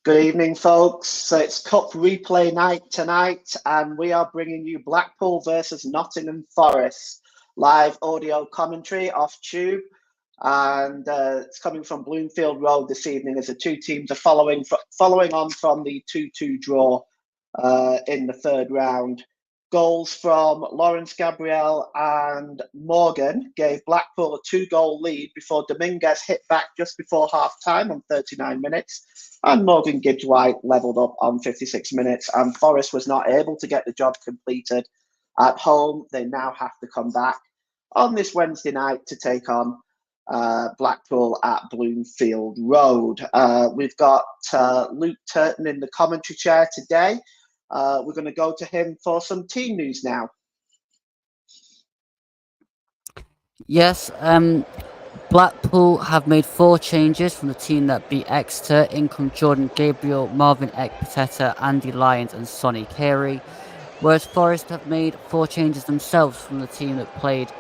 Good evening, folks. So it's Cup replay night tonight, and we are bringing you Blackpool versus Nottingham Forest. Live audio commentary off Tube, and it's coming from Bloomfield Road this evening as the two teams are following on from the 2-2 draw in the third round. Goals from Lawrence Gabriel and Morgan gave Blackpool a 2-goal lead before Dominguez hit back just before half-time on 39 minutes. And Morgan Gibbs-White levelled up on 56 minutes, and Forest was not able to get the job completed at home. They now have to come back on this Wednesday night to take on Blackpool at Bloomfield Road. We've got Luke Turton in the commentary chair today. We're going to go to him for some team news now. Yes, Blackpool have made 4 changes from the team that beat Exeter. In come Jordan Gabriel, Marvin Ekpiteta, Andy Lyons and Sonny Carey. Whereas Forest have made 4 changes themselves from the team that played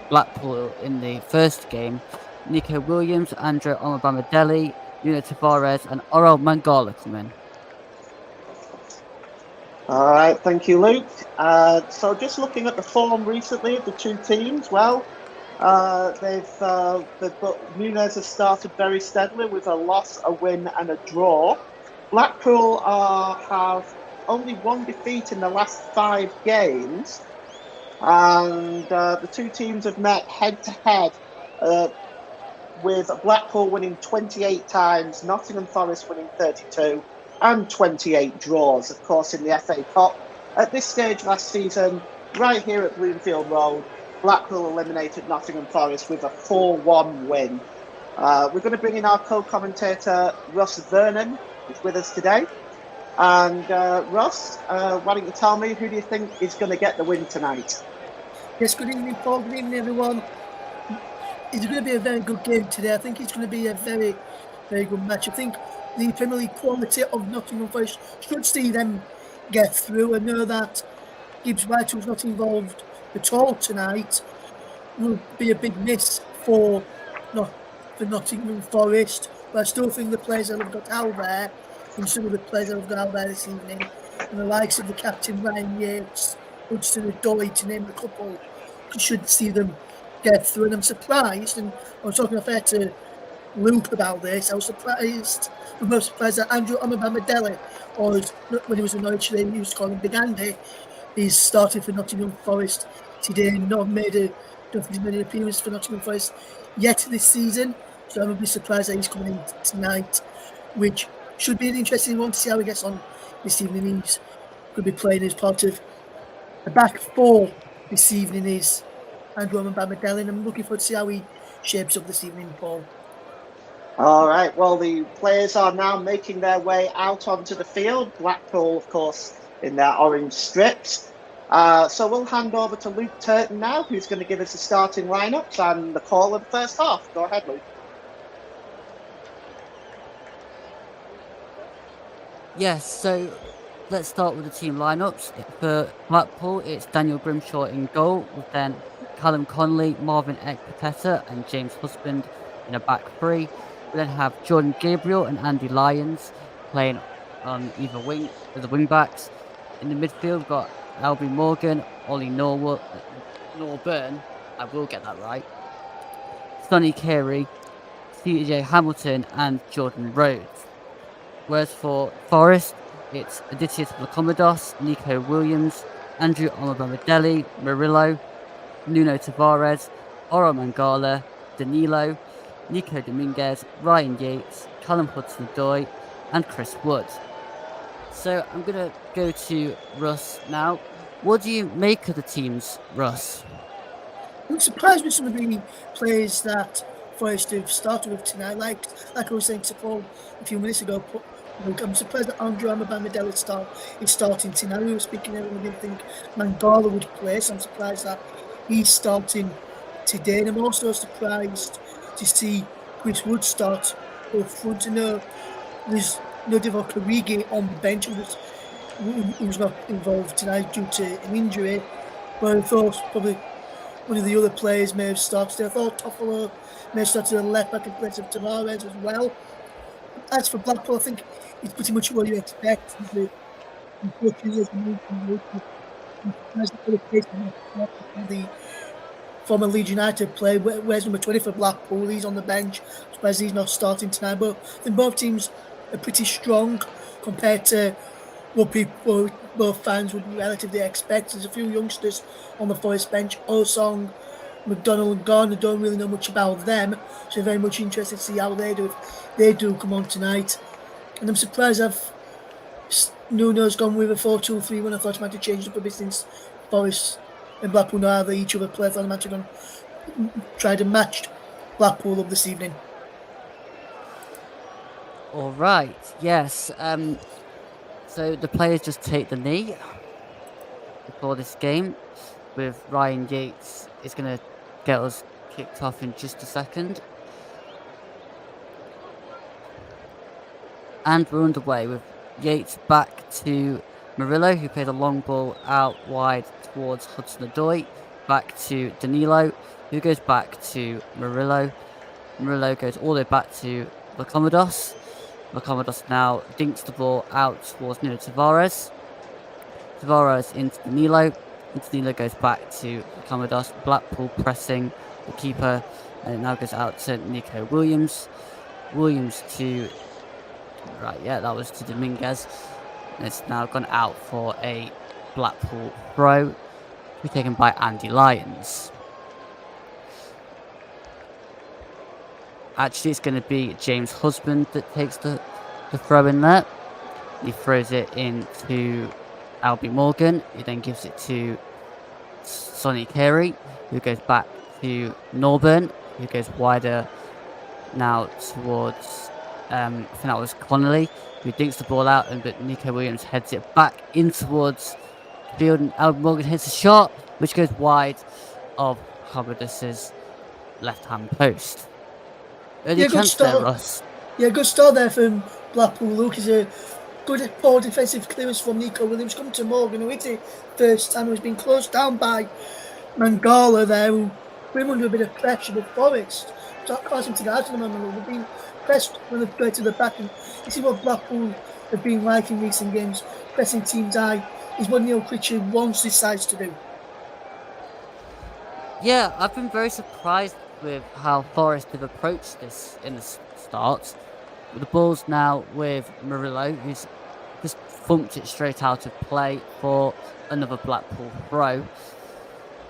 Blackpool in the first game. Nico Williams, Andrea Omobamidele, Nuno Tavares and Orel Mangala come in. All right, thank you, Luke. So just looking at the form recently of the two teams, Nunez has started very steadily with a loss, a win, and a draw. Blackpool have only 1 defeat in the last 5 games, and the two teams have met head-to-head, with Blackpool winning 28 times, Nottingham Forest winning 32, and 28 draws, of course, in the FA Cup. At this stage last season, right here at Bloomfield Road, Blackpool eliminated Nottingham Forest with a 4-1 win. We're going to bring in our co-commentator, Russ Vernon, who's with us today. And Russ, why don't you tell me, who do you think is going to get the win tonight? Yes, good evening, Paul. Good evening, everyone. It's going to be a very good game today. I think it's going to be a very, very good match. I think the Premier League quality of Nottingham Forest should see them get through. I know that Gibbs-White, who's not involved at all tonight, will be a big miss for Nottingham Forest. But I still think the players that have got out there, and some of the players that have got out there this evening, and the likes of the captain Ryan Yates, Hudson-Odoi, to name a couple, should see them get through. And I'm surprised, and I was talking affair to Luke about this, I was most surprised that Andrew Omobamidele, or when he was in Norwich, he used to call him Big Andy, he's started for Nottingham Forest today and don't think he's made an appearance for Nottingham Forest yet this season. So I would be surprised that he's coming in tonight, which should be an interesting one to see how he gets on this evening. He's going to be playing as part of the back 4 this evening is Andrew Omobamidele, and I'm looking forward to see how he shapes up this evening, Paul. All right, well, the players are now making their way out onto the field. Blackpool, of course, in their orange strips. So we'll hand over to Luke Turton now, who's going to give us the starting lineups and the call of the first half. Go ahead, Luke. Yes, so let's start with the team lineups. For Blackpool, it's Daniel Grimshaw in goal, with then Callum Connolly, Marvin Ekpiteta and James Husband in a back 3. We then have Jordan Gabriel and Andy Lyons playing on either wing as the wing backs. In the midfield, we've got Albie Morgan, Ollie Norburn, I will get that right, Sonny Carey, CJ Hamilton and Jordan Rhodes. Whereas for Forest, it's Aditya Vlacomodos, Nico Williams, Andrew Omobamidele, Murillo, Nuno Tavares, Orel Mangala, Danilo, Nico Dominguez, Ryan Yates, Callum Hudson-Odoi and Chris Wood. So I'm going to go to Russ now. What do you make of the teams, Russ? I'm surprised with some of the players that Forest have started with tonight. Like I was saying to Paul a few minutes ago, I'm surprised that Andrew Omobamidele is starting tonight. We were speaking earlier, we didn't think Mangala would play, so I'm surprised that he's starting today. And I'm also surprised to see Chris Wood start up front. I know there's no Divock Origi on the bench who was not involved tonight due to an injury, but I thought probably one of the other players may have started. I thought Toffolo may have started on the left back in place of Tavares as well. as for Blackpool, I think it's pretty much what you expect. Unfortunately, as we mentioned, the former Leeds United player. Where's number 20 for Blackpool? He's on the bench. I'm surprised he's not starting tonight. But I think both teams are pretty strong compared to what people, both fans would relatively expect. There's a few youngsters on the Forest bench. Osong, McDonald and Garner don't really know much about them. So very much interested to see how they do if they do come on tonight. And I'm surprised Nuno's gone with a 4-2-3 when I thought he might have changed up a bit since Forest and Blackpool know how they each other play. I thought he might have gone tried and matched Blackpool up this evening. All right. Yes. So the players just take the knee before this game. With Ryan Yates, is going to get us kicked off in just a second. And we're underway with Yates back to Murillo, who played a long ball out wide towards Hudson-Odoi. Back to Danilo, who goes back to Murillo. Murillo goes all the way back to Lacomodos. Lacomodos now dinks the ball out towards Nuno Tavares. Tavares into Danilo. And Danilo goes back to Lacomodos. Blackpool pressing the keeper. And it now goes out to Nico Williams. Williams to... Right, yeah, that was to Dominguez. And it's now gone out for a Blackpool throw. To be taken by Andy Lyons. Actually, it's going to be James Husband that takes the throw in there. He throws it into Albie Morgan. He then gives it to Sonny Carey, who goes back to Norburn, who goes wider now towards, I think that was Connolly, who dinks the ball out, but Nico Williams heads it back in towards the field, and Albie Morgan hits a shot, which goes wide of Commodus's left-hand post. Early chance there, Russ. Yeah, good start there from Blackpool. Luke is a good poor defensive clearance from Nico Williams. Come to Morgan, who hit it first time. Who's been closed down by Mangala there, who put him under a bit of pressure. But Forest, it's not causing to get out of the moment. They've been pressed when they go to the back. And this is what Blackpool have been like in recent games. Pressing teams high is what Neil Pritchard wants his sides to do. Yeah, I've been very surprised with how Forest have approached this in the start. The ball's now with Murillo, who's just thumped it straight out of play for another Blackpool throw.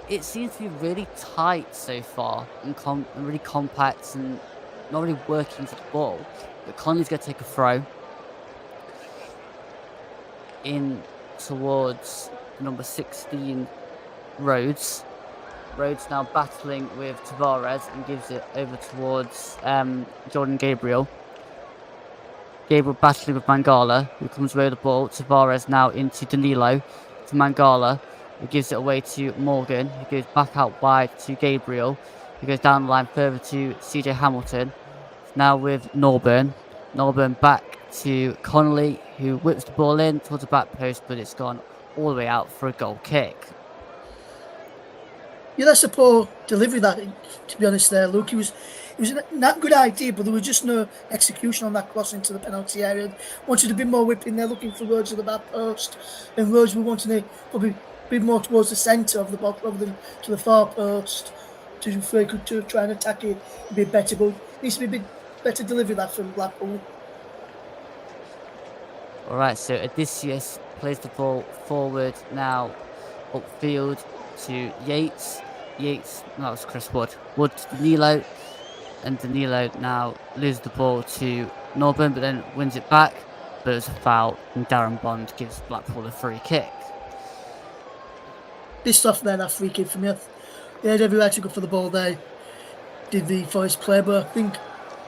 It seems to be really tight so far and really compact and not really working to the ball. But Conley's going to take a throw in towards number 16, Rhodes. Rhodes now battling with Tavares and gives it over towards Jordan Gabriel. Gabriel battling with Mangala, who comes away with the ball. Tavares now into Danilo, to Mangala, who gives it away to Morgan, who goes back out wide to Gabriel, who goes down the line further to CJ Hamilton. Now with Norburn. Norburn back to Connolly, who whips the ball in towards the back post, but it's gone all the way out for a goal kick. Yeah, that's a poor delivery, that, to be honest there, Luke. It was not a good idea, but there was just no execution on that cross into the penalty area. Wanted a bit more whipping there, looking for Rhodes at the back post. And Rhodes, we wanted to probably a bit more towards the centre of the box rather than to the far post to try and attack it a bit better. But it needs to be a bit better delivery, that, from Blackpool. Alright, so Odysseus plays the ball forward now upfield to Yates. That was Chris Wood. Wood to Danilo. And Danilo now loses the ball to Norburn, but then wins it back. But it was a foul, and Darren Bond gives Blackpool a free kick. This stuff there, that free kick for me. They had every right to go for the ball there. Did the Forest play, but I think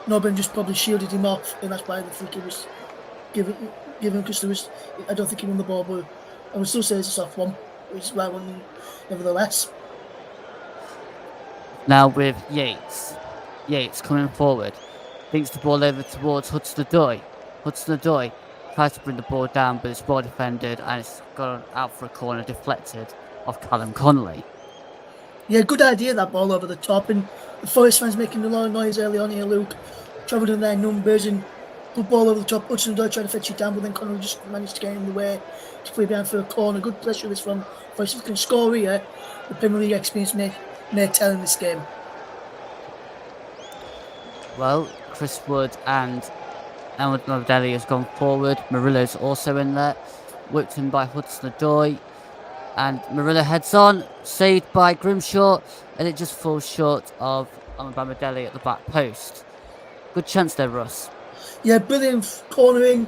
Norburn just probably shielded him off, and that's why the free kick was given because I don't think he won the ball, but I would still say it's a soft one. It's the right one, nevertheless. Now with Yates. Yates coming forward. Thinks the ball over towards Hudson-Odoi. Hudson-Odoi tries to bring the ball down, but it's well defended and it's gone out for a corner, deflected off Callum Connolly. Yeah, good idea, that ball over the top. And the Forest fans making a lot of noise early on here, Luke. Travelling their numbers and Good ball over the top. Hudson-Odoi trying to fetch it down, but then Connolly just managed to get in the way to play behind for a corner. Good pressure this from Forest. If we can score here, the Premier League experience may tell in this game. Well, Chris Wood and Elwood Novelli has gone forward. Murillo's also in there. Whipped in by Hudson-Odoi. And Murillo heads on. Saved by Grimshaw. And it just falls short of Bamadelli at the back post. Good chance there, Russ. Yeah, brilliant cornering.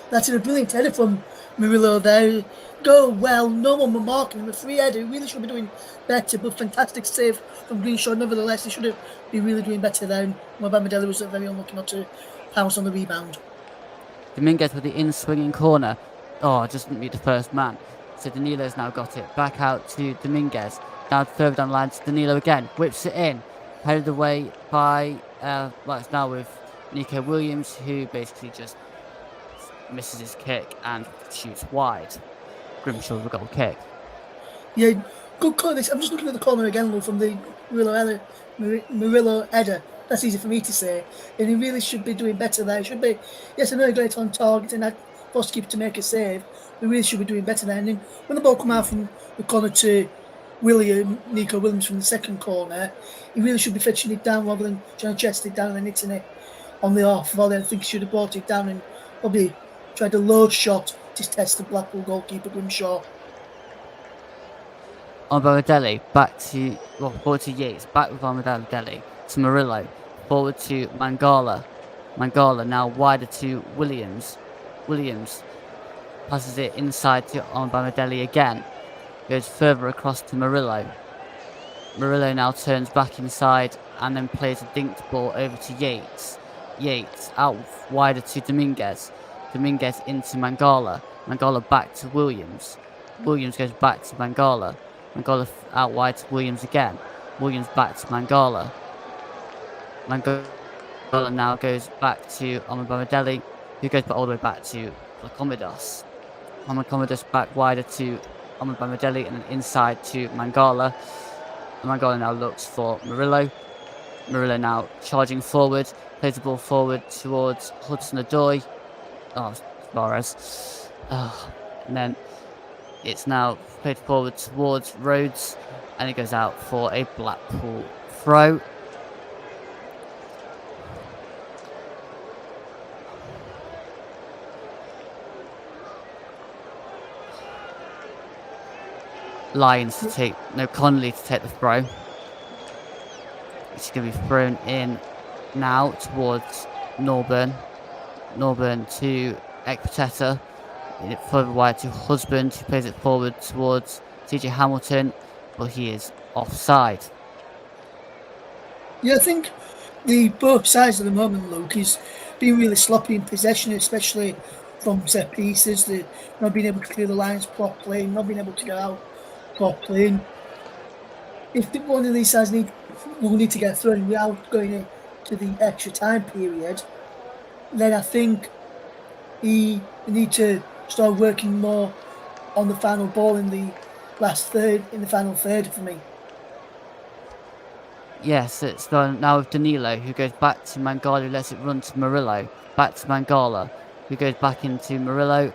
That's a brilliant header from Murillo there. Go well, no one were marking him. A free header, he really should be doing better, but fantastic save from Greenshaw. Nevertheless, he should have been really doing better there. And Bamadelli was very unlucky not to pounce on the rebound. Dominguez with the in-swinging corner. Oh, just didn't meet the first man. So Danilo's now got it. Back out to Dominguez. Now further down the line to Danilo again. Whips it in. Headed away by, it's now with Nico Williams, who basically just misses his kick and shoots wide. Grimshaw with a goal kick. Yeah, good corner. I'm just looking at the corner again, though, from the Murillo header. That's easy for me to say. And he really should be doing better there. He should be, yes, another great on target and that forced keeper to make a save. He really should be doing better there. And then when the ball come out from the corner to Nico Williams from the second corner, he really should be fetching it down rather than trying to chest it down and then hitting it on the off volley. I think he should have brought it down and probably tried a low shot to test the Blackpool goalkeeper Grimshaw. Bamadelli forward to Yates, back with Bamadelli to Murillo, forward to Mangala. Mangala now wider to Williams. Williams passes it inside to Bamadelli again. Goes further across to Murillo. Murillo now turns back inside and then plays a dinked ball over to Yates. Yates out wider to Dominguez. Dominguez into Mangala. Mangala back to Williams. Williams goes back to Mangala. Mangala out wide to Williams again. Williams back to Mangala. Mangala now goes back to Bamadelli, who goes all the way back to Lacomidos. Lacomidos back wider to Bamadelli and then inside to Mangala. Mangala now looks for Murillo. Murillo now charging forward, plays the ball forward towards Hudson-Odoi. Suarez. And then it's now played forward towards Rhodes, and it goes out for a Blackpool throw. Connolly to take the throw. It's going to be thrown in now towards Norburn. Norburn to Ekpateta. Further wide to Husband, who plays it forward towards TJ Hamilton, but he is offside. Yeah, I think both sides at the moment, Luke, is being really sloppy in possession, especially from set pieces. They're not being able to clear the lines properly, not being able to get out properly. If one of these sides will need to get through without going into the extra time period, then I think we need to start working more on the final ball in the final third for me. Yes, it's done now with Danilo, who goes back to Mangala, who lets it run to Murillo. Back to Mangala, who goes back into Murillo,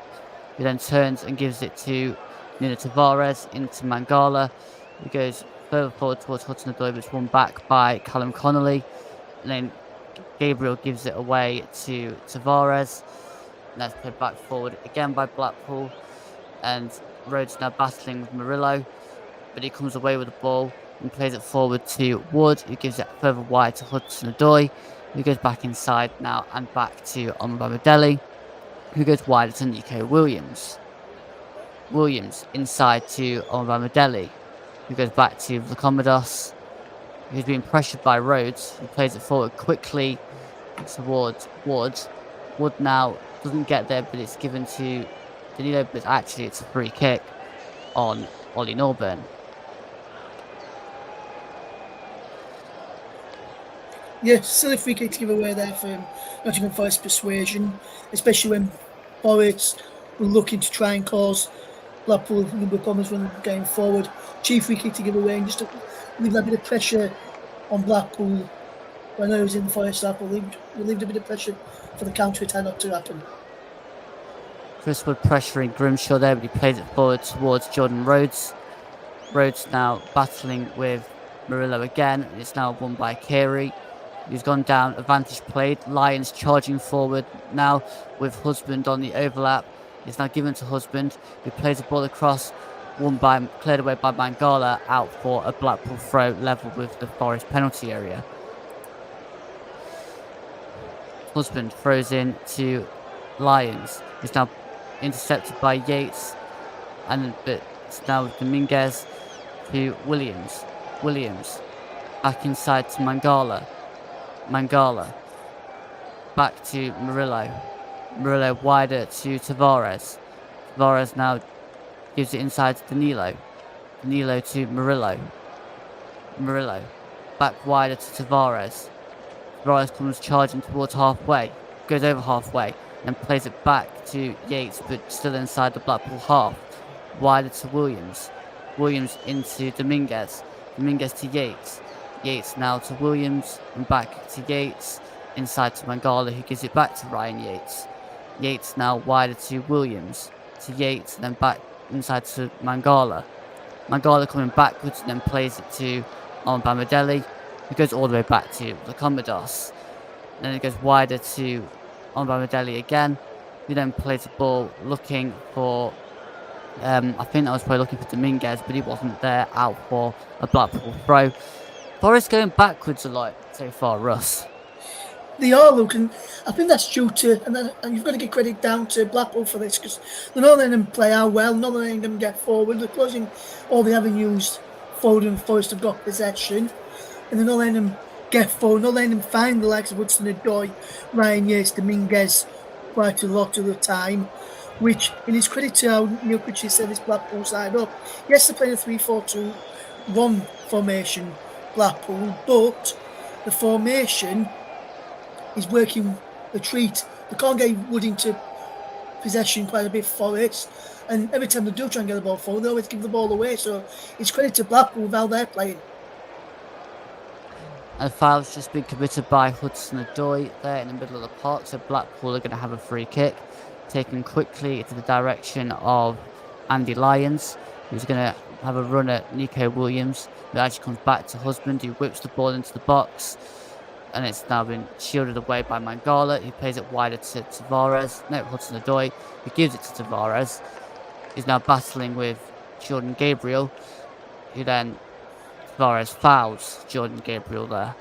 who then turns and gives it to Nuno Tavares into Mangala, who goes further forward towards Hudson-Odoi, which won back by Callum Connolly. And then Gabriel gives it away to Tavares. And that's played back forward again by Blackpool. And Rhodes now battling with Murillo, but he comes away with the ball and plays it forward to Wood, who gives it further wide to Hudson-Odoi, who goes back inside now and back to Bamadelli, who goes wider to Nico Williams. Williams inside to Bamadelli, who goes back to Lacomidos, who's being pressured by Rhodes, who plays it forward quickly towards Wood. Wood now doesn't get there, but it's given to Danilo, but actually it's a free kick on Ollie Norburn. Yeah, silly free kick to give away there from Nottingham Forest persuasion, especially when Forest were looking to try and cause Blackpool a number of problems when going forward. Cheap free kick to give away and just to leave that bit of pressure on Blackpool when I was in the Forest half, relieved a bit of pressure for the counter attack not to happen. Chris Wood pressuring Grimshaw there, but he plays it forward towards Jordan Rhodes. Rhodes now battling with Murillo again. It's now won by Carey. He's gone down, advantage played. Lions charging forward now with Husband on the overlap. It's now given to Husband, who plays the ball across, cleared away by Mangala, out for a Blackpool throw level with the Forest penalty area. Husband throws in to Lions. It's now intercepted by Yates, and it's now Dominguez to Williams. Williams back inside to Mangala. Mangala back to Murillo. Murillo wider to Tavares. Tavares now gives it inside to Danilo. Danilo to Murillo. Murillo back wider to Tavares. Tavares comes charging towards halfway, goes over halfway, and plays it back to Yates, but still inside the Blackpool half. Wider to Williams. Williams into Dominguez. Dominguez to Yates. Yates now to Williams and back to Yates. Inside to Mangala, who gives it back to Ryan Yates. Yates now wider to Williams. To Yates, and then back inside to Mangala. Mangala coming backwards and then plays it to Bamadelli, who goes all the way back to the Commodores. Then it goes wider to Bamadelli again, who then plays the ball looking for, I think that was probably looking for Dominguez, but he wasn't there, out for a Blackpool throw. Forest going backwards a lot so far, Russ. They are looking. I think that's due to, and you've got to give credit down to Blackpool for this, because they're not letting them play out well, not letting them get forward. They're closing all the avenues forward, and Forest have got possession, and they're not letting them get forward, not letting them find the likes of Hudson-Odoi, Ryan Yates, Dominguez quite a lot of the time. Which, in his credit to how Neil Critchley set this Blackpool side up, yes, they're playing a 3-4-2-1 formation, Blackpool, but the formation is working a treat. They can't get Wood into possession quite a bit for it, and every time they do try and get the ball forward, they always give the ball away. So it's credit to Blackpool with how they're playing. And the foul's just been committed by Hudson-Odoi there in the middle of the park, so Blackpool are going to have a free kick, taken quickly into the direction of Andy Lyons, who's going to have a run at Nico Williams, who actually comes back to Husband, who whips the ball into the box. And it's now been shielded away by Mangala, who plays it wider to Tavares. No, Hudson-Odoi, who gives it to Tavares. He's now battling with Jordan Gabriel, who then Tavares fouls Jordan Gabriel there.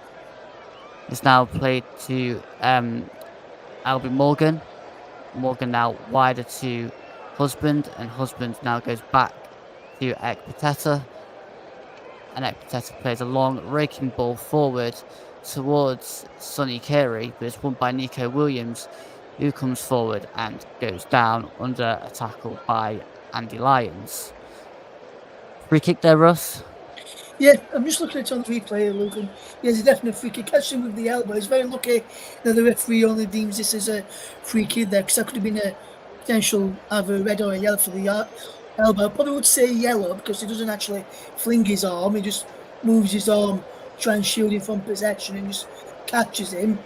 It's now played to Albie Morgan. Morgan now wider to Husband, and Husband now goes back to Ekpiteta. And Ekpiteta plays a long raking ball forward towards Sonny Carey, but it's won by Nico Williams, who comes forward and goes down under a tackle by Andy Lyons. Free kick there, Russ? Yeah, I'm just looking at it on the replay, Luke, and yeah, it's a definite free kick. Catch him with the elbow. He's very lucky that the referee only deems this as a free kick there, because that could have been a potential either a red or a yellow for the elbow. I probably would say yellow, because he doesn't actually fling his arm. He just moves his arm, try and shield him from possession, and just catches him.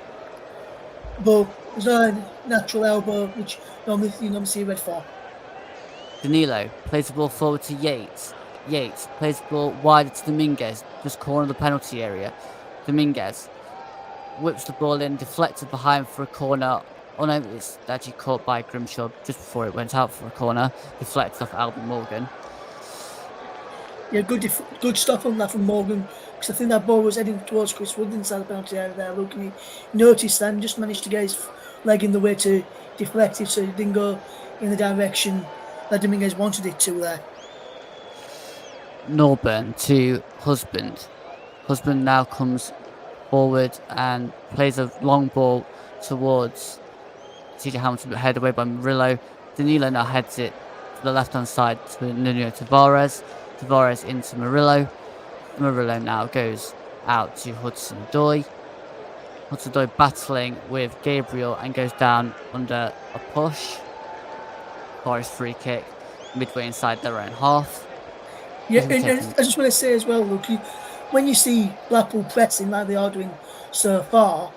But there's not a natural elbow, which you normally see red for. Danilo plays the ball forward to Yates. Yates plays the ball wider to Dominguez, just corner of the penalty area. Dominguez whips the ball in, deflected behind for a corner. Oh no, it's actually caught by Grimshaw just before it went out for a corner. Deflected off Albie Morgan. Yeah, good stop on that from Morgan, because I think that ball was heading towards Chris Wood inside the penalty area there. Look, and he noticed that and just managed to get his leg in the way to deflect it, so it didn't go in the direction that Dominguez wanted it to there. Norburn to Husband. Husband now comes forward and plays a long ball towards TJ Hamilton, but headed away by Murillo. Danilo now heads it to the left-hand side to Nuno Tavares. Tavares into Murillo. Murillo now goes out to Hudson-Odoi. Hudson-Odoi battling with Gabriel and goes down under a push. Forest free kick midway inside their own half. Yeah, and I just want to say as well, Luke, when you see Blackpool pressing like they are doing so far,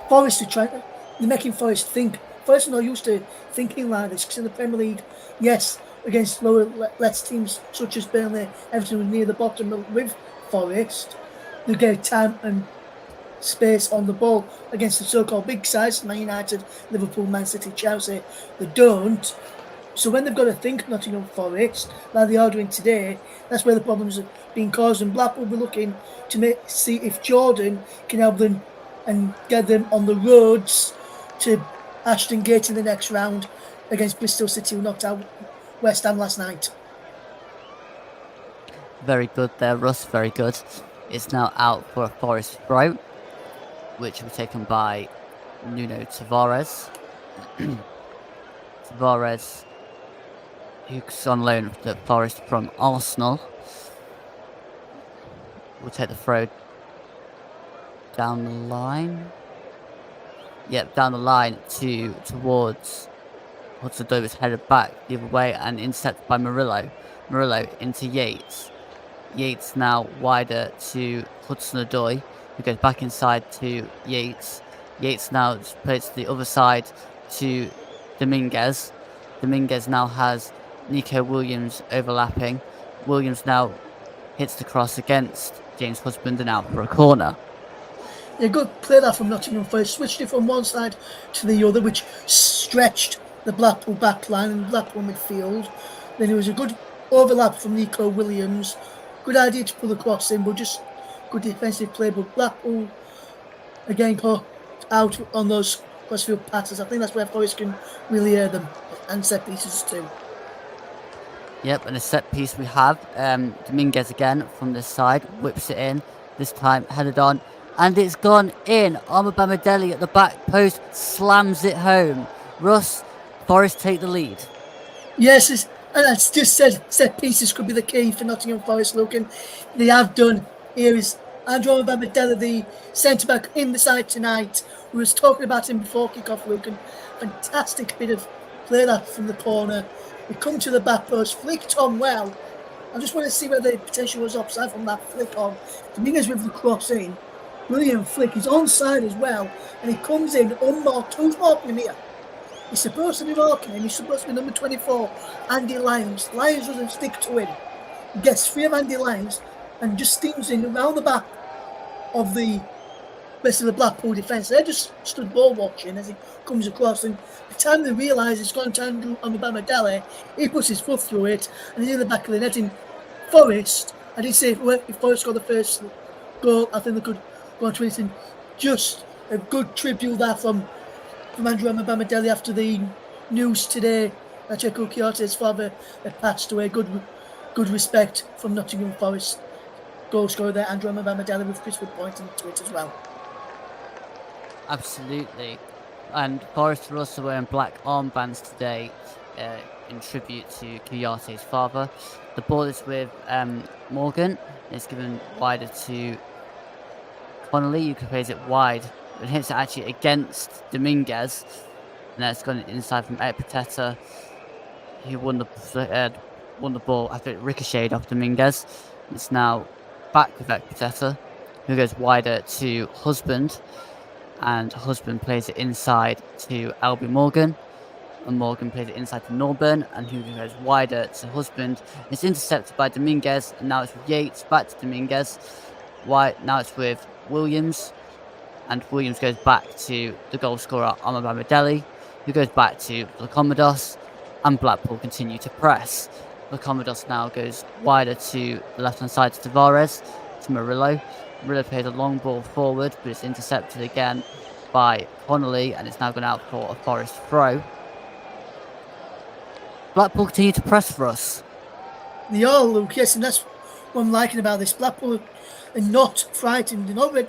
Forest they're making Forest think. Forest are not used to thinking like this because in the Premier League, yes, against lower less teams such as Burnley, Everton near the bottom with Forest, they get time and space on the ball against the so-called big sides, Man United, Liverpool, Man City, Chelsea. They don't. So when they've got to think Nottingham Forest, like they are doing today, that's where the problems are being caused. And Blackpool will be looking to see if Jordan can help them and get them on the roads to Ashton Gate in the next round against Bristol City, who knocked out West Ham last night. Very good there, Russ. Very good. It's now out for a Forest throw, which will be taken by Nuno Tavares. Tavares, who's on loan to Forest from Arsenal, will take the throw down the line. Yep, down the line towards Hudson-Odoi, was headed back the other way and intercepted by Murillo. Murillo into Yates. Yates now wider to Hudson-Odoi, who goes back inside to Yates. Yates now plays to the other side to Dominguez. Dominguez now has Nico Williams overlapping. Williams now hits the cross against James Husband and out for a corner. A good play that from Nottingham Forest, switched it from one side to the other, which stretched the Blackpool back line and Blackpool midfield. Then it was a good overlap from Nico Williams. Good idea to pull the cross in, but just good defensive play. But Blackpool, again, caught out on those crossfield passes. I think that's where Forest can really hear them, and set pieces too. Yep, and a set piece we have. Dominguez again from this side, whips it in, this time headed on. And it's gone in. Bamidele at the back post slams it home. Russ, Forest take the lead. Yes, and that's just set pieces could be the key for Nottingham Forest. Looking, they have done. Here is Andrew Bamidele, the centre back in the side tonight. We was talking about him before kick-off. Looking, fantastic bit of play that from the corner. We come to the back post, flicked on well. I just want to see whether the potential was offside from that flick on. Dominguez with the cross in. Brilliant flick. He's onside as well, and he comes in unmarked. Who's marking him here? He's supposed to be marking him. He's supposed to be number 24, Andy Lyons. Lyons doesn't stick to him. He gets free of Andy Lyons and just steams in around the back of the rest of the Blackpool defence. They just stood ball watching as he comes across, and by the time they realise it's gone to Andrew Bamidele, he puts his foot through it, and he's in the back of the net. In Forest, I did say if Forest got the first goal, I think they could go on to it. And just a good tribute there from Andrew Bamidele after the news today that Checo Kiote's father had passed away. Good respect from Nottingham Forest goal scorer there, Andrew Bamidele, with Chris Wood pointing to it as well. Absolutely. And Forest are also wearing black armbands today in tribute to Koyate's father. The ball is with Morgan. It's given wider to Connolly, who plays it wide, but hits it actually against Dominguez. And that's gone inside from Ekpiteta, who won the ball after it ricocheted off Dominguez. It's now back with Ekpiteta, who goes wider to Husband. And Husband plays it inside to Albie Morgan. And Morgan plays it inside to Norburn, and who goes wider to Husband. It's intercepted by Dominguez, and now it's with Yates, back to Dominguez. Now it's with Williams, and Williams goes back to the goal scorer, Bamidele, who goes back to Lacomodos, and Blackpool continue to press. Lacomodos now goes wider to the left-hand side to Tavares, to Murillo. Murillo plays a long ball forward, but it's intercepted again by Connolly, and it's now gone out for a Forest throw. Blackpool continue to press for us. They are, Luke, yes, and that's what I'm liking about this. Blackpool are not frightened. They're not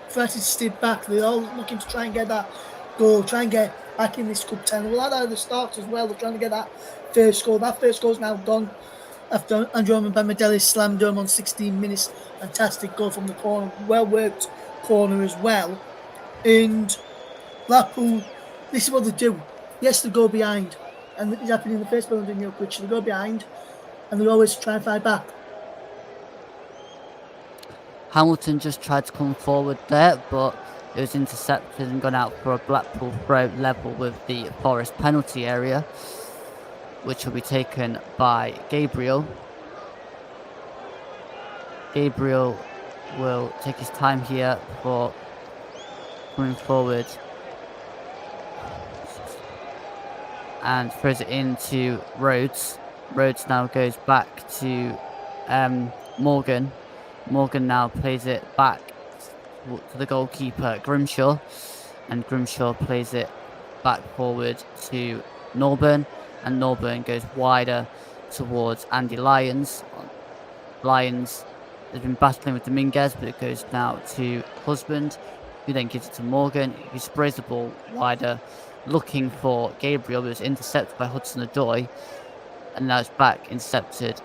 frightened to stay back. They're all looking to try and get that goal, try and get back in this cup 10. Well, like that at the start as well. They're trying to get that first goal. That first goal's now gone after Andrew Bamidele slammed home on 16 minutes. Fantastic goal from the corner. Well worked corner as well. And Blackpool, this is what they do. Yes, they go behind. And it's happening in the first building, which they go behind and they always try and fight back. Hamilton just tried to come forward there, but it was intercepted and gone out for a Blackpool throw level with the Forest penalty area, which will be taken by Gabriel. Gabriel will take his time here for coming forward and throws it into Rhodes. Rhodes now goes back to Morgan. Morgan now plays it back to the goalkeeper Grimshaw, and Grimshaw plays it back forward to Norburn, and Norburn goes wider towards Andy Lyons. Lyons has been battling with Dominguez, but it goes now to Husband, who then gives it to Morgan, who sprays the ball wider, looking for Gabriel, but it's intercepted by Hudson-Odoi, and now it's back intercepted,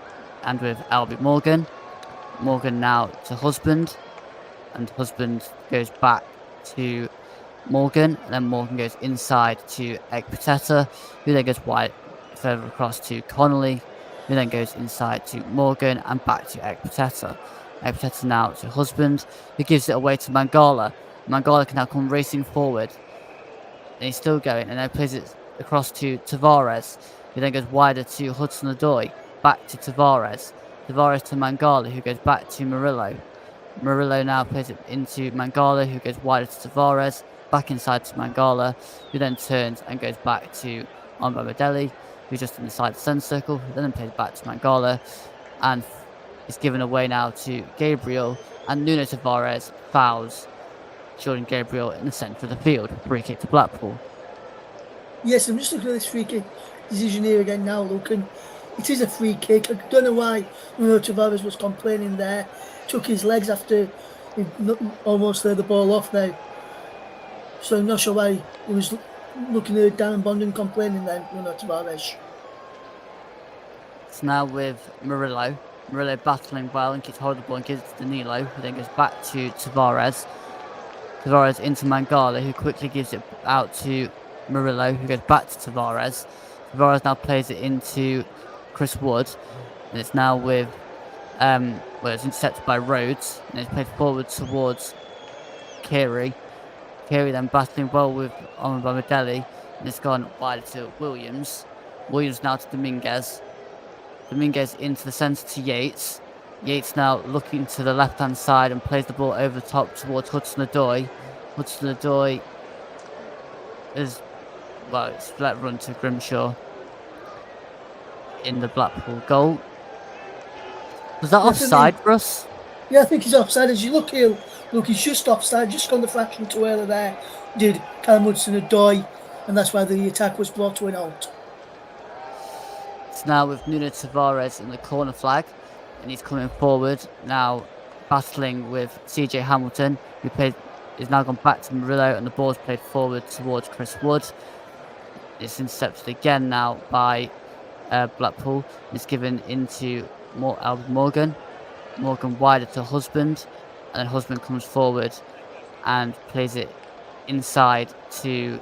and with Albie Morgan. Morgan now to Husband, and Husband goes back to Morgan, and then Morgan goes inside to Ekpiteta, who then goes wide further across to Connolly, who then goes inside to Morgan and back to Ekpiteta. Ekpiteta now to Husband, who gives it away to Mangala. Mangala can now come racing forward, and he's still going, and then plays it across to Tavares, who then goes wider to Hudson-Odoi, back to Tavares. Tavares to Mangala, who goes back to Murillo. Murillo now plays it into Mangala, who goes wider to Tavares, back inside to Mangala, who then turns and goes back to Ombamadeli, who's just inside the centre circle, who then plays back to Mangala, and is given away now to Gabriel, and Nuno Tavares fouls Jordan Gabriel in the centre of the field. Free kick to Blackpool. Yes, I'm just looking at this free kick decision here again now, looking. It is a free kick. I don't know why Nuno Tavares was complaining there. Took his legs after he almost laid the ball off now. So I'm not sure why he was looking at Dan Bond and complaining then, Nuno Tavares. It's now with Murillo. Murillo battling well and keeps hold of the ball and gives it to Danilo, who then goes back to Tavares. Tavares into Mangala, who quickly gives it out to Murillo, who goes back to Tavares. Tavares now plays it into Chris Wood, and it's now with it's intercepted by Rhodes, and it's played forward towards Kiri. Kiri then battling well with Ombamadeli, and it's gone wide to Williams. Williams now to Dominguez. Dominguez into the centre to Yates. Yates now looking to the left-hand side and plays the ball over the top towards Hudson-Odoi. Hudson-Odoi is, it's let run to Grimshaw in the Blackpool goal. Was that offside, Russ? Yeah, I think he's offside. As you look here, he's just offside, just gone the fraction too early there. Did Callum Hudson-Odoi, and that's why the attack was brought to an halt. It's now with Nuno Tavares in the corner flag, and he's coming forward now, battling with CJ Hamilton, who is now gone back to Murillo, and the ball's played forward towards Chris Wood. It's intercepted again now by Blackpool. It's given into Albert Morgan. Morgan wider to Husband, and then Husband comes forward and plays it inside to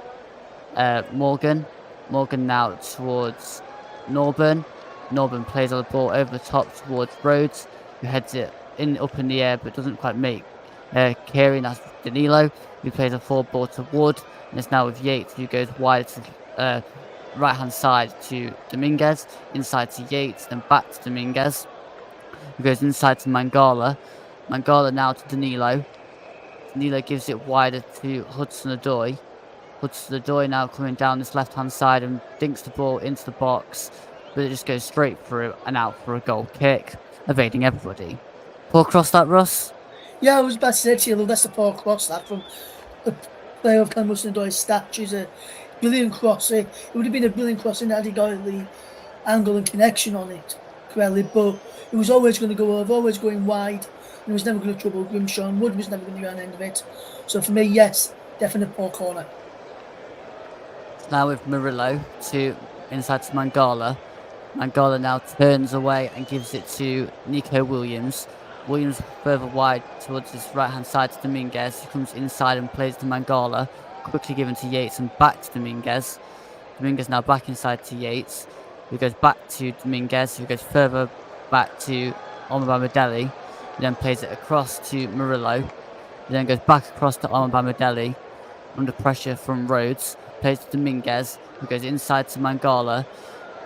Morgan. Morgan now towards Norburn. Norburn plays on the ball over the top towards Rhodes, who heads it up in the air but doesn't quite make Kiri, and that's Danilo, who plays a forward ball to Wood, and it's now with Yates, who goes wide to right hand side to Dominguez, inside to Yates, then back to Dominguez, who goes inside to Mangala. Mangala now to Danilo. Danilo gives it wider to Hudson-Odoi. Hudson-Odoi now coming down this left hand side and dinks the ball into the box, but it just goes straight through and out for a goal kick, evading everybody. Poor cross that, Russ? Yeah, I was about to say to you, that's a poor cross that from the player of Callum Hudson-Odoi's stature. A brilliant cross. It would have been a brilliant cross had he got the angle and connection on it correctly, but it was always going to go over, always going wide, and it was never going to trouble Grimshaw, and Wood was never going to get an end of it. So for me, yes, definite poor corner. Now with Murillo to inside to Mangala. Mangala now turns away and gives it to Nico Williams. Williams further wide towards his right hand side to Dominguez. He comes inside and plays to Mangala. Quickly given to Yates and back to Dominguez. Dominguez now back inside to Yates, who goes back to Dominguez, who goes further back to Ombamadeli. He then plays it across to Murillo. He then goes back across to Bamadelli under pressure from Rhodes. Plays to Dominguez, who goes inside to Mangala,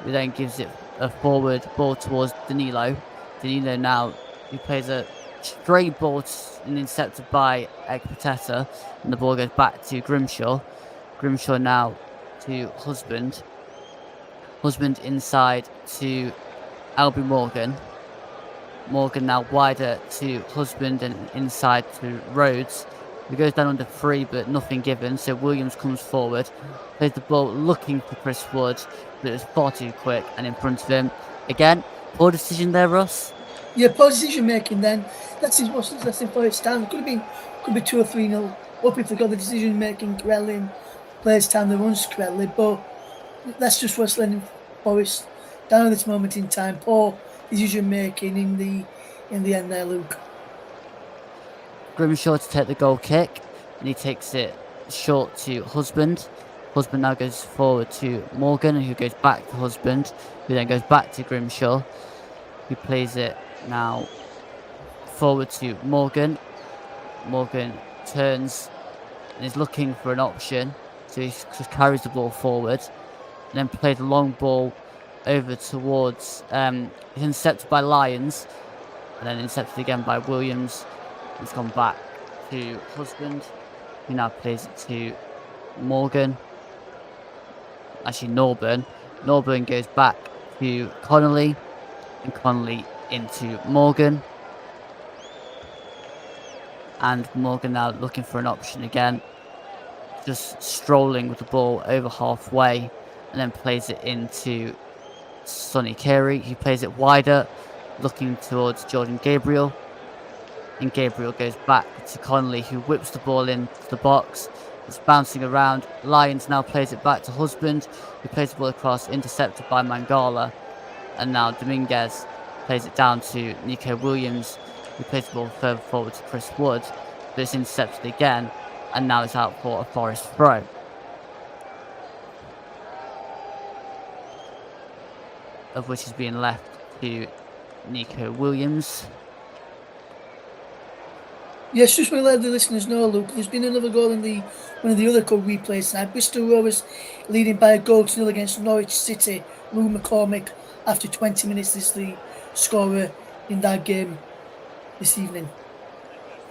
who then gives it a forward ball towards Danilo. Danilo now, he plays a stray ball and intercepted by Ekpateta, and the ball goes back to Grimshaw. Grimshaw now to Husband. Husband inside to Albie Morgan. Morgan now wider to Husband and inside to Rhodes. He goes down under 3, but nothing given, so Williams comes forward, plays the ball looking for Chris Wood, but it's far too quick and in front of him. Again, poor decision there, Russ. Yeah, poor decision making then. That's his most interesting for its time. Could be 2 or 3-0 up if they got the decision making correctly and plays time the runs correctly, but that's just what's letting Forest down at this moment in time. Poor decision making in the end there, Luke. Grimshaw to take the goal kick, and he takes it short to Husband. Husband now goes forward to Morgan, who goes back to Husband, who then goes back to Grimshaw, who plays it now forward to Morgan. Morgan turns and is looking for an option, so he just carries the ball forward, and then plays a long ball over towards, he's intercepted by Lyons, and then intercepted again by Williams. It's gone back to Husband, who now plays it to Morgan. Actually, Norburn. Norburn goes back to Connolly, and Connolly into Morgan. And Morgan now looking for an option again. Just strolling with the ball over halfway, and then plays it into Sonny Carey. He plays it wider, looking towards Jordan Gabriel. And Gabriel goes back to Connolly, who whips the ball into the box. It's bouncing around. Lyons now plays it back to Husband, who plays the ball across, intercepted by Mangala. And now Dominguez plays it down to Nico Williams, who plays the ball further forward to Chris Wood. But it's intercepted again, and now it's out for a Forest throw. Of which is being left to Nico Williams. Yes, just want to let the listeners know, Luke, there's been another goal in one of the other cup replays tonight. Bristol Rovers leading by a goal to 0 against Norwich City. Lou McCormick, after 20 minutes, is the scorer in that game this evening.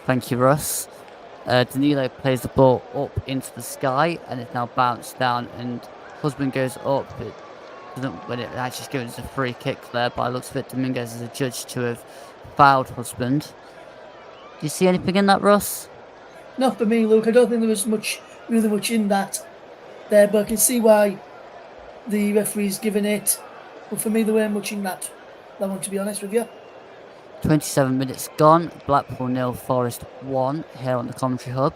Thank you, Russ. Danilo plays the ball up into the sky, and it's now bounced down, and Husband goes up. It doesn't, when it actually given us a free kick there, but I looks a bit Dominguez as a judge to have fouled Husband. Do you see anything in that, Russ? Not for me, Luke. I don't think there was really much in that there, but I can see why the referee's given it. But for me, there weren't much in that one, to be honest with you. 27 minutes gone. Blackpool 0, Forest 1 here on the commentary hub.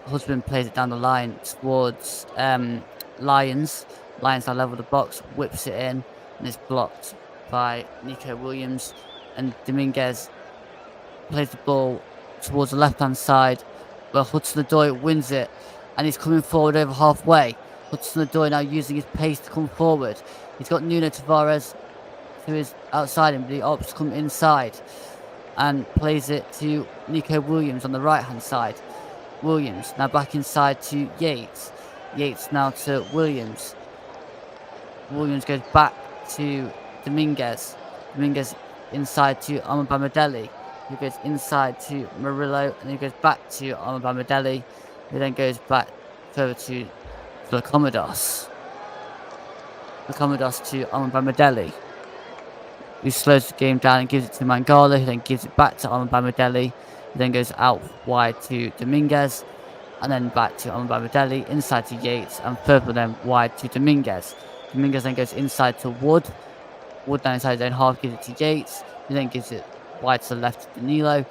Husband plays it down the line towards Lyons. Lyons now level the box, whips it in, and it's blocked by Nico Williams. And Dominguez plays the ball towards the left-hand side, where Hudson-Odoi wins it, and he's coming forward over halfway. Hudson-Odoi now using his pace to come forward. He's got Nuno Tavares, who is outside him, but he opts to come inside and plays it to Nico Williams on the right-hand side. Williams now back inside to Yates. Yates now to Williams. Williams goes back to Dominguez. Dominguez inside to Bamadelli, who goes inside to Murillo, and he goes back to Bamadelli, who then goes back further to the Commodores. The Commodores to Bamadelli, who slows the game down and gives it to Mangala, who then gives it back to Bamadelli, who then goes out wide to Dominguez, and then back to Bamadelli, inside to Yates, and further then wide to Dominguez. Dominguez then goes inside to Wood. Wood down inside his own half, gives it to Yates, who then gives it wide to the left to Danilo,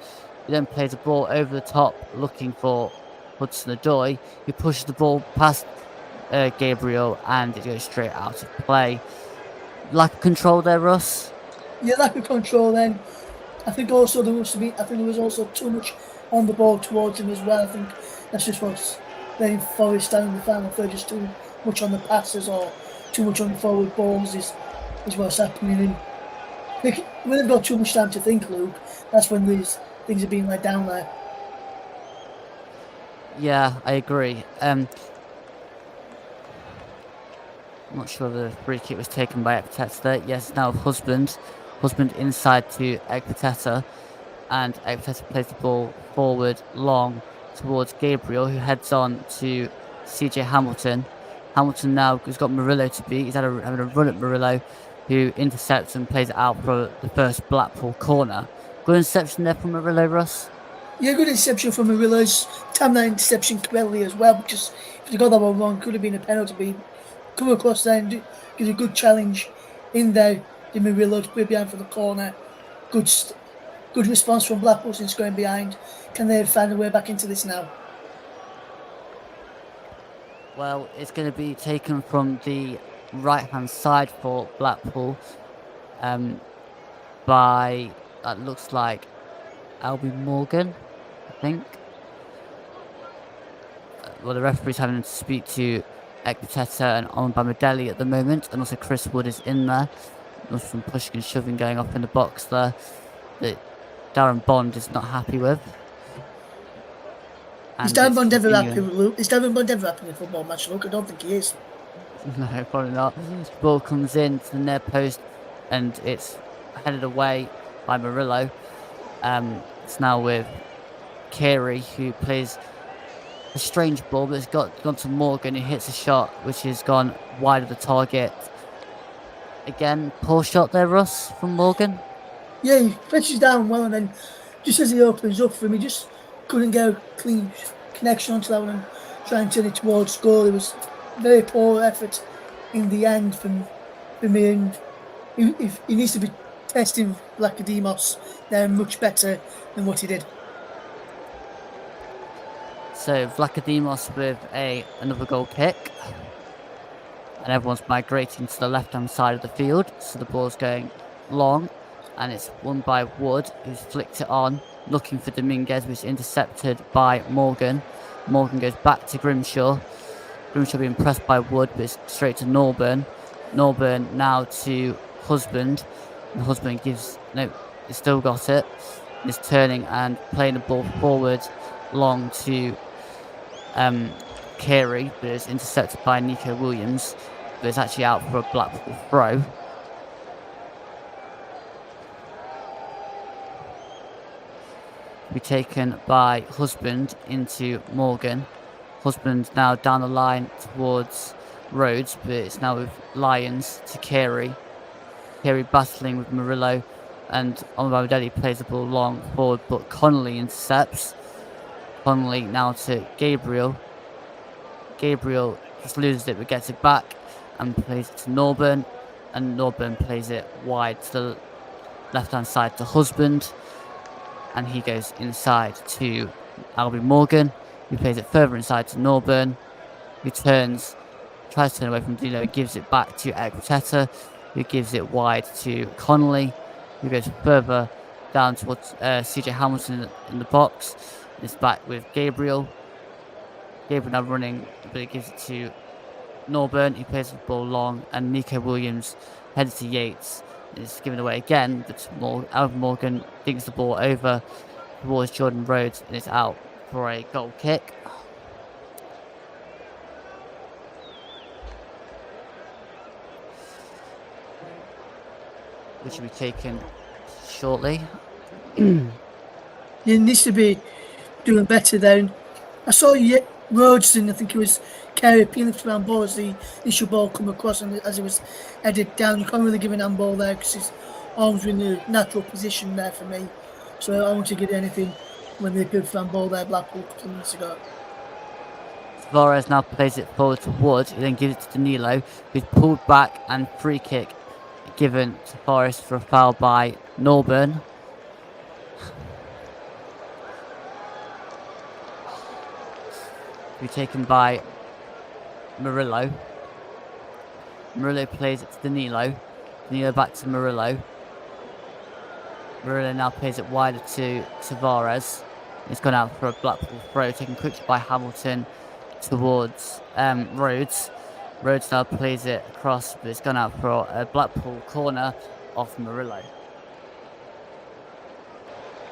who then plays the ball over the top, looking for Hudson-Odoi, who pushes the ball past Gabriel, and it goes straight out of play. Lack of control there, Russ? Yeah, lack of control then. I think also there was also too much on the ball towards him as well. I think that's just what's letting Forest down in the final third, just too much on the passes or too much on the forward balls is is what's happening. And when they've got too much time to think, Luke, that's when these things are being let down there. Yeah, I agree. I'm not sure the free kick was taken by Ekpiteta there. Yes, now Husband inside to Ekpiteta, and Ekpiteta plays the ball forward long towards Gabriel, who heads on to CJ Hamilton. Hamilton now has got Murillo to beat. He's having a run at Murillo, who intercepts and plays it out for the first Blackpool corner. Good interception there from Murillo, Russ. Yeah, good interception from Murillo's. Timed that interception correctly as well, because if they got that one wrong, could have been a penalty. But come across there and gives a good challenge in there. The Murillo to put it behind for the corner. Good response from Blackpool since going behind. Can they find a way back into this now? Well, it's going to be taken from the right-hand side for Blackpool by, that looks like, Albie Morgan, I think. Well, the referee's having to speak to Ekpiteta and Onbamidele at the moment, and also Chris Wood is in there. There's some pushing and shoving going off in the box there that Darren Bond is not happy with. Is Darren Bond ever happy with Luke? Is Darren Bond ever happy with a football match, Luke? I don't think he is. No, probably not. The ball comes in to the near post and it's headed away by Murillo. It's now with Carey, who plays a strange ball, but it's gone to Morgan, who hits a shot which has gone wide of the target. Again, poor shot there, Russ, from Morgan. Yeah, he pitches down well, and then just as he opens up for him, he just couldn't get a clean connection onto that one and try and turn it towards goal. It was very poor effort in the end from me, and he needs to be testing Vlachodimos there much better than what he did. So Vlachodimos with another goal kick, and everyone's migrating to the left-hand side of the field. So the ball's going long, and it's won by Wood, who's flicked it on, looking for Dominguez, which is intercepted by Morgan. Morgan goes back to Grimshaw. Grimshaw being pressed by Wood, but it's straight to Norburn. Norburn now to Husband. And Husband he's still got it. He's turning and playing the ball forward long to Carey, but it's intercepted by Nico Williams, but it's actually out for a Blackpool throw. Be taken by Husband into Morgan. Husband now down the line towards Rhodes, but it's now with Lyons to Carey. Carey battling with Murillo, and Onbamidele plays the ball long forward, but Connolly intercepts. Connolly now to Gabriel. Gabriel just loses it but gets it back and plays it to Norburn, and Norburn plays it wide to the left hand side to Husband, and he goes inside to Albie Morgan, who plays it further inside to Norburn, who tries to turn away from Dilo and gives it back to Ekpiteta, who gives it wide to Connolly, who goes further down towards CJ Hamilton in the box. It's back with Gabriel. Gabriel now running, but it gives it to Norburn, who plays the ball long, and Nico Williams heads to Yates. It's given away again, but Alvin Morgan dinks the ball over towards Jordan Rhodes, and it's out for a goal kick. Which will be taken shortly. He needs to be doing better then. I saw Rhodes, and I think it was Carey appealing for handball as the initial ball come across, and as it was headed down. You can't really give an handball there because his arms were in the natural position there for me. So I want to get anything when they appealed for handball there, Blackpool, a couple of minutes ago. Tavares now plays it forward to Wood, who then gives it to Danilo, who's pulled back, and free kick given to Forest for a foul by Norburn. Be taken by Murillo. Murillo plays it to Danilo. Danilo back to Murillo. Murillo now plays it wider to Tavares. It's gone out for a Blackpool throw, taken quickly by Hamilton towards Rhodes. Rhodes now plays it across, but it's gone out for a Blackpool corner off Murillo.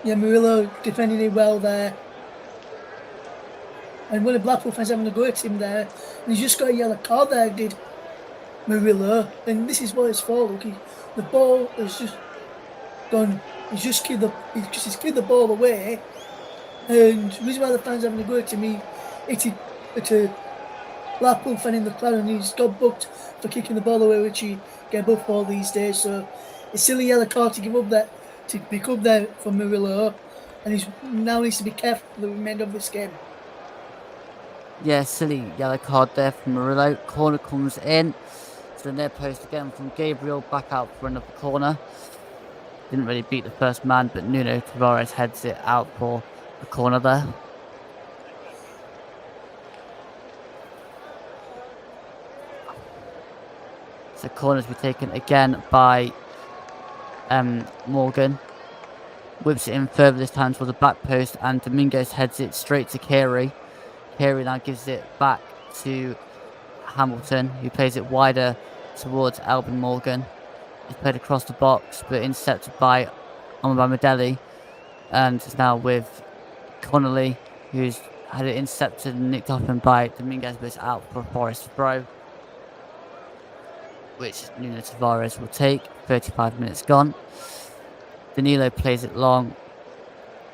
Yeah, Murillo defending it well there. And one of Blackpool fans having a go at him there. And he's just got a yellow card there, did Murillo. And this is what it's for. Look, the ball has just gone. He's kicked the ball away. And the reason why the fans having a go at him, it's a Blackpool fan in the crowd, and he's got booked for kicking the ball away, which he get booked for these days. So it's still a yellow card to give up that, to pick up there for Murillo, and he now needs to be careful for the remainder of this game. Yeah, silly yellow card there from Murillo. Corner comes in to the near post again from Gabriel, back out for another corner. Didn't really beat the first man, but Nuno Tavares heads it out for the corner there. So corners be taken again by Morgan. Whips it in further this time towards the back post, and Domingos heads it straight to Carey. Carey now gives it back to Hamilton, who plays it wider towards Alvin Morgan. It's played across the box, but intercepted by Omobamidele, and is now with Connolly, who's had it intercepted and nicked off him by Dominguez, but it's out for a Forest throw, which Nuno Tavares will take. 35 minutes gone. Danilo plays it long,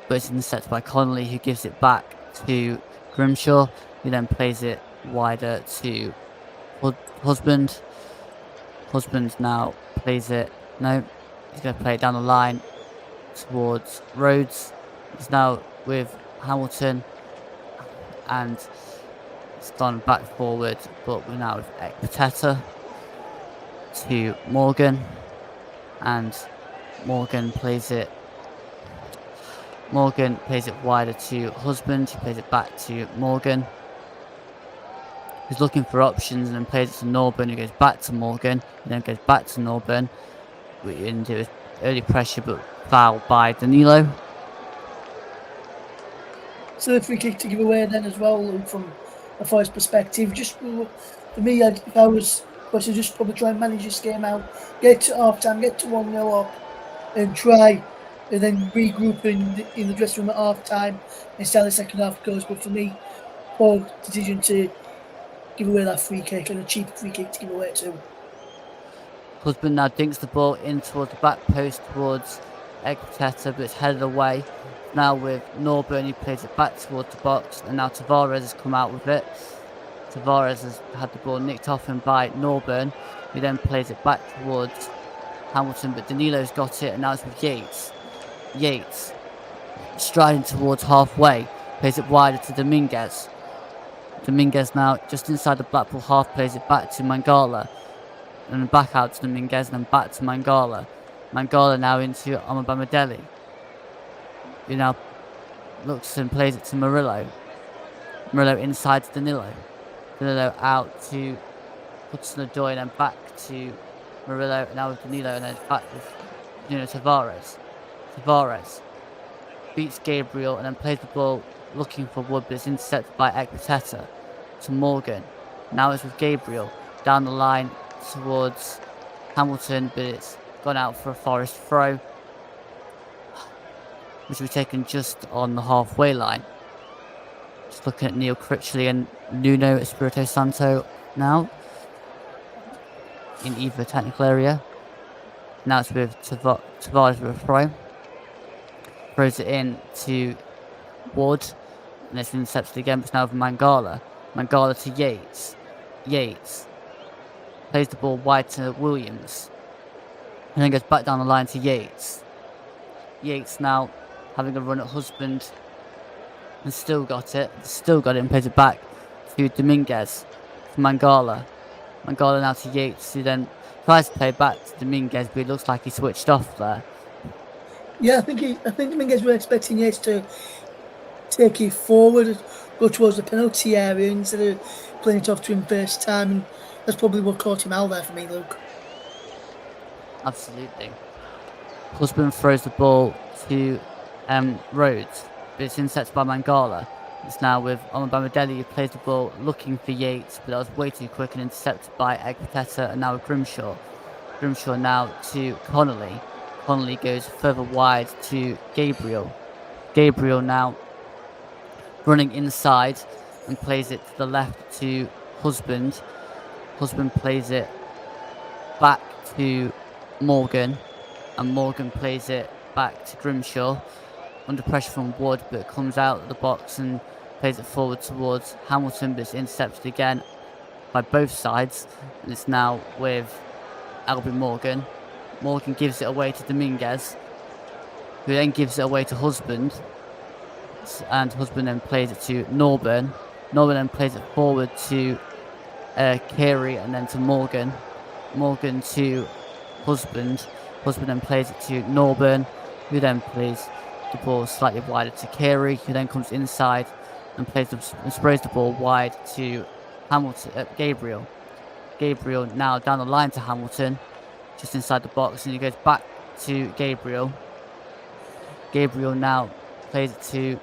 but it's intercepted by Connolly, who gives it back to Grimshaw, who then plays it wider to Husband. Husband now plays it. No, he's going to play it down the line towards Rhodes. He's now with Hamilton, and it's gone back forward, but we're now with Ekpateta to Morgan, and Morgan plays it wider to Husband. He plays it back to Morgan, who's looking for options, and then plays it to Norburn, who goes back to Morgan, and then goes back to Norburn. And it was early pressure, but fouled by Danilo. So a free kick to give away then as well, Luke, from a Forest perspective. Just for me, if I was to just probably try and manage this game out, get to half time, get to 1-0 up, and try and then regroup in the dressing room at half time and see how the second half goes. But for me, poor decision to give away that free kick, and a cheap free kick to give away too. Husband now dinks the ball in towards the back post towards Ekpateta, but it's headed away. Now with Norburn, he plays it back towards the box, and now Tavares has come out with it. Tavares has had the ball nicked off him by Norburn, who then plays it back towards Hamilton, but Danilo's got it, and now it's with Yates. Yates, striding towards halfway, plays it wider to Dominguez. Dominguez now just inside the Blackpool half, plays it back to Mangala, and then back out to Dominguez, and then back to Mangala. Mangala now into Omobamidele, who now looks and plays it to Murillo. Murillo inside to Danilo. Danilo out to Hudson-Odoi, and then back to Murillo, and now with Danilo, and then back with Nuno Tavares. Tavares beats Gabriel, and then plays the ball looking for Wood, but it's intercepted by Ekpateta to Morgan. Now it's with Gabriel down the line towards Hamilton, but it's gone out for a Forest throw, which will be taken just on the halfway line. Just looking at Neil Critchley and Nuno Espirito Santo now in either technical area. Now it's with Tavares with a throw. Throws it in to Wood, and it's intercepted again, but it's now with Mangala. Mangala to Yates. Yates plays the ball wide to Williams, and then goes back down the line to Yates. Yates now having a run at Husband, and still got it, and plays it back to Dominguez for Mangala. Mangala now to Yates, who then tries to play back to Dominguez, but it looks like he switched off there. Yeah, I think Dominguez were expecting Yates to take it forward, go towards the penalty area instead of playing it off to him first time, and that's probably what caught him out there for me, Luke. Absolutely. Husband throws the ball to Rhodes, but it's intercepted by Mangala. It's now with Bamadelli, who plays the ball looking for Yates, but that was way too quick and intercepted by Ekpiteta, and now with Grimshaw. Grimshaw now to Connolly. Connolly goes further wide to Gabriel. Gabriel now running inside and plays it to the left to Husband. Husband plays it back to Morgan, and Morgan plays it back to Grimshaw. Under pressure from Wood, but it comes out of the box and plays it forward towards Hamilton, but it's intercepted again by both sides. And it's now with Albie Morgan. Morgan gives it away to Dominguez, who then gives it away to Husband. And Husband then plays it to Norburn. Norburn then plays it forward to Carey and then to Morgan. Morgan to Husband. Husband then plays it to Norburn, who then plays the ball slightly wider to Carey, who then comes inside and sprays the ball wide to Hamilton. Gabriel. Gabriel now down the line to Hamilton, just inside the box, and he goes back to Gabriel. Gabriel now plays it to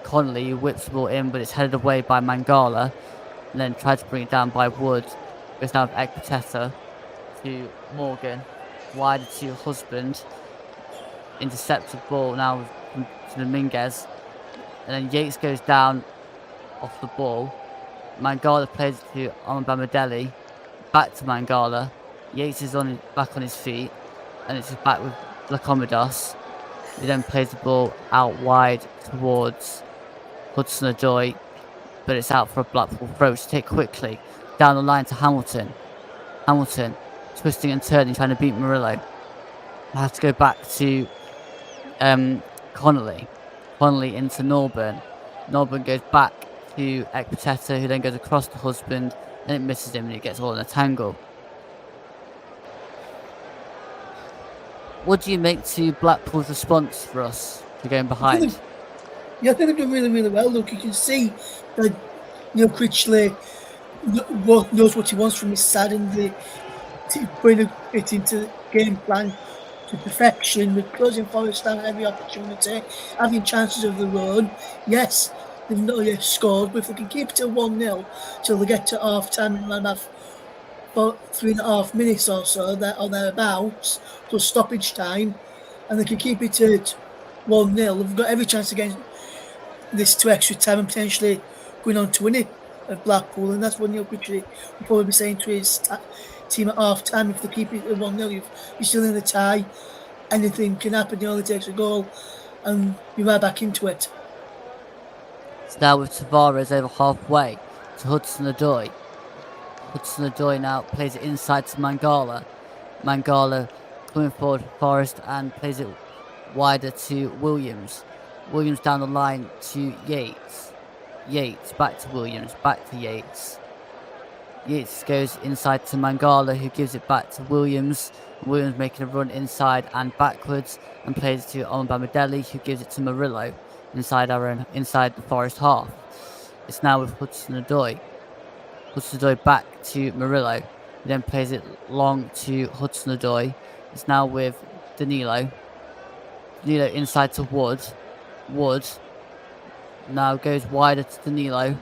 Connolly, who whips the ball in, but it's headed away by Mangala, and then tries to bring it down by Wood. It's now with Ekpiteta to Morgan, wider to Husband. Intercepted ball now to Dominguez, and then Yates goes down off the ball. Mangala plays it to Bamadelli, back to Mangala. Yates is back on his feet, and it's back with Lacomodos. He then plays the ball out wide towards Hudson-Odoi, but it's out for a Blackpool throw to take quickly down the line to Hamilton. Hamilton twisting and turning, trying to beat Murillo. I have to go back to Connolly. Connolly into Norburn. Norburn goes back to Ekpiteta, who then goes across to Husband, and it misses him, and it gets all in a tangle. What do you make to Blackpool's response for us for going behind? I think they've done really, really well. Look, you can see that Neil Critchley knows what he wants from his side, and putting it into the game plan to perfection, with closing Forest down every opportunity, having chances of their own. Yes, they've not yet scored, but if they can keep it to 1-0 till they get to half time and have about 3.5 minutes or so or thereabouts plus stoppage time, and they can keep it at 1-0, they've got every chance against this to extra time and potentially going on to win it at Blackpool. And that's what Neil Critchley will probably be saying to his team at half time: if they keep it at 1-0, you're still in the tie, anything can happen. It only takes a goal and you're right back into it. It's now with Tavares over halfway to Hudson-Odoi. Hudson-Odoi now plays it inside to Mangala. Mangala coming forward for Forest and plays it wider to Williams. Williams down the line to Yates. Yates back to Williams, back to Yates. Yates goes inside to Mangala, who gives it back to Williams. Williams making a run inside and backwards and plays it to Bamadelli, who gives it to Murillo inside the Forest half. It's now with Hudson-Odoi. Hudson-Odoi back to Murillo, who then plays it long to Hudson-Odoi. It's now with Danilo. Danilo inside to Wood. Wood now goes wider to Danilo.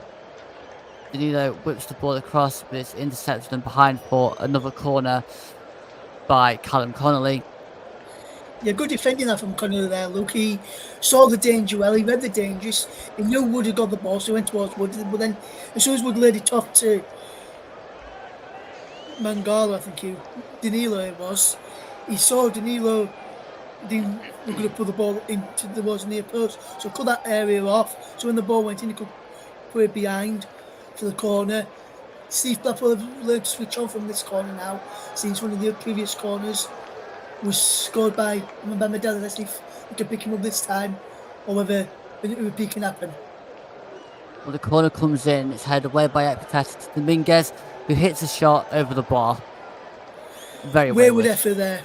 Danilo whips the ball across, but it's intercepted and behind for another corner by Callum Connolly. Yeah, good defending that from Connolly there, Luke. He saw the danger well, he read the dangers, he knew Wood had got the ball, so he went towards Wood. But then, as soon as Wood laid it off to Mangala, Danilo it was, he saw Danilo didn't look to put the ball into the was near post, so cut that area off. So when the ball went in, he could put it behind to the corner. Steve Blackpool have learned to switch on from this corner now, since one of the previous corners was scored by Bamadelli. Let's see if we can pick him up this time, or whether a repeat can happen. Well, the corner comes in, it's headed away by Ekpiteta to Dominguez, who hits a shot over the bar. Very wayward effort there.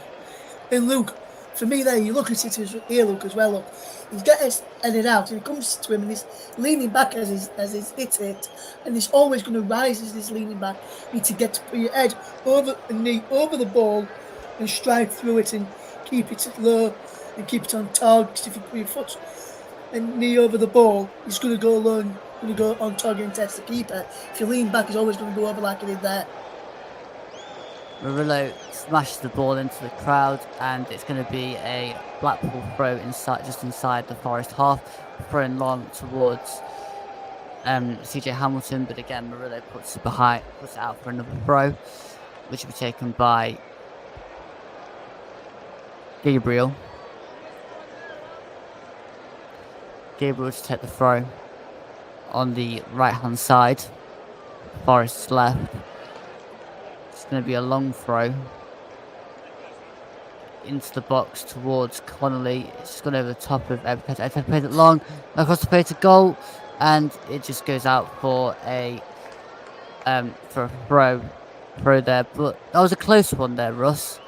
And Luke, for me there, you look at it here, Luke, as well. Look, he's got his headed out, and he comes to him, and he's leaning back as he's hit it, and he's always going to rise as he's leaning back. You need to get to put your head over a knee over the ball and stride through it and keep it low and keep it on target. If you put your foot and knee over the ball, he's going to go low and going to go on target and test the keeper. If you lean back, he's always going to go over like he did there. Murillo smashes the ball into the crowd, and it's going to be a Blackpool throw just inside the Forest half, throwing long towards CJ Hamilton, but again Murillo puts it out for another throw, which will be taken by Gabriel. Gabriel to take the throw on the right hand side, Forest's left. It's going to be a long throw into the box towards Connolly. It's just gone over the top of Ekpiteta. Ekpiteta plays it long across the play to goal, and it just goes out for a throw there. But that was a close one there, Russ.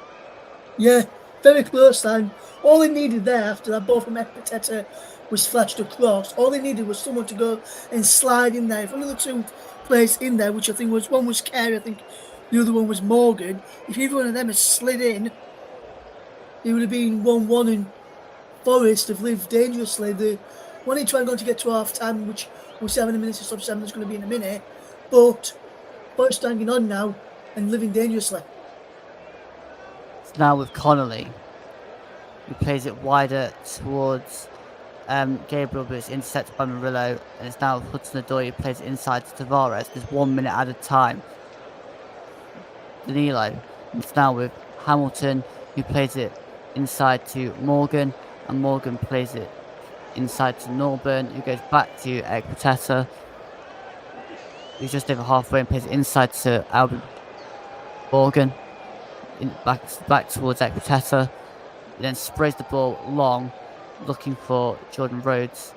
Yeah, very close time. All they needed there after that ball from Ekpiteta was flashed across, all they needed was someone to go and slide in there. If one of the two players in there, which I think was, one was Carey, I think the other one was Morgan, if either one of them had slid in, it would have been 1-1 and Forest have lived dangerously. The one he tried going to get to half time, which was 7 minutes of sub-7, that's going to be in a minute, but Forest hanging on now and living dangerously. It's now with Connolly, who plays it wider towards Gabriel, but it's intercepted by Murillo, and it's now Hudson-Odoi who plays it inside to Tavares. There's 1 minute at a time. Danilo. It's now with Hamilton, who plays it inside to Morgan, and Morgan plays it inside to Norburn, who goes back to Ekpiteta, who's just over halfway and plays it inside to Albion Morgan, back towards Ekpiteta. He then sprays the ball long, looking for Jordan Rhodes,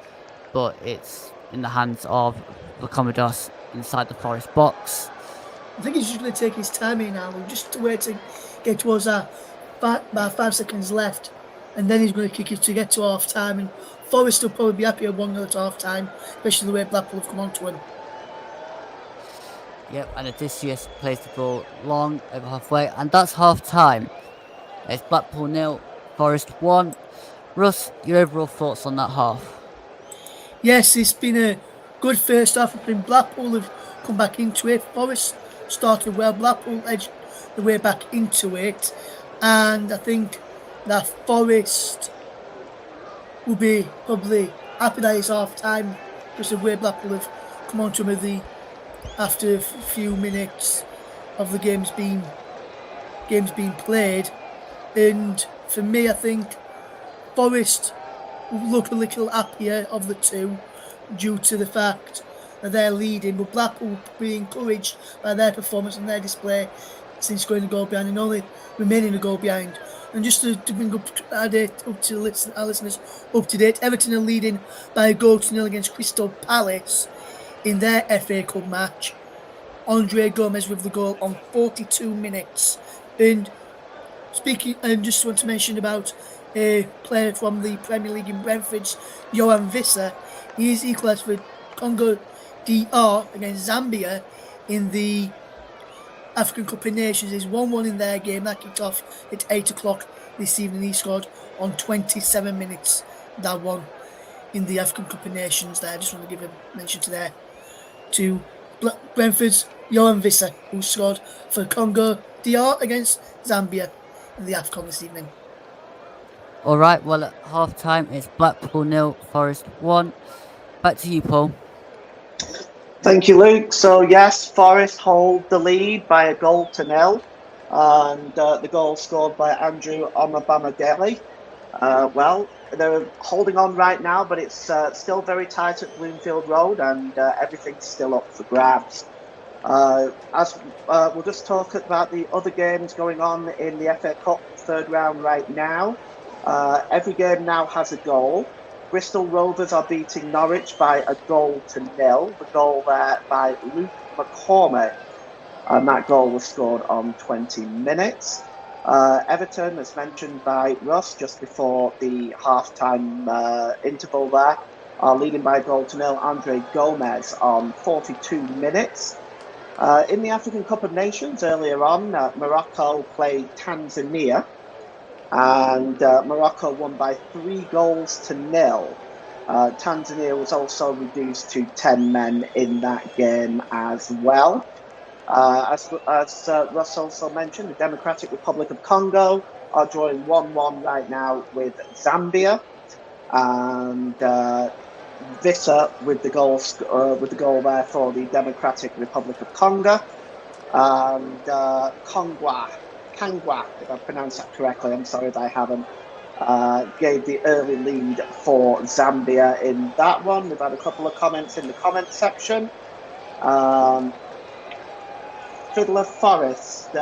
but it's in the hands of the Commodores inside the Forest box. I think he's just going to take his time here now, just to wait to get towards that, about 5 seconds left, and then he's going to kick it to get to half time. And Forest will probably be happy at 1-0 at half time, especially the way Blackpool have come on to him. Yep, and Odysseus plays the ball long over halfway, and that's half time. It's Blackpool 0, Forest 1. Russ, your overall thoughts on that half? Yes, it's been a good first half. I think Blackpool have come back into it. Forest started well. Blackpool edged the way back into it. And I think that Forest will be probably happy that it's half time because of the way Blackpool have come on to them after a few minutes of the games being played. And for me, I think Forest will look a little happier of the two due to the fact that they're leading, but Blackpool will be encouraged by their performance and their display since going a goal behind and only remaining a goal behind. And just to bring up our listeners up to date, Everton are leading by a goal to 0 against Crystal Palace in their FA Cup match. Andre Gomez with the goal on 42 minutes. And just want to mention about a player from the Premier League in Brentford's Johan Visser. He is equalised for Congo DR against Zambia in the African Cup of Nations. Is 1-1 in their game. That kicked off at 8 o'clock this evening. He scored on 27 minutes. That one in the African Cup of Nations there. I just want to give a mention to Brentford's Johan Visser, who scored for Congo DR against Zambia in the AFCON this evening. Alright, well at half time it's Blackpool 0, Forest 1. Back to you, Paul. Thank you, Luke. So yes, Forest hold the lead by a goal to 0, and the goal scored by Andrew Omabamageli. Well, they're holding on right now, but it's still very tight at Bloomfield Road, and everything's still up for grabs. As we'll just talk about the other games going on in the FA Cup third round right now. Every game now has a goal. Bristol Rovers are beating Norwich by a goal to 0. The goal there by Luke McCormick, and that goal was scored on 20 minutes. Everton, as mentioned by Russ just before the half-time interval there, are leading by a goal to 0. Andre Gomez on 42 minutes. In the African Cup of Nations earlier on, Morocco played Tanzania, and Morocco won by 3 goals to 0. Tanzania was also reduced to 10 men in that game as well. As Russ also mentioned, the Democratic Republic of Congo are drawing 1-1 right now with Zambia, and Vita with the goal there for the Democratic Republic of Congo, and Kangwa, if I pronounced that correctly, I'm sorry if I haven't, gave the early lead for Zambia in that one. We've had a couple of comments in the comment section. Fiddler Forest,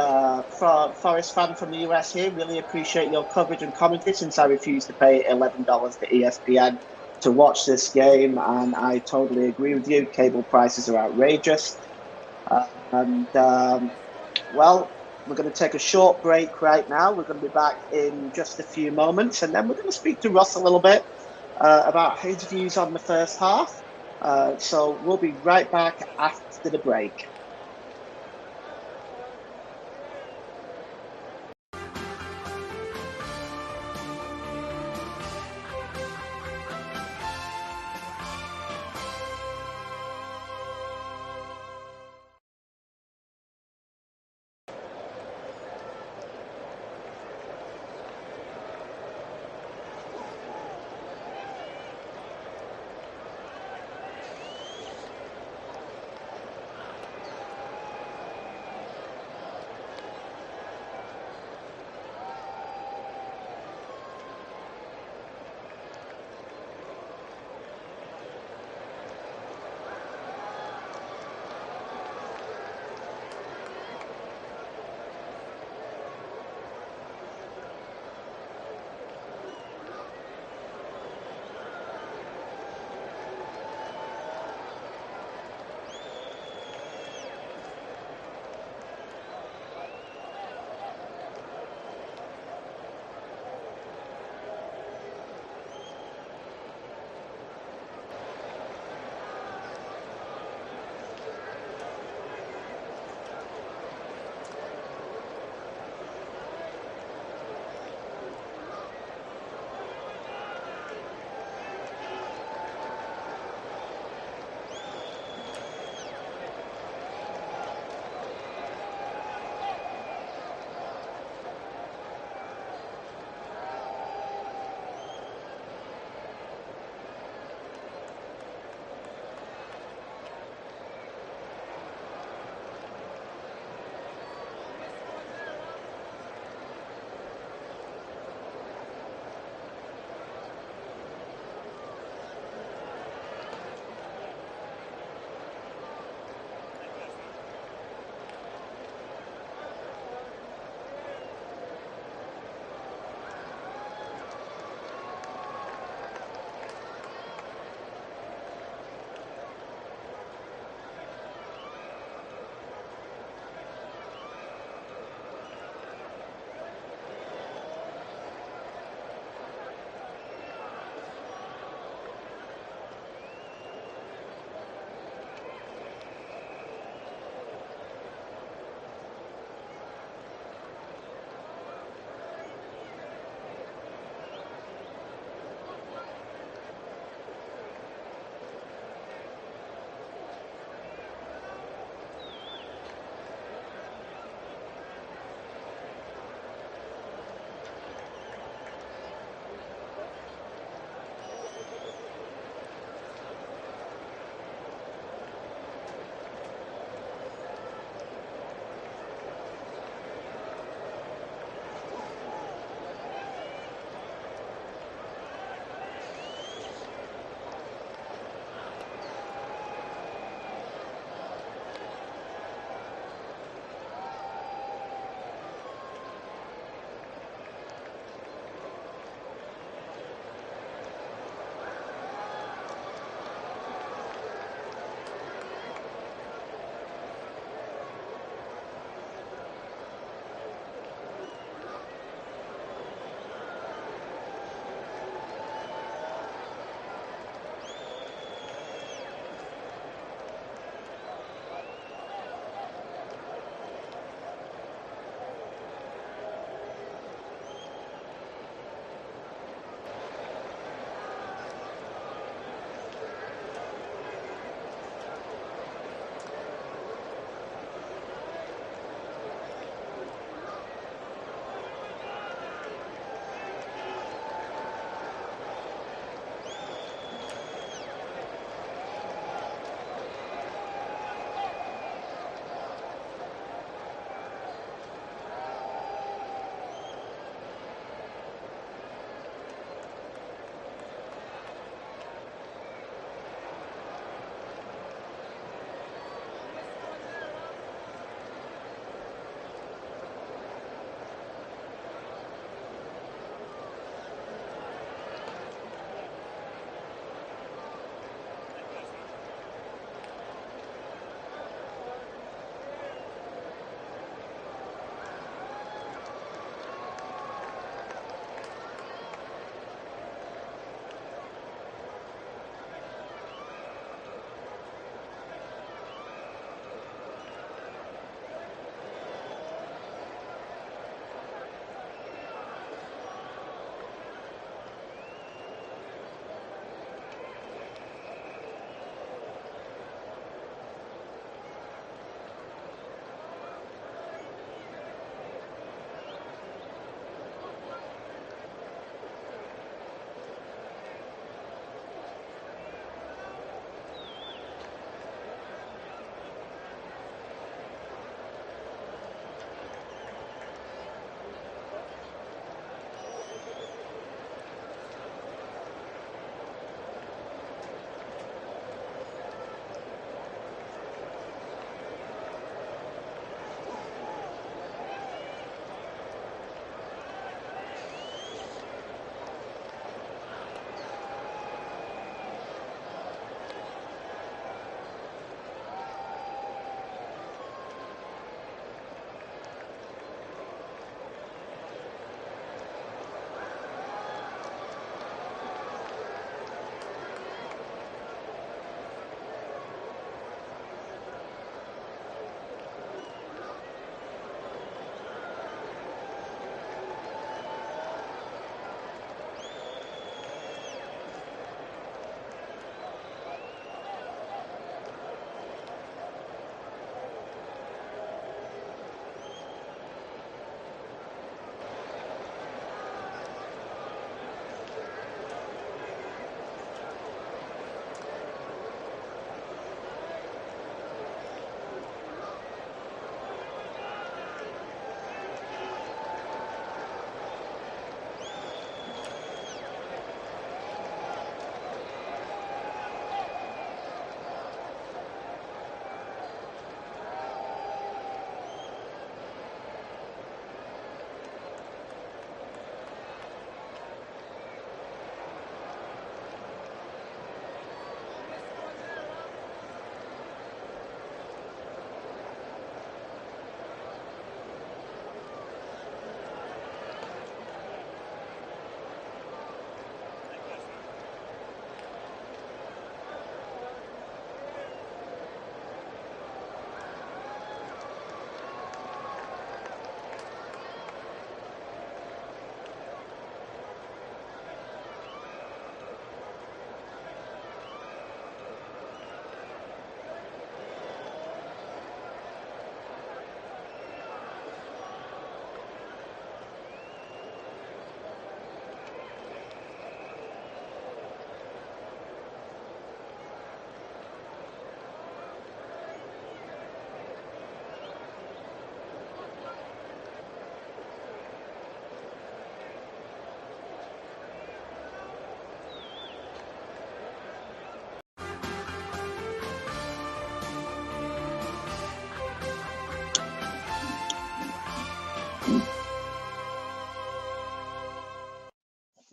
Forest fan from the US here. Really appreciate your coverage and commentary since I refused to pay $11 to ESPN to watch this game. And I totally agree with you. Cable prices are outrageous. And, well, we're going to take a short break right now. We're going to be back in just a few moments. And then we're going to speak to Russ a little bit about his views on the first half. So we'll be right back after the break.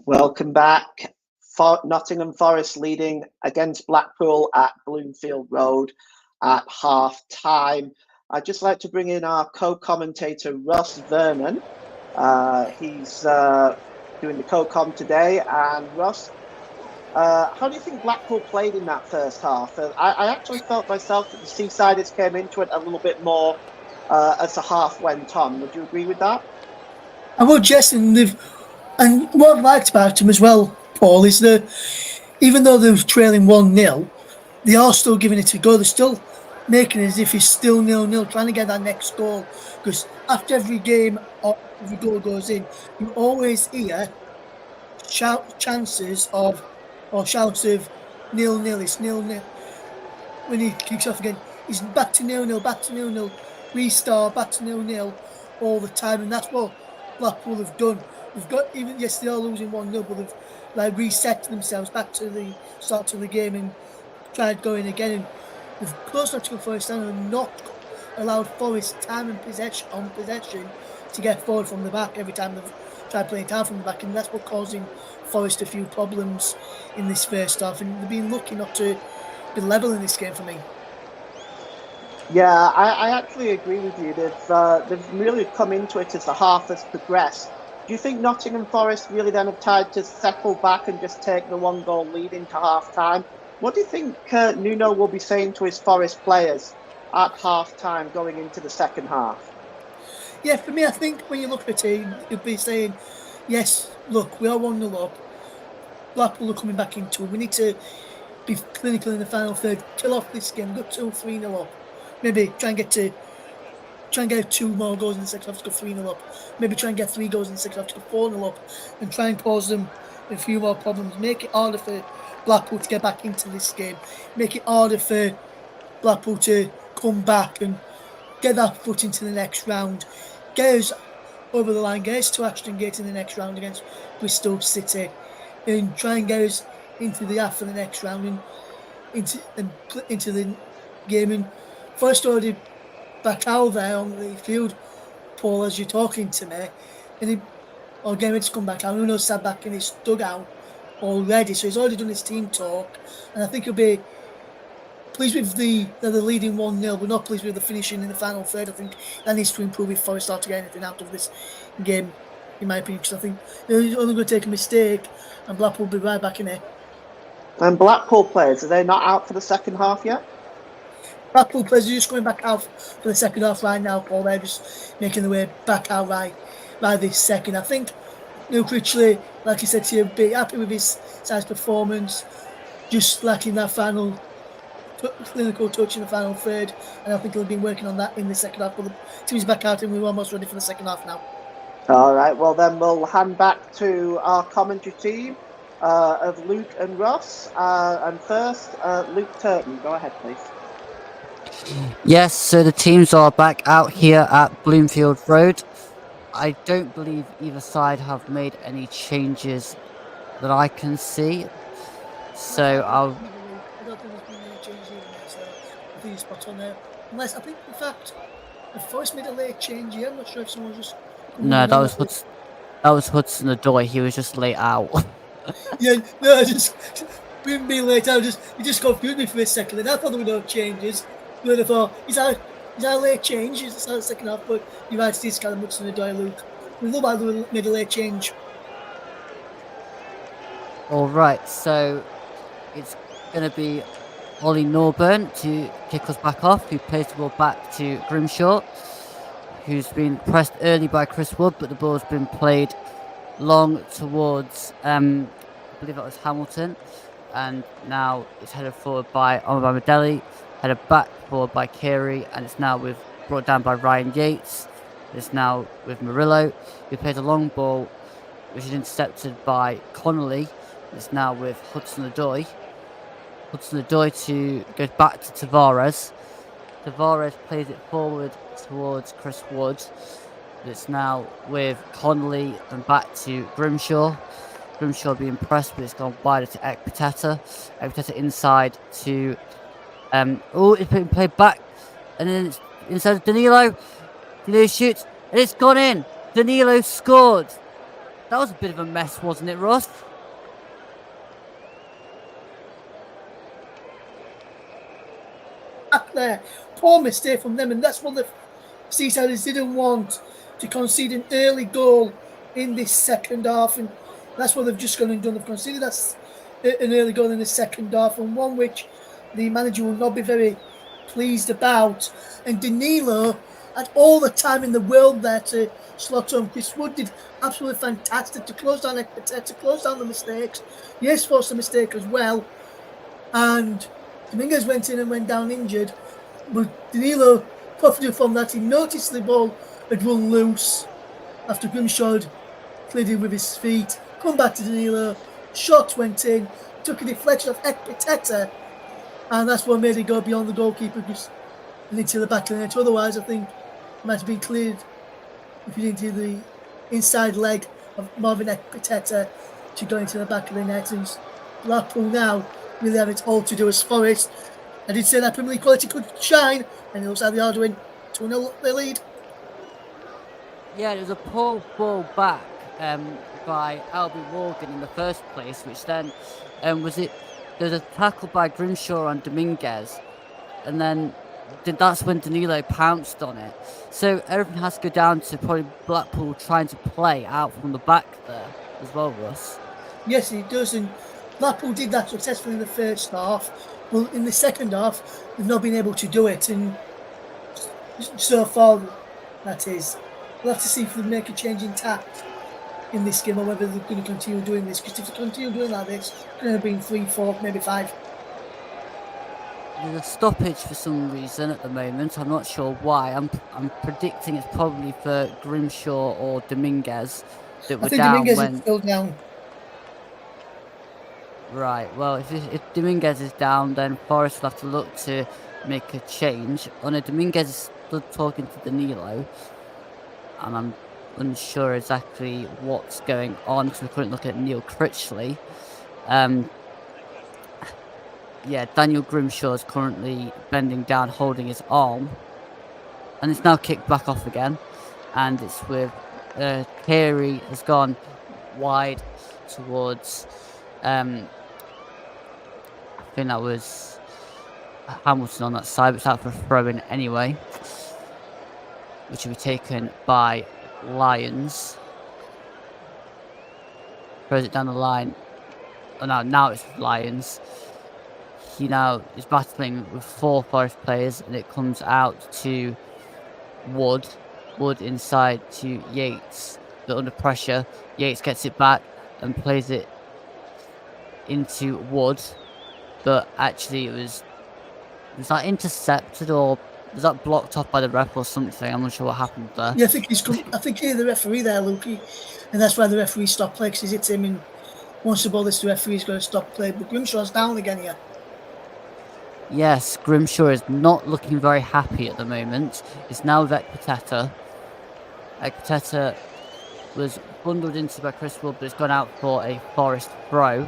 Welcome back. Nottingham Forest leading against Blackpool at Bloomfield Road at half time. I'd just like to bring in our co-commentator Ross Vernon. He's doing the co-com today. And Ross, how do you think Blackpool played in that first half? I actually felt myself that the Seasiders came into it a little bit more as the half went on. Would you agree with that? I would, yes, and what I liked about them as well, Paul, is that even though they're trailing 1-0, they are still giving it a go. They're still making it as if it's still 0-0, trying to get that next goal. Because after every game or every goal goes in, you always hear chances of or shouts of 0-0, it's 0-0. When he kicks off again, he's back to 0-0, back to 0-0, restart, back to 0-0 all the time. And that's what Blackpool have done. They've got, even, yes, they are losing 1-0, but they've like reset themselves back to the start of the game and tried going again. And they've closed Nottingham Forest down and not allowed Forest time and possession to get forward from the back every time they've tried playing down from the back, and that's what causing Forest a few problems in this first half. And they've been lucky not to be level in this game for me. Yeah, I actually agree with you. They've really come into it as the half has progressed. Do you think Nottingham Forest really then have tried to settle back and just take the 1-goal lead into half time? What do you think Nuno will be saying to his Forest players at half time going into the second half? Yeah, for me, I think when you look at it, he'll be saying, yes, look, we are 1-0 up. Blackpool are coming back into it. We need to be clinical in the final third, kill off this game, go 2-3-0 up. Maybe try and get 2 more goals in the second half to go 3-0 up. Maybe try and get 3 goals in the second half to go 4-0 up, and try and cause them a few more problems. Make it harder for Blackpool to get back into this game. Make it harder for Blackpool to come back and get that foot into the next round. Get us over the line, get us to Ashton Gate in the next round against Bristol City, and try and get us into the half for the next round and into the game. And first already back out there on the field, Paul, as you're talking to me, and or getting ready to come back out. Nuno's sat back in his dugout already, so he's already done his team talk, and I think he'll be pleased with they're leading 1-0, but not pleased with the finishing in the final third. I think that needs to improve if Forest start to get anything out of this game, in my opinion, because I think they're only going to take a mistake and Blackpool will be right back in it. And Blackpool players, are they not out for the second half yet? Blackpool players are just going back out for the second half right now, Paul. They're just making their way back out right this second. I think Neil Critchley, like he said to you, be happy with his side's performance, just lacking that final clinical touch in the final third, and I think he'll be working on that in the second half. But the team's back out and we're almost ready for the second half now. All right, well then we'll hand back to our commentary team of Luke and Ross. And first, Luke Turton, go ahead please. Yes, so the teams are back out here at Bloomfield Road. I don't believe either side have made any changes that I can see. So I don't think there's been any changes even there, so I think it's spot on there. Unless, I think, in fact, the Forest made a late change here. I'm not sure if someone just... No, that was Hudson Odoi. He was just late out. Yeah, no, just being late out, you just confused me for a second. And I thought there were no changes. But I thought, is that a late change? Is that the second half? But you're right, it's kind of Hudson Odoi, Luke. We look like they made a late change. All right, so it's going to be Ollie Norburn to kick us back off, who plays the ball back to Grimshaw, who's been pressed early by Chris Wood, but the ball's been played long towards, I believe that was Hamilton, and now it's headed forward by Omar Madeli, headed back forward by Kiri, and it's now brought down by Ryan Yates. It's now with Murillo, who plays a long ball, which is intercepted by Connolly. It's now with Hudson Odoi. Hudson Odoi goes back to Tavares. Tavares plays it forward towards Chris Wood. It's now with Connolly and back to Grimshaw. Grimshaw being pressed, but it's gone wider to Ekpiteta. Ekpiteta inside to... it's been played back. And then it's inside of Danilo. Danilo shoots. And it's gone in. Danilo scored. That was a bit of a mess, wasn't it, Russ? Back there, poor mistake from them, and that's what the Seasiders didn't want, to concede an early goal in this second half, and that's what they've just gone and done. They've conceded an early goal in the second half, and one which the manager will not be very pleased about. And Danilo had all the time in the world there to slot home. Chris Wood did absolutely fantastic to close down the mistakes. Yes, forced a mistake as well, and Dominguez went in and went down injured, but Danilo profited from that. He noticed the ball had run loose after Grimshaw had cleared it with his feet. Come back to Danilo, shot went in, took a deflection of Ekpiteta, and that's what made it go beyond the goalkeeper and into the back of the net. Otherwise, I think it might have been cleared if you didn't do the inside leg of Marvin Ekpiteta to go into the back of the net. And Blackpool now really have it all to do as Forest. I did say that Premier League quality could shine, and it looks like they are doing 2-0 their lead. Yeah, it was a poor ball back by Albie Morgan in the first place, which then there was a tackle by Grimshaw on Dominguez, and then that's when Danilo pounced on it. So everything has to go down to probably Blackpool trying to play out from the back there as well, Russ. Yes, it does, and Blackpool did that successfully in the first half. Well, in the second half, they've not been able to do it, and so far, that is. We'll have to see if they make a change in tact in this game, or whether they're going to continue doing this. Because if they continue doing like this, it's going to be 3, 4, maybe 5. There's a stoppage for some reason at the moment. I'm not sure why. I'm predicting it's probably for Grimshaw or Dominguez that were down. Dominguez is still down. Right, well, if Dominguez is down, then Forest will have to look to make a change. Oh no, Dominguez is still talking to Danilo, and I'm unsure exactly what's going on because we couldn't look at Neil Critchley. Yeah, Daniel Grimshaw is currently bending down, holding his arm, and it's now kicked back off again, and it's with Carey has gone wide towards. I think that was Hamilton on that side, but it's out for a throw-in anyway, which will be taken by Lions. Throws it down the line. Oh no, now it's Lions. He now is battling with 4 Forest players, and it comes out to Wood. Wood inside to Yates, but under pressure. Yates gets it back and plays it into Wood, but actually it was that intercepted, or was that blocked off by the ref or something? I'm not sure what happened there. Yeah, I think he's the referee there, Lukey, and that's why the referee stopped play, because he's hit him, and once the ball is the referee, he's going to stop play. But Grimshaw's down again here. Yes, Grimshaw is not looking very happy at the moment. It's now with Ekpiteta. Ekpiteta was bundled into by Chris Wood, but it's gone out for a Forest throw.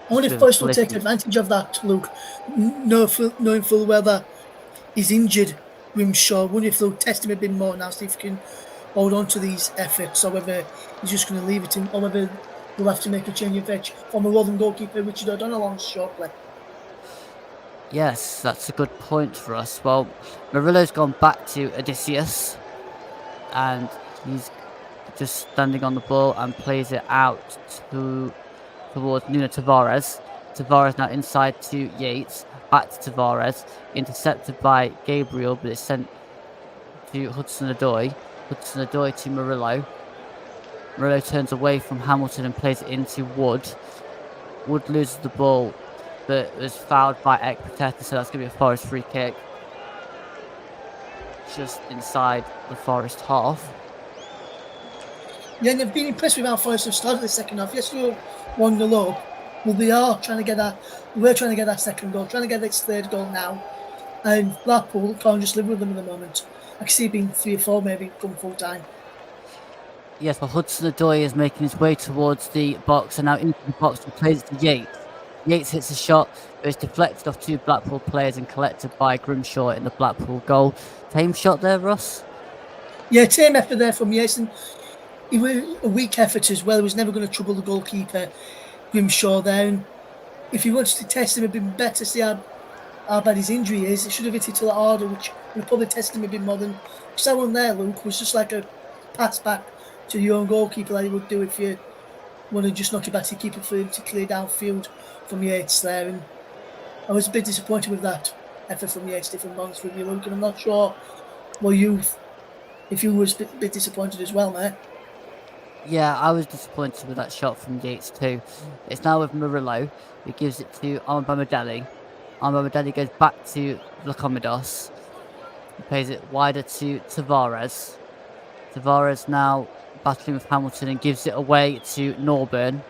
I wonder if Forest will take advantage of that, Luke, knowing full well that he's injured Grimshaw. I wonder if they'll test him a bit more now, see if he can hold on to these efforts, or whether he's just going to leave it in, or whether they'll have to make a change of edge from a Rotherham goalkeeper, Richard O'Donnell, shortly. Yes, that's a good point for us. Well, Murillo's gone back to Odysseus, and he's just standing on the ball and plays it out towards Nuno Tavares. Tavares now inside to Yates, back to Tavares, intercepted by Gabriel, but it's sent to Hudson-Odoi. Hudson-Odoi to Murillo. Murillo turns away from Hamilton and plays it into Wood. Wood loses the ball, but was fouled by Ekpiteta, so that's going to be a Forest free kick. Just inside the Forest half. Yeah, and they've been impressed with how Forest have started the second half. Yes, we were 1-0 up, but they are trying to get that. We're trying to get that second goal, trying to get its third goal now. And Blackpool can't just live with them at the moment. I can see it being 3 or 4 maybe come full time. Yes, well, Hudson-Odoi is making his way towards the box, and now into the box and plays it to Yates. Yates hits a shot, but it's deflected off 2 Blackpool players and collected by Grimshaw in the Blackpool goal. Tame shot there, Russ? Yeah, tame effort there from Yates. And He was a weak effort as well. He was never going to trouble the goalkeeper, Grimshaw, there. And if he wanted to test him a bit better, see how bad his injury is, he should have hit it a lot harder, which would probably test him a bit more than. Because that one there, Luke, was just like a pass back to your own goalkeeper like you would do if you want to just knock it back to the keeper for him to clear downfield from Yates there. And I was a bit disappointed with that effort from Yates, if I'm honest with you, Luke. And I'm not sure if you was a bit disappointed as well, mate. Yeah, I was disappointed with that shot from Yates too. It's now with Murillo, who gives it to Armabamidele. Armabamidele goes back to Vlacomidos. He plays it wider to Tavares. Tavares now battling with Hamilton and gives it away to Norburn.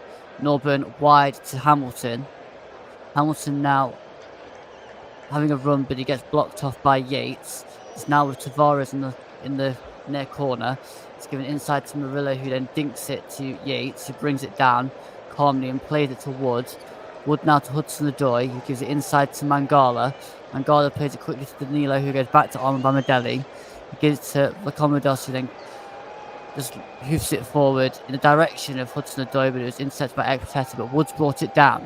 Norburn wide to Hamilton. Hamilton now having a run, but he gets blocked off by Yates. It's now with Tavares in the near corner. It's given inside to Murillo, who then dinks it to Yates, who brings it down calmly and plays it to Wood. Wood now to Hudson-Odoi, who gives it inside to Mangala. Mangala plays it quickly to Danilo, who goes back to Armabamidele. He gives it to Vlacomidos, who then just hoofs it forward in the direction of Hudson-Odoi, but it was intercepted by Ekpiteta, but Woods brought it down.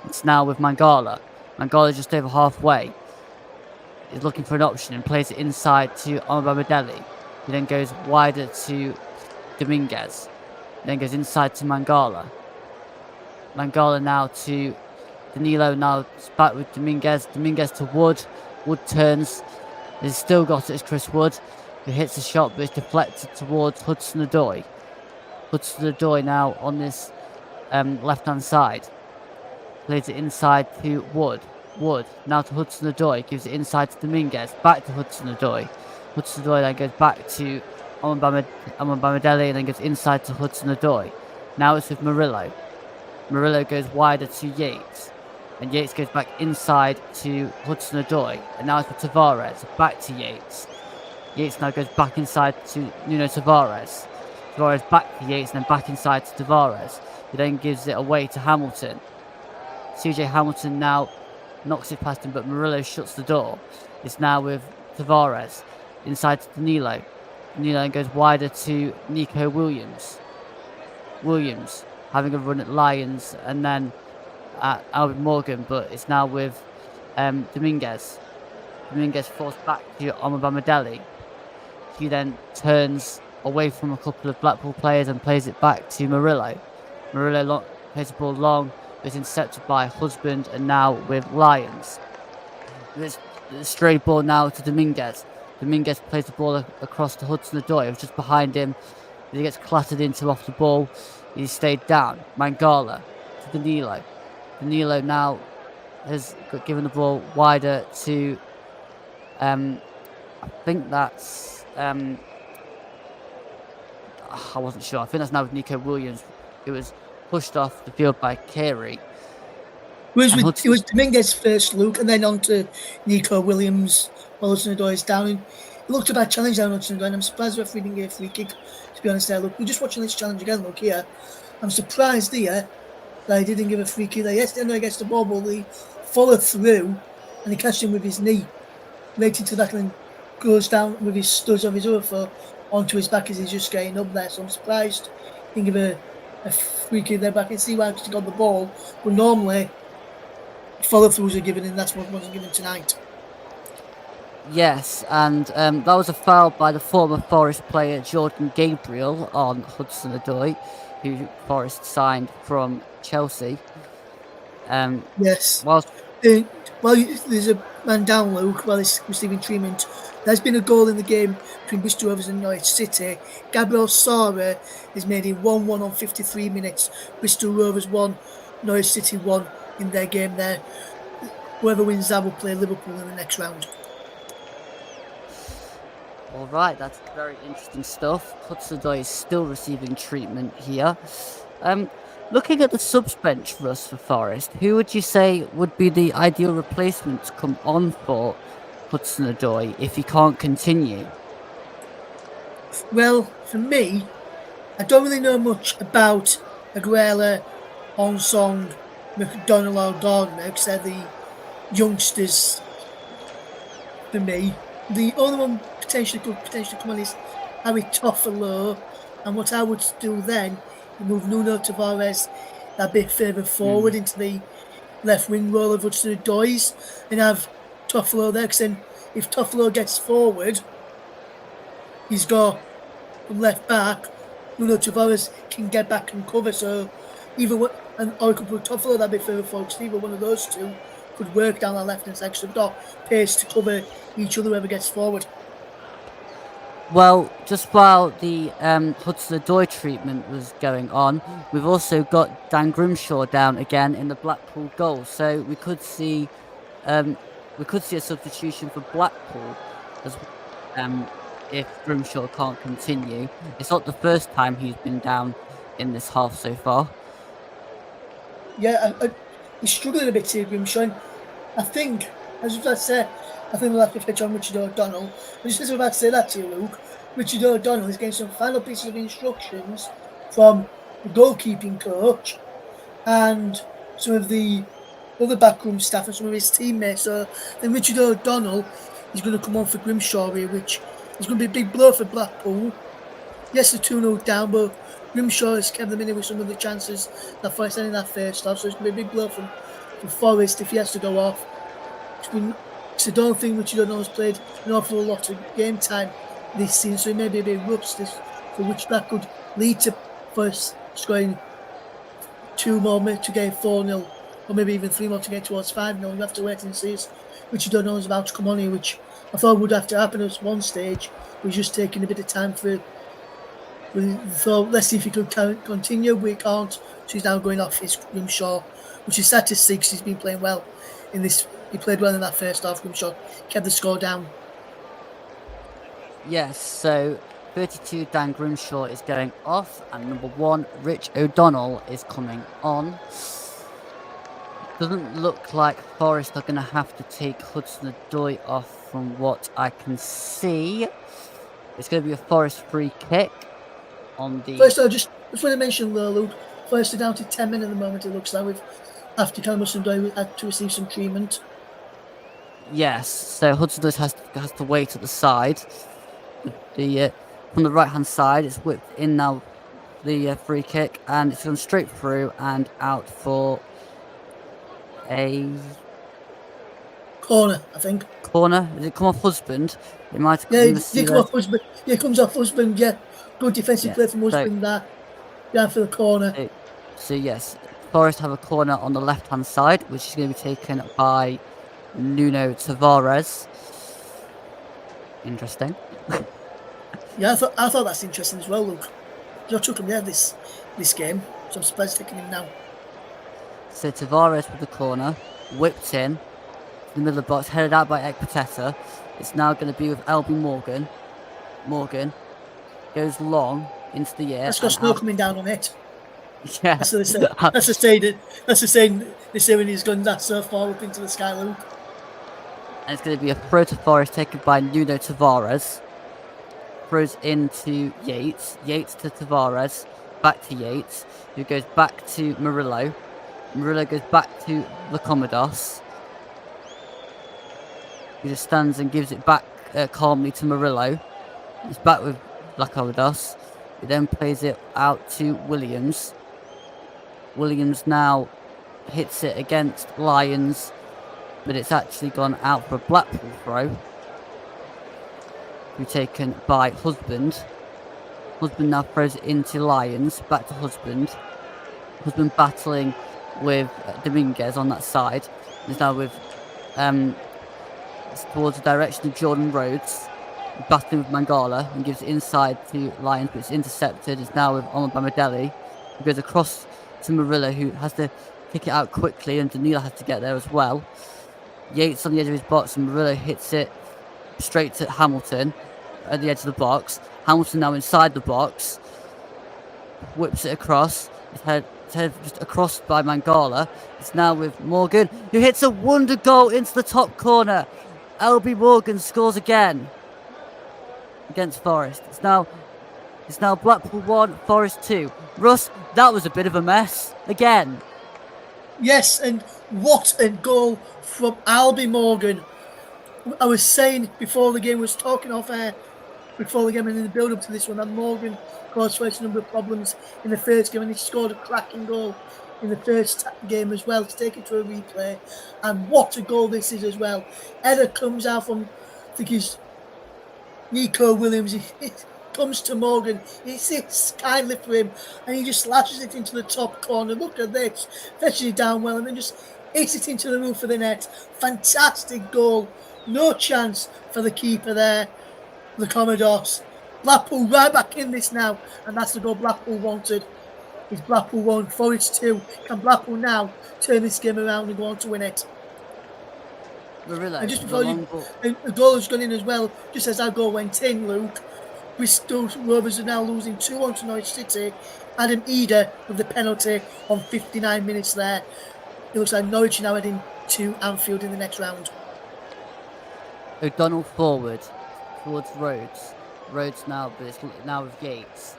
It's now with Mangala. Mangala just over halfway. He's looking for an option and plays it inside to Armabamidele. He then goes wider to Dominguez. Then goes inside to Mangala. Mangala now to Danilo. Now it's back with Dominguez. Dominguez to Wood. Wood turns. He's still got it as Chris Wood, who hits a shot, but it's deflected towards Hudson-Odoi. Hudson-Odoi now on this left-hand side. Plays it inside to Wood. Wood now to Hudson-Odoi. Gives it inside to Dominguez. Back to Hudson-Odoi. Hudson-Odoi then goes back to Armabamidele and then goes inside to Hudson-Odoi. Now it's with Murillo. Murillo goes wider to Yates. And Yates goes back inside to Hudson-Odoi. And now it's with Tavares. Back to Yates. Yates now goes back inside to Nuno Tavares. Tavares back to Yates and then back inside to Tavares. He then gives it away to Hamilton. CJ Hamilton now knocks it past him, but Murillo shuts the door. It's now with Tavares. Inside to Danilo. Danilo goes wider to Nico Williams. Williams having a run at Lyons and then at Albert Morgan, but it's now with Dominguez. Dominguez forced back to Armabamidele. He then turns away from a couple of Blackpool players and plays it back to Murillo. Murillo plays the ball long, but is intercepted by Husband and now with Lyons. There's a stray ball now to Dominguez. Dominguez plays the ball across to Hudson-Odoi. It was just behind him. He gets clattered into off the ball. He stayed down. Mangala to Danilo. Danilo now has given the ball wider to, I think that's, I wasn't sure. I think that's now with Nico Williams. It was pushed off the field by Carey. It was Dominguez first, Luke, and then on to Nico Williams. Hudson-Odoi is down. And it looked a bad challenge down Hudson-Odoi, and I'm surprised the referee didn't get a free kick, to be honest there. Look, we're just watching this challenge again, look here. I'm surprised here that he didn't give a free kick there. Yes, Danilo gets the ball, but he followed through and he catches him with his knee, right into that, and then goes down with his studs of his other foot onto his back as he's just getting up there. So I'm surprised he didn't give a free kick there, but I can see why he got the ball. But normally, follow-throughs are given, and that's what wasn't given tonight. Yes, and that was a foul by the former Forest player Jordan Gabriel on Hudson-Odoi, who Forest signed from Chelsea. Yes. While there's a man down, Luke, while he's receiving treatment, there's been a goal in the game between Bristol Rovers and Norwich City. Gabriel Sara is made it 1-1 on 53 minutes. Bristol Rovers 1, Norwich City 1 in their game there. Whoever wins that will play Liverpool in the next round. All right, that's very interesting stuff. Hudson-Odoi is still receiving treatment here. Looking at the subs bench for us for Forest, who would you say would be the ideal replacement to come on for Hudson-Odoi if he can't continue? Well, for me, I don't really know much about Aguilera, Onsong, McDonald or Gardner, because they're the youngsters for me. The only one could potentially come on is Harry Toffolo, And what I would do then, you move Nuno Tavares that bit further forward into the left wing role of Hudson Doyes and have Toffolo there. Because then if Toffolo gets forward, he's got from left back, Nuno Tavares can get back and cover. So or could put Toffolo that bit further forward. So either one of those two could work down that left hand side. So they've got pace to cover each other whoever gets forward. Well, just while the Hudson-Odoi treatment was going on, we've also got Dan Grimshaw down again in the Blackpool goal. So we could see a substitution for Blackpool as if Grimshaw can't continue. It's not the first time he's been down in this half so far. Yeah, he's struggling a bit here, Grimshaw. And I think, as I said, I think we'll have to pitch on Richard O'Donnell. I just was about to say that to you, Luke. Richard O'Donnell is getting some final pieces of instructions from the goalkeeping coach and some of the other backroom staff and some of his teammates. So then Richard O'Donnell is going to come on for Grimshaw here, which is going to be a big blow for Blackpool. Yes, they're 2-0 down, but Grimshaw has kept them in with some of the chances that Forest had in that first half. So it's going to be a big blow for Forest if he has to go off. Because I don't think Richard O'Donnell's played an awful lot of game time this season, so he may be a bit rusty, for which that could lead to Forest scoring 2 more to get 4-0, or maybe even 3 more to get towards 5-0. You have to wait and see. Richard O'Donnell's about to come on here, which I thought would have to happen at one stage. We're just taking a bit of time for. So let's see if he could continue. We can't. So he's now going off his Grimshaw, which is sad to see because he's been playing well in this. He played well in that first half. Grimshaw kept the score down. Yes, so 32 Dan Grimshaw is going off, and number 1 Rich O'Donnell is coming on. Doesn't look like Forest are going to have to take Hudson-Odoi off from what I can see. It's going to be a Forest free kick on the... First, I just want to mention, Luke, Forest are down to 10 men at the moment, it looks like, after Hudson-Odoi had to receive some treatment. Yes, so Hudson-Odoi has to wait at the side. From the right hand side, it's whipped in now, the free kick, and it's gone straight through and out for a corner, I think. Corner? Did it come off Husband? It might have come off Husband. Yeah, it comes off Husband, yeah. Good defensive play from Husband there. Down for the corner. So yes, Forest have a corner on the left hand side, which is going to be taken by Nuno Tavares. Interesting. Yeah, I thought that's interesting as well, Luke. I took him there this game, so I'm surprised taking him now. So Tavares with the corner, whipped in the middle of the box, headed out by Ekpateta. It's now going to be with Albie Morgan. Morgan goes long into the air. That's got snow coming down on it. Yeah. That's the saying they say when he's gone that so far up into the sky, Luke. And it's going to be a throw to Forest taken by Nuno Tavares. Throws into Yates. Yates to Tavares. Back to Yates, who goes back to Murillo. Murillo goes back to Lacomodos, who just stands and gives it back calmly to Murillo. He's back with Lacomodos, who then plays it out to Williams. Williams now hits it against Lyons, but it's actually gone out for a Blackpool throw. Taken by Husband. Husband now throws it into Lyons, back to Husband. Husband battling with Dominguez on that side. He's now with towards the direction of Jordan Rhodes, battling with Mangala, and gives it inside to Lyons, but it's intercepted. It's now with Omar Bamadelli, who goes across to Murillo, who has to kick it out quickly, and Danilo has to get there as well. Yates on the edge of his box, and Murillo hits it straight to Hamilton at the edge of the box. Hamilton now inside the box, whips it across. It's headed just across by Mangala. It's now with Morgan, who hits a wonder goal into the top corner. LB Morgan scores again against Forest. It's now Blackpool 1, Forest 2. Russ, that was a bit of a mess again. Yes, and what a goal from Albie Morgan. I was saying before the game, was talking off air, before the game and in the build-up to this one, and Morgan caused Forest a number of problems in the first game, and he scored a cracking goal in the first game as well to take it to a replay. And what a goal this is as well. Header comes out from, I think he's Nico Williams. It comes to Morgan. It sits kindly for him, and he just slashes it into the top corner. Look at this. Fetches it down well, and then just hits it into the roof of the net. Fantastic goal. No chance for the keeper there, the Commodores. Blackpool right back in this now, and that's the goal Blackpool wanted. It's Blackpool 1, Forest 2. Can Blackpool now turn this game around and go on to win it? Murillo, And just before the goal has gone in as well, just as our goal went in, Luke, Bristol Rovers are now losing 2-1 to Norwich City. Adam Eder with the penalty on 59 minutes there. It looks like Norwich are now heading to Anfield in the next round. O'Donnell forward towards Rhodes. Rhodes now, but it's now with Yates.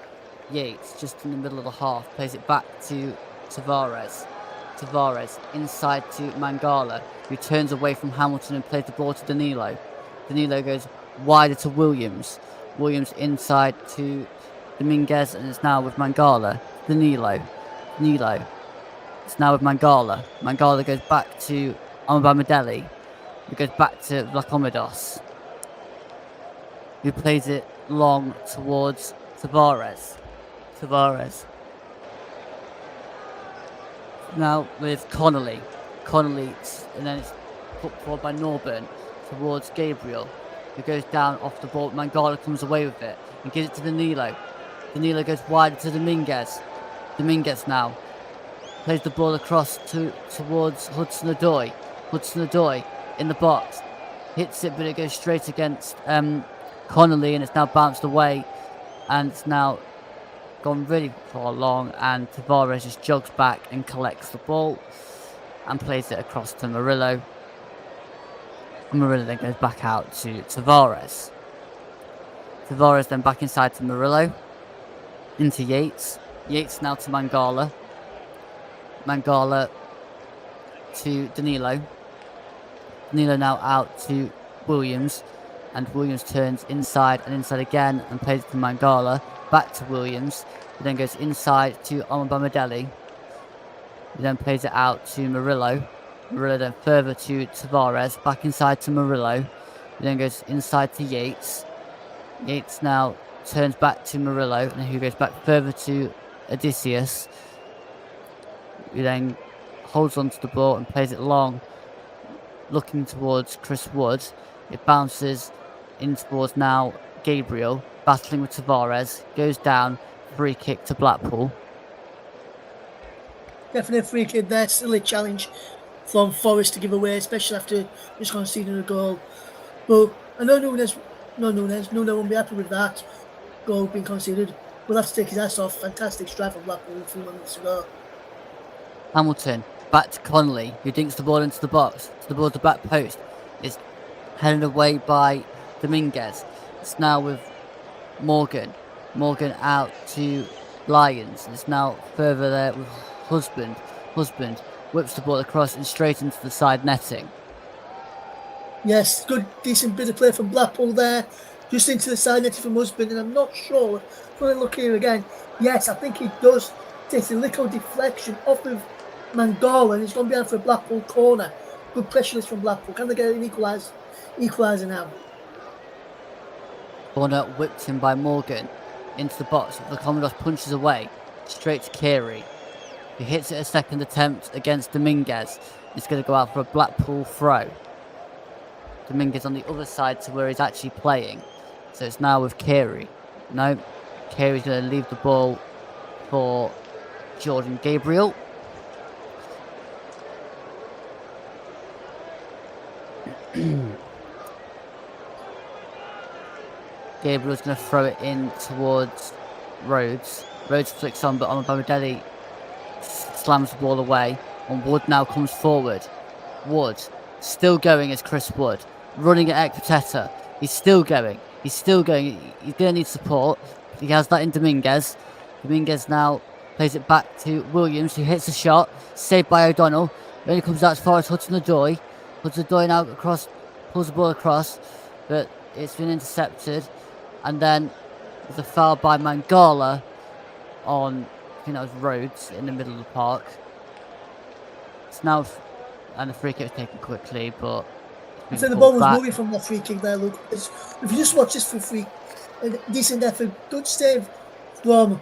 Yates just in the middle of the half plays it back to Tavares. Tavares inside to Mangala, who turns away from Hamilton and plays the ball to Danilo. Danilo goes wider to Williams. Williams inside to Dominguez, and it's now with Mangala. Danilo. It's now with Mangala. Mangala goes back to Amabamidele. It goes back to Vlachomidos, who plays it long towards Tavares. Now with Connolly, and then it's put forward by Norburn towards Gabriel, who goes down off the ball. Mangala comes away with it and gives it to Danilo. Danilo goes wide to Dominguez. Dominguez now plays the ball across towards Hudson-Odoi. Hudson-Odoi in the box, hits it, but it goes straight against Connolly, and it's now bounced away, and it's now gone really far long, and Tavares just jogs back and collects the ball and plays it across to Murillo. And Murillo then goes back out to Tavares. Tavares then back inside to Murillo, into Yates. Yates now to Mangala. Mangala to Danilo. Danilo now out to Williams, and Williams turns inside and inside again and plays it to Mangala. Back to Williams, he then goes inside to Amabamidele. He then plays it out to Murillo. Murillo then further to Tavares, back inside to Murillo. He then goes inside to Yates. Yates now turns back to Murillo, and he goes back further to Odysseus. He then holds onto the ball and plays it long, looking towards Chris Wood. It bounces in towards now Gabriel, battling with Tavares, goes down, free kick to Blackpool. Definitely a free kick there, still a challenge from Forest to give away, especially after just conceding a goal. But I know Nunes won't be happy with that goal being conceded. We'll have to take his ass off. Fantastic strike from Blackpool a few minutes ago. Hamilton, back to Connolly, who dinks the ball into the box, to the ball to the back post. It's headed away by Dominguez. It's now with Morgan out to Lyons. It's now further there with Husband whips the ball across and straight into the side netting. Yes, good, decent bit of play from Blackpool there. Just into the side netting from Husband, and I'm not sure. When I look here again, yes, I think he does take a little deflection off of Mangala, and he's gone behind for a Blackpool corner. Good pressure from Blackpool. Can they get an equaliser now? Corner whipped in by Morgan into the box. The Commodores punches away straight to Kiri. He hits it a second attempt against Dominguez. It's going to go out for a Blackpool throw. Dominguez on the other side to where he's actually playing. So it's now with Kiri. No, Kiri's going to leave the ball for Jordan Gabriel. Gabriel's going to throw it in towards Rhodes. Rhodes flicks on, but Amabamidele slams the ball away. And Wood now comes forward. Wood still going as Chris Wood, running at Ekpateta. He's still going. He's going to need support. He has that in Dominguez. Dominguez now plays it back to Williams, who hits a shot, saved by O'Donnell. It only comes out as far as Hudson-Odoi. Hudson-Odoi now pulls the ball across, but it's been intercepted. And then there's a foul by Mangala on, I think that was Rhodes in the middle of the park. It's now, and the free kick was taken quickly, but I think the ball was moving from that free kick there, Luke. If you just watch this for free, a decent effort, good save from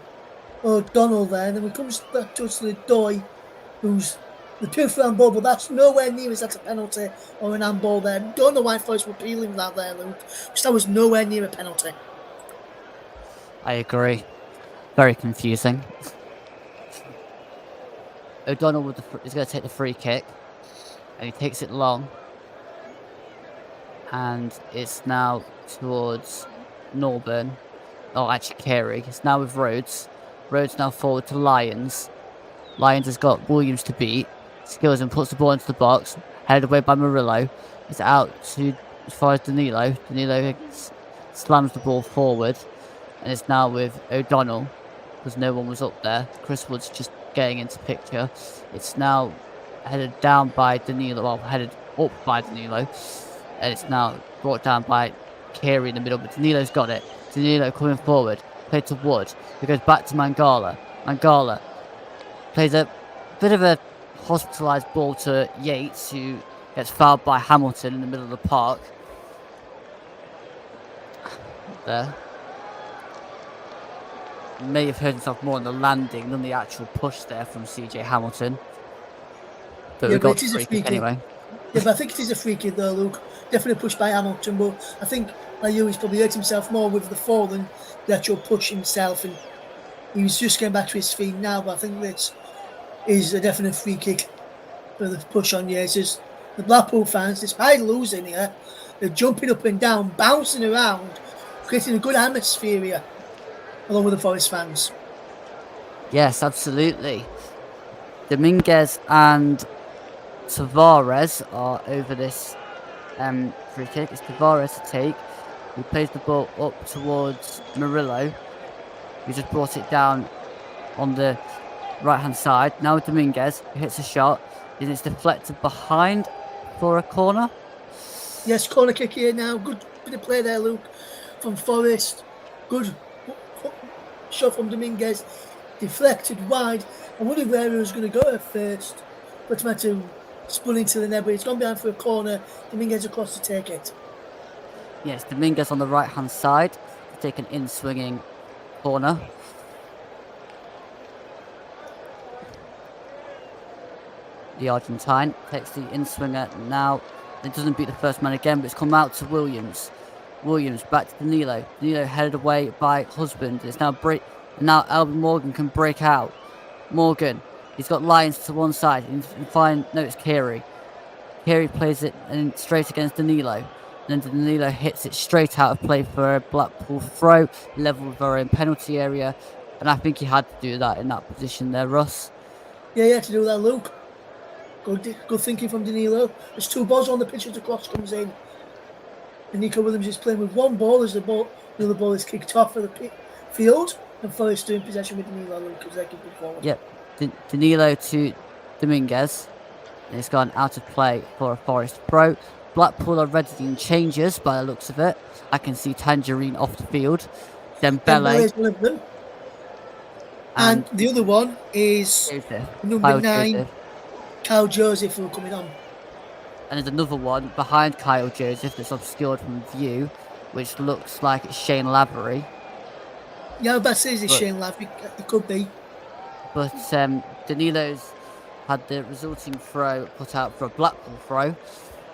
O'Donnell there, and then we comes back to the Doy, who's the two-foot handball, but that's nowhere near as that's a penalty or an handball there. Don't know why Forest were appealing that there, Luke. That was nowhere near a penalty. I agree. Very confusing. O'Donnell is going to take the free kick, and he takes it long, and it's now towards Norburn. Oh, actually, Carey. It's now with Rhodes. Rhodes now forward to Lyons. Lyons has got Williams to beat. Skills and puts the ball into the box. Headed away by Murillo. It's out to as far as Danilo. Danilo slams the ball forward, and it's now with O'Donnell because no one was up there. Chris Wood's just getting into picture. It's now headed down by Danilo. Well, headed up by Danilo, and it's now brought down by Carey in the middle. But Danilo's got it. Danilo coming forward. Played to Wood. It goes back to Mangala. Mangala plays a bit of a hospitalised ball to Yates, who gets fouled by Hamilton in the middle of the park. There. May have hurt himself more on the landing than the actual push there from CJ Hamilton. But we got the free kick anyway. Yeah, but I think it is a free kick though, Luke. Definitely pushed by Hamilton, but I think like you, he's probably hurt himself more with the fall than the actual push himself, and he was just getting back to his feet now, but I think that is a definite free kick for the push on Yates. The Blackpool fans, despite losing here, they're jumping up and down, bouncing around, creating a good atmosphere here, along with the Forest fans. Yes, absolutely. Dominguez and Tavares are over this free kick. It's Tavares to take. He plays the ball up towards Murillo. He just brought it down on the right-hand side. Now Dominguez hits a shot. Then it's deflected behind for a corner. Yes, corner kick here now. Good bit of play there, Luke, from Forest. Good shot from Dominguez. Deflected wide. I wondered where he was going to go at first. But Matthew spun into the net, but he's gone behind for a corner. Dominguez across to take it. Yes, Dominguez on the right-hand side to take an in-swinging corner. The Argentine takes the in-swinger now. It doesn't beat the first man again, but it's come out to Williams. Williams back to Danilo. Danilo headed away by Husband. It's now now Alvin Morgan can break out. Morgan, he's got Lyons to one side. It's Carey. Carey plays it and straight against Danilo. And then Danilo hits it straight out of play for a Blackpool throw, level with our own penalty area. And I think he had to do that in that position there, Russ. Yeah, he had to do that, Luke. Good thinking from Danilo. There's two balls on the pitch as the cross comes in. And Nico Williams is playing with one ball as the other ball is kicked off for the field. And Forest in possession with Danilo, Luke, as they keep it forward. Yep. Danilo to Dominguez. And it's gone out of play for a Forest throw. Blackpool are readying changes by the looks of it. I can see Tangerine off the field. Dembele is one of them. And the other one is number 9, Kyle Joseph, who are coming on. And there's another one behind Kyle Joseph that's obscured from view, which looks like it's Shane Lavery. Yeah, that says it's Shane Lavery. It could be. But Danilo's had the resulting throw put out for a Blackpool throw,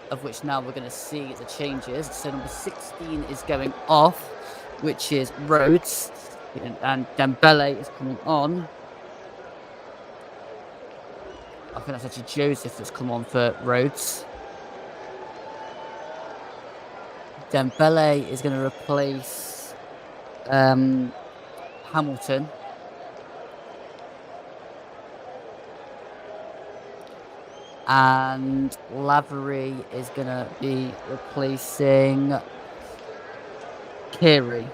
of which now we're going to see the changes. So number 16 is going off, which is Rhodes, and Dembele is coming on. I think that's actually Joseph that's come on for Rhodes. Dembele is going to replace Hamilton. And Lavery is going to be replacing Carey.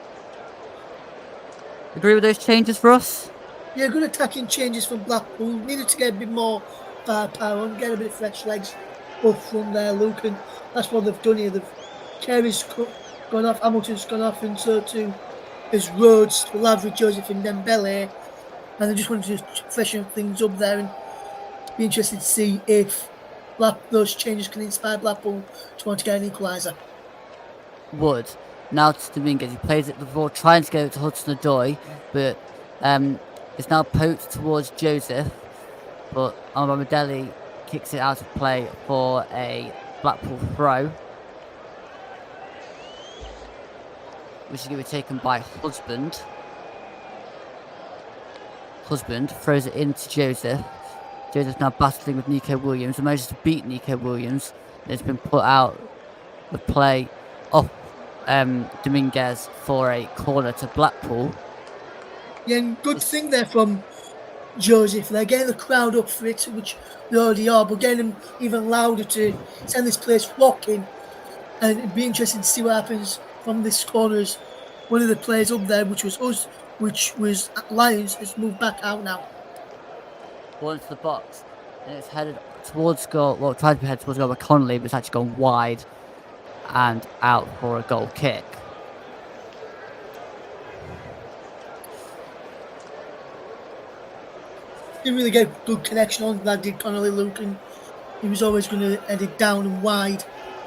Agree with those changes for us? Yeah, good attacking changes from Blackpool. Needed to get a bit more firepower and get a bit of fresh legs up from there, Luke. And that's what they've done here. Carey's gone off. Hamilton's gone off, and so too is Rhodes, Lavry, Joseph, and Dembele. And I just wanted to freshen things up there and be interested to see if those changes can inspire Blackpool to want to get an equaliser. Wood. Now to Dominguez. He plays it the ball, trying to go to Hudson-Odoi, but it's now poked towards Joseph. But Amramadeli kicks it out of play for a Blackpool throw, which is going to be taken by Husband. Husband throws it into Joseph. Joseph's now battling with Nico Williams. He manages to beat Nico Williams. It's been put out the play off Dominguez for a corner to Blackpool. Yeah, and good thing there from Joseph. They're getting the crowd up for it, which they already are, but getting them even louder to send this place rocking. And it'd be interesting to see what happens from this corners. One of the players up there, which was us, which was Lions, has moved back out now. Ball into the box, and it's headed towards goal. Well, it tried to be headed towards goal by Connolly, but it's actually gone wide and out for a goal kick. Didn't really get good connection on that, did Connolly, Luke, and he was always going to head it down and wide.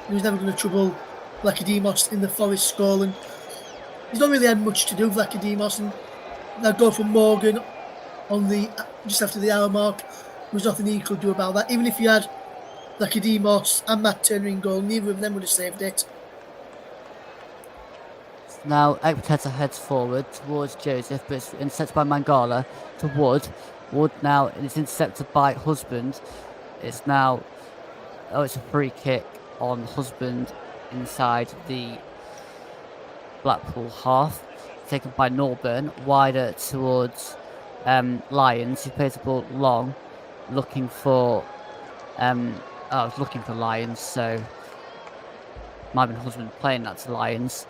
He was never going to trouble Vlachodimos in the Forest goal, and he's not really had much to do with Vlachodimos. And that goal from Morgan on the just after the hour mark, there was nothing he could do about that. Even if you had Vlachodimos and Matt Turner in goal, neither of them would have saved it. Now Ekpiteta heads forward towards Joseph, but it's intercepted by Mangala to Wood. Wood now, and it's intercepted by Husband. It's now, it's a free kick on Husband inside the Blackpool half, taken by Norburn, wider towards Lions, who plays the ball long, looking for Lions, so might have been Husband playing that to Lions.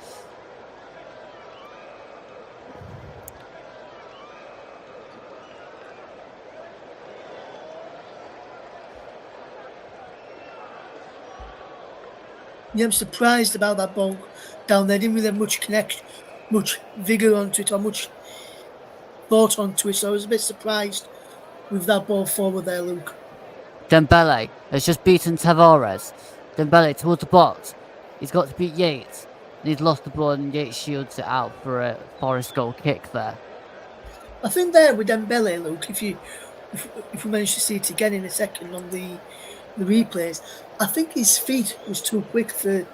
Yeah, I'm surprised about that ball down there. Didn't really have much connection, much vigour onto it, or much thought onto it. So I was a bit surprised with that ball forward there, Luke. Dembele has just beaten Tavares. Dembele towards the box. He's got to beat Yates. And he's lost the ball, and Yates shields it out for a Forest goal kick there. I think there with Dembele, Luke, if we manage to see it again in a second on the replays, I think his feet was too quick for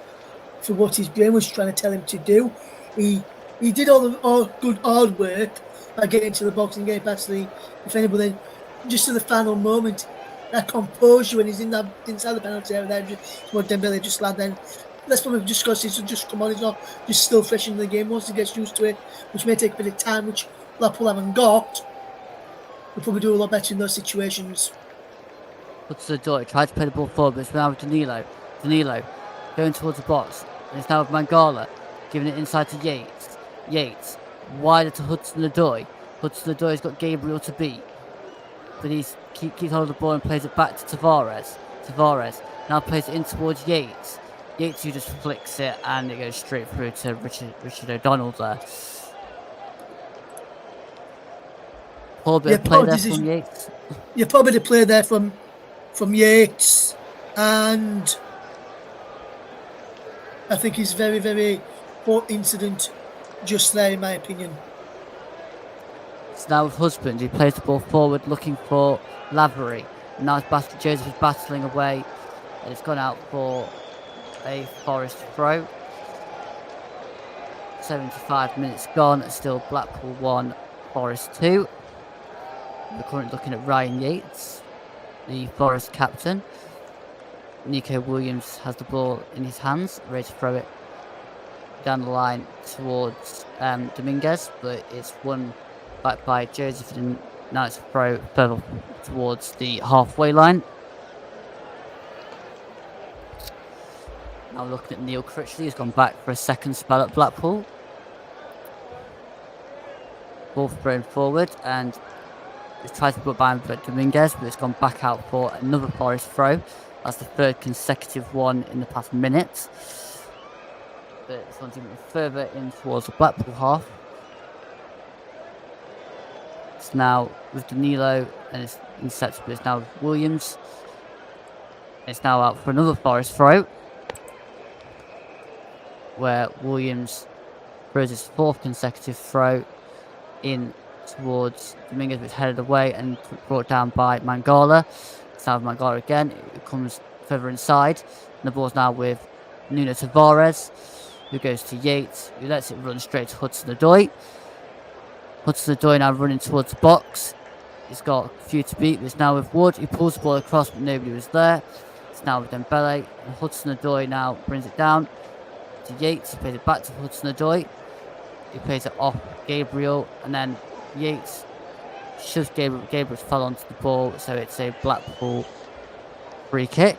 what his brain was trying to tell him to do. He did all good hard work by getting to the box and getting past the defender, but then just to the final moment, that composure when he's inside the penalty area there, just what Dembele just landed. Then that's probably just because he's just come on, he's not just still fresh in the game. Once he gets used to it, which may take a bit of time, which Blackpool haven't got, he'll probably do a lot better in those situations. Puts the door, tried to play the ball forward, but it's now with Danilo. Danilo going towards the box, and it's now with Mangala, giving it inside to Yates. Yates wider to Hudson-Odoi. Hudson-Odoi's got Gabriel to beat, but he keeps hold of the ball and plays it back to Tavares. Tavares now plays it in towards Yates. Yates who just flicks it, and it goes straight through to Richard O'Donnell there. Poor bit of play there from Yates. Yeah, probably the play there from Yates, and I think he's very, very poor incident just there, in my opinion. It's now with Husband. He plays the ball forward, looking for Lavery. Now Joseph is battling away, and it's gone out for a Forest throw. 75 minutes gone. Still Blackpool 1, Forest 2. We're currently looking at Ryan Yates, the Forest captain. Nico Williams has the ball in his hands, ready to throw it down the line towards Dominguez, but it's won back by Joseph, and now it's a throw further towards the halfway line. Now looking at Neil Critchley, who's gone back for a second spell at Blackpool. Ball thrown forward, and it's tried to put by Dominguez, but it's gone back out for another Forest throw. That's the third consecutive one in the past minute. but it's on even further in towards the Blackpool half. It's now with Danilo, and it's intercepted, but it's now with Williams. It's now out for another Forest throw, where Williams throws his 4th consecutive throw in towards Dominguez, which headed away and brought down by Mangala. It's now with Mangala again. It comes further inside. And the ball's now with Nuno Tavares, who goes to Yates, who lets it run straight to Hudson-Odoi. Hudson-Odoi now running towards the box. He's got a few to beat, but it's now with Wood. He pulls the ball across, but nobody was there. It's now with Dembele. And Hudson-Odoi now brings it down to Yates. He plays it back to Hudson-Odoi. He plays it off Gabriel, and then Yates shoves Gabriel. Gabriel fell onto the ball, so it's a Blackpool free kick.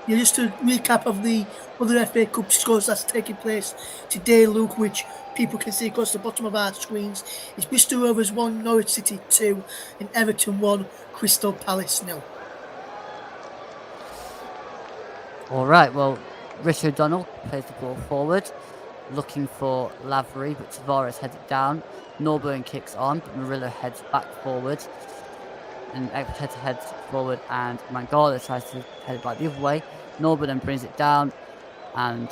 Yeah, just to recap of the other FA Cup scores that's taking place today, Luke, which people can see across the bottom of our screens. It's Bristol Rovers 1, Norwich City 2, and Everton 1, Crystal Palace 0. All right, well, Richard O'Donnell plays the ball forward, looking for Lavery, but Tavares heads it down. Norburn kicks on, but Murillo heads back forward. And Ekpiteta heads forward, and Mangala tries to head it back the other way. Norburn then brings it down, and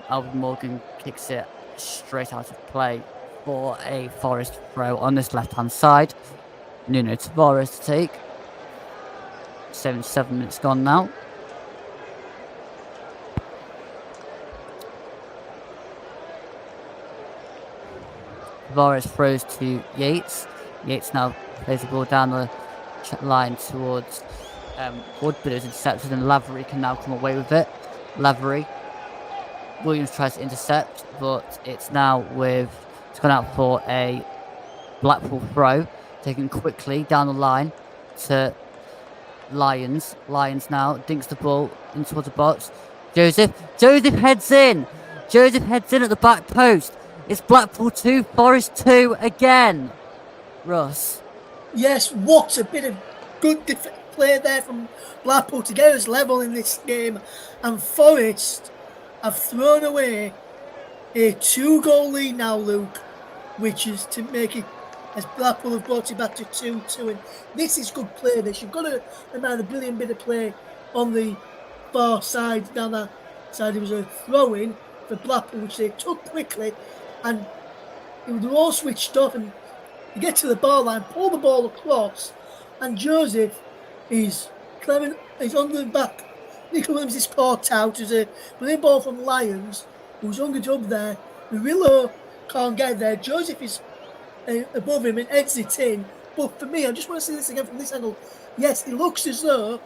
Alvin Morgan kicks it straight out of play for a Forest throw on this left-hand side. Nuno Tavares to take. 7 minutes gone now. Tavares throws to Yates. Yates now plays the ball down the line towards Wood, but it was intercepted, and Lavery can now come away with it. Lavery. Williams tries to intercept, but it's gone out for a Blackpool throw, taken quickly down the line to Lyons. Lyons now dinks the ball in towards the box. Joseph heads in. Joseph heads in at the back post. It's Blackpool 2, Forest 2 again. Russ. Yes, what a bit of good play there from Blackpool to get us level in this game. And Forest have thrown away a 2-goal lead now, Luke, which is to make it, as Blackpool have brought it back to 2-2. And this is good play. You've got to remember a brilliant bit of play on the far side, down that side. It was a throw-in for Blackpool, which they took quickly, and they were all switched off, and you get to the ball line, pull the ball across, and Joseph is on the back. Nico Williams is caught out. There's a brilliant ball from Lyons, who's hungered up there. Murillo can't get there. Joseph is above him and heads it in. But for me, I just want to see this again from this angle. Yes, it looks as though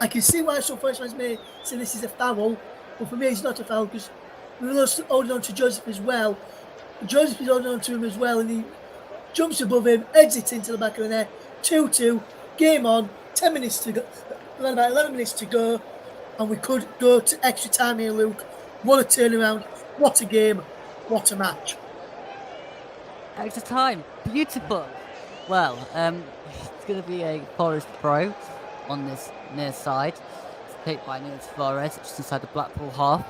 I can see why some Forest fans may say this is a foul, but for me, it's not a foul because Murillo's holding on to Joseph as well. Joseph is holding on to him as well, and he jumps above him, heads it into the back of the net. 2-2, game on, 10 minutes to go, about 11 minutes to go, and we could go to extra time here, Luke. What a turnaround, what a game, what a match. Extra time, beautiful. Well, it's going to be a Forest throw on this near side. It's picked by Nuno Tavares, just inside the Blackpool half.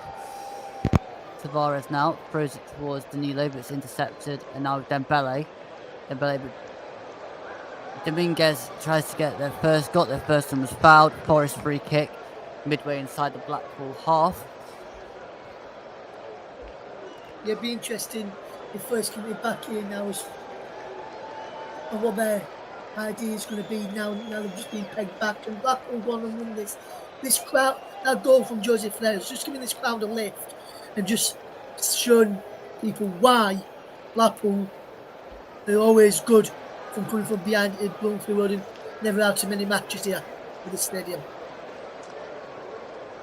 Tavares now throws it towards Danilo, but it's intercepted, and now Dembele, but Dominguez tries to get their first one was fouled. Forest free kick, midway inside the Blackpool half. Yeah, it'd be interesting if Forest can be back here now and what their idea is going to be now they've just been pegged back, and Blackpool want to win this crowd. That goal from Joseph there is just giving this crowd a lift and just showing people why Blackpool are always good from coming from behind it, blowing through road, and never had too many matches here at the stadium.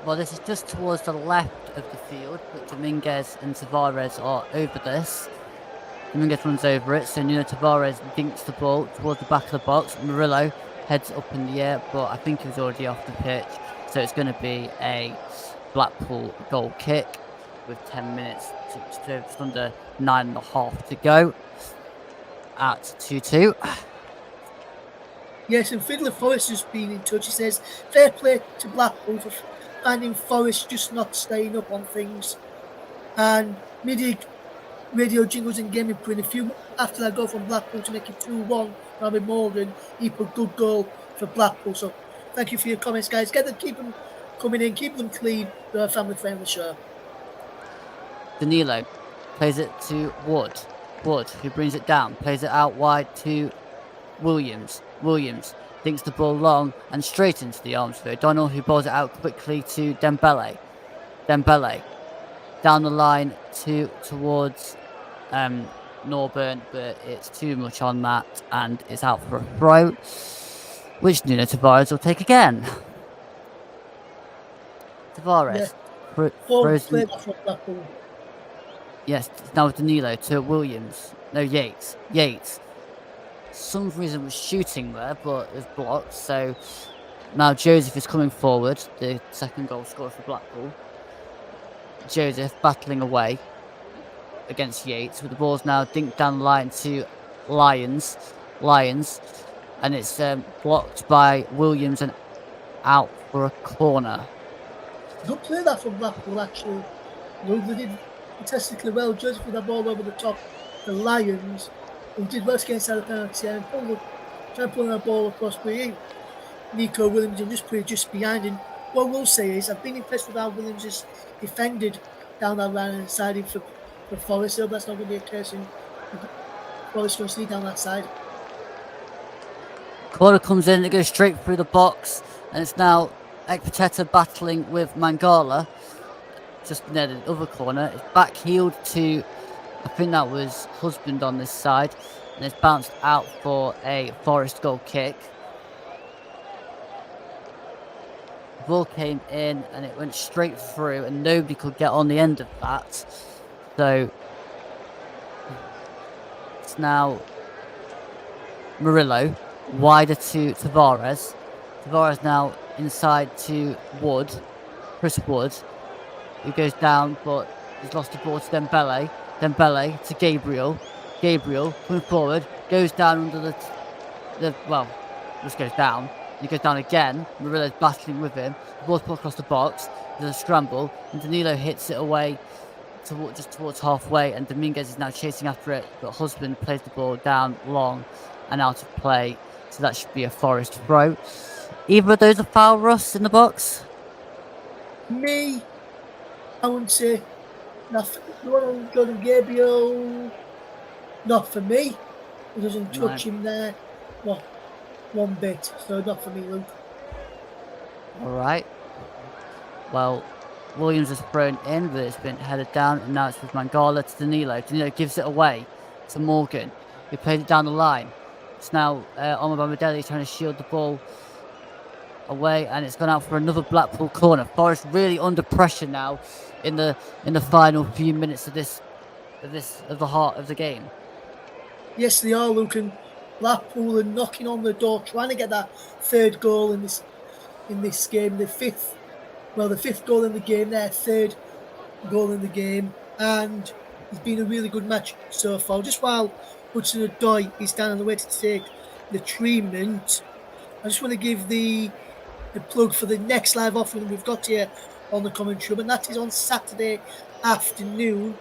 Well, this is just towards the left of the field, but Dominguez and Tavares are over this. Dominguez runs over it, so Nuno Tavares dinks the ball towards the back of the box. Murillo heads up in the air, but I think he was already off the pitch, so it's going to be a Blackpool goal kick with 10 minutes, just under 9.5 to go at 2-2. Yes, and Fiddler Forest has been in touch. He says, fair play to Blackpool for finding Forest just not staying up on things. And radio jingles and gaming put in a few after that goal from Blackpool to make it 2-1. Robbie Morgan, he put good goal for Blackpool. So thank you for your comments, guys. Keep them coming in, keep them clean. We're a family friendly show. Danilo plays it to Wood. Wood, who brings it down, plays it out wide to Williams. Williams thinks the ball long and straight into the arms of O'Donnell, who balls it out quickly to Dembele. Dembele down the line towards Norburn, but it's too much on that, and it's out for a throw, which Nuno Tavares will take again. Tavares throws. Yes, now Danilo to Williams. No, Yates. Yates. Some reason was shooting there, but it was blocked. So now Joseph is coming forward, the second goal scorer for Blackpool. Joseph battling away against Yates, with the ball's now dinked down the line to Lyons, and it's blocked by Williams and out for a corner. Good play that from Blackpool, actually. They did fantastically well. Joseph with that ball over the top, the Lions, who did well against the penalty and trying to pull that ball across, but Nico Williams and just put it just behind him. What we'll say is I've been impressed with how Williams has defended down that line and siding for Forest. So that's not going to be a case in Forest going to sneak down that side. Corner comes in, it goes straight through the box, and it's now Ekpiteta battling with Mangala just near the other corner. It's back heeled to, I think that was Husband on this side, and it's bounced out for a Forest goal kick. The ball came in and it went straight through, and nobody could get on the end of that. So it's now Murillo wider to Tavares. Tavares now inside to Wood, Chris Wood, who goes down, but he's lost the ball to Dembele. Dembele to Gabriel. Gabriel coming forward, goes down under just goes down. He goes down again. Murillo's battling with him. The ball's put across the box. There's a scramble, and Danilo hits it away just towards halfway, and Dominguez is now chasing after it, but Husband plays the ball down long and out of play, so that should be a Forest throw. Either of those are foul, Russ, in the box? Me, I wouldn't say nothing. The one on Jordan Gabriel, not for me. He doesn't touch him there. Not one bit, so not for me, Luke. Alright. Well, Williams has thrown in, but it's been headed down, and now it's with Mangala to Danilo. Danilo gives it away to Morgan, who played it down the line. It's now Omar Bamadelli trying to shield the ball away, and it's gone out for another Blackpool corner. Forest really under pressure now in the final few minutes of the heart of the game. Yes, they are, Luke, and Blackpool are knocking on the door, trying to get that third goal in this game. The fifth goal in the game, their third goal in the game, and it's been a really good match so far. Just while Hudson-Odoi is down on the way to take the treatment, I just want to give the plug for the next live offering we've got here on the commentary, and that is on Saturday afternoon,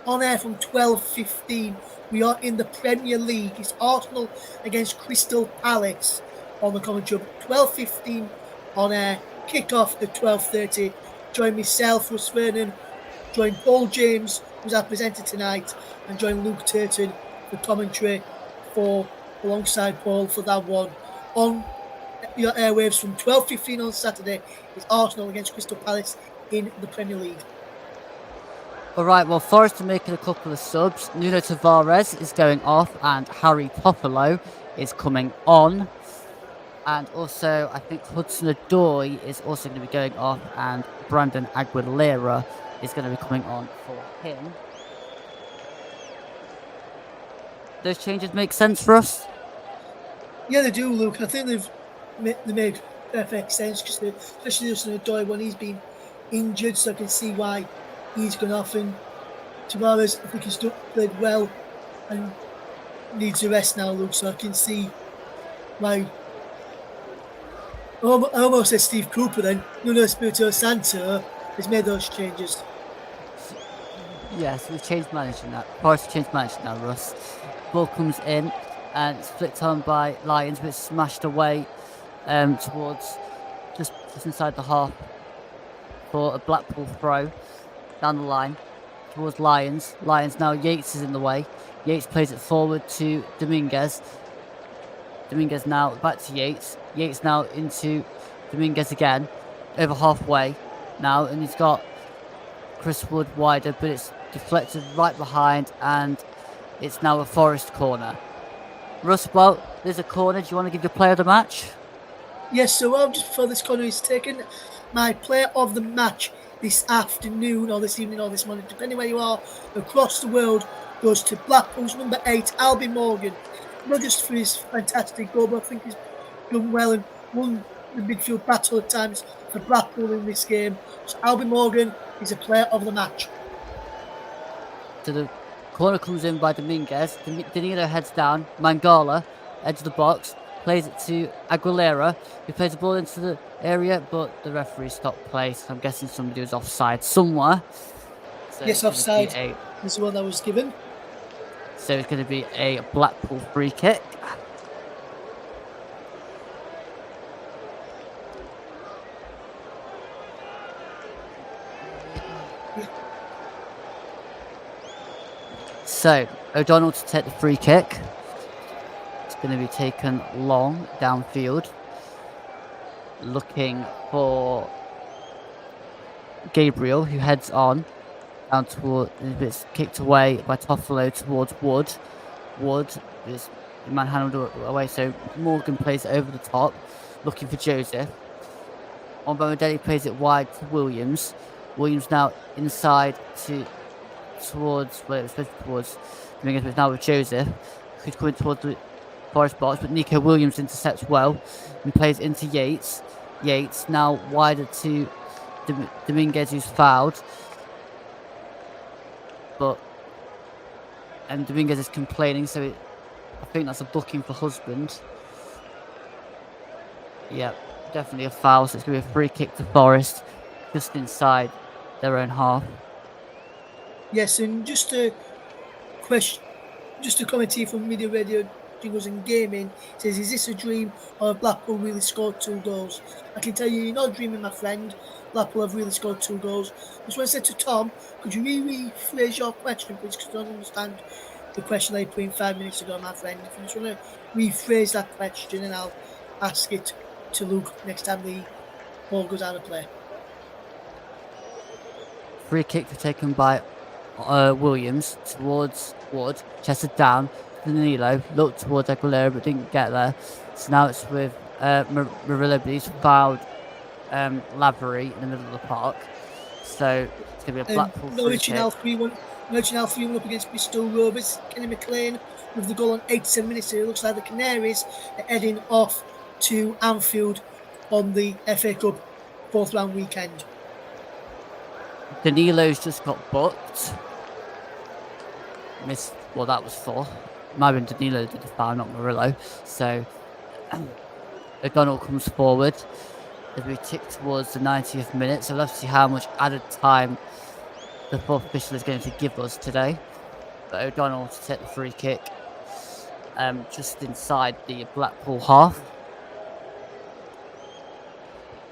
on air from 12:15. We are in the Premier League. It's Arsenal against Crystal Palace on the commentary. 12:15 on air. Kick-off at 12:30. Join myself, Russ Vernon. Join Paul James, who's our presenter tonight, and join Luke Turton for commentary alongside Paul for that one. On your airwaves from 12:15 on Saturday is Arsenal against Crystal Palace in the Premier League. Alright, well, Forest are making a couple of subs. Nuno Tavares is going off, and Harry Popolo is coming on. And also, I think Hudson-Odoi is also going to be going off, and Brandon Aguilera is going to be coming on for him. Those changes make sense for us? Yeah, they do, Luke. I think they made perfect sense, especially Hudson-Odoi when he's been injured, so I can see why he's gone off. And Tavares, I think he's played well and needs a rest now, Luke, so I can see why. I almost said Steve Cooper then. Nuno Espirito Santo has made those changes. Yes, we've changed manager now. Forest changed manager now, Russ. Ball comes in and it's flicked on by Lions, but it's smashed away towards just inside the half for a Blackpool throw down the line towards Lions. Lions now, Yates is in the way. Yates plays it forward to Dominguez. Dominguez now back to Yates. Yates now into Dominguez again, over halfway now, and he's got Chris Wood wider, but it's deflected right behind, and it's now a Forest corner. Russ, well, there's a corner. Do you want to give your player of the match? Yes, so just before this corner is taken, my player of the match this afternoon or this evening or this morning, depending where you are across the world, goes to Blackpool's number 8, Albie Morgan. Not just for his fantastic goal, but I think he's done well and won the midfield battle at times for Blackpool in this game. So Albie Morgan is a player of the match. So the corner comes in by Dominguez. Danilo heads down. Mangala, edge of the box, plays it to Aguilera, who plays the ball into the area, but the referee stopped play. So I'm guessing somebody was offside somewhere. So yes, offside is the one that was given. So it's going to be a Blackpool free kick. So O'Donnell to take the free kick. It's going to be taken long downfield, looking for Gabriel, who heads on down toward. It's kicked away by Toffolo towards Wood. Wood is manhandled away, so Morgan plays it over the top, looking for Joseph. Ombamadeli plays it wide to Williams. Williams now inside towards where it was supposed to be towards. But now with Joseph, who's coming towards the Forest box, but Nico Williams intercepts well and plays into Yates. Yates now wider to Dominguez, who's fouled. And Dominguez is complaining, so I think that's a booking for Husband. Yeah, definitely a foul, so it's going to be a free kick to Forest, just inside their own half. Yes, and just a comment here from Media Radio Jingles and Gaming says, is this a dream or have Blackpool really scored 2 goals? I can tell you, you're not dreaming, my friend. Blackpool have really scored 2 goals. I just want to say to Tom, could you rephrase your question, please, because I don't understand the question I put in 5 minutes ago, my friend. If you just want to rephrase that question, and I'll ask it to Luke next time the ball goes out of play. Free kick taken by Williams towards Wood, chested down to Danilo, looked towards Aguilera but didn't get there. So now it's with Murillo, but he's fouled Lavery in the middle of the park. So it's going to be a Blackpool free kick. Norwich now 3-1 up against Bristol Rovers. Kenny McLean with the goal on 87 minutes. So it looks like the Canaries are heading off to Anfield on the FA Cup 4th round weekend. Danilo's just got booked. Missed what that was for. Might have been Danilo did the foul, not Murillo. So O'Donnell comes forward as we tick towards the 90th minute. So let's see how much added time the fourth official is going to give us today. But O'Donnell to take the free kick just inside the Blackpool half.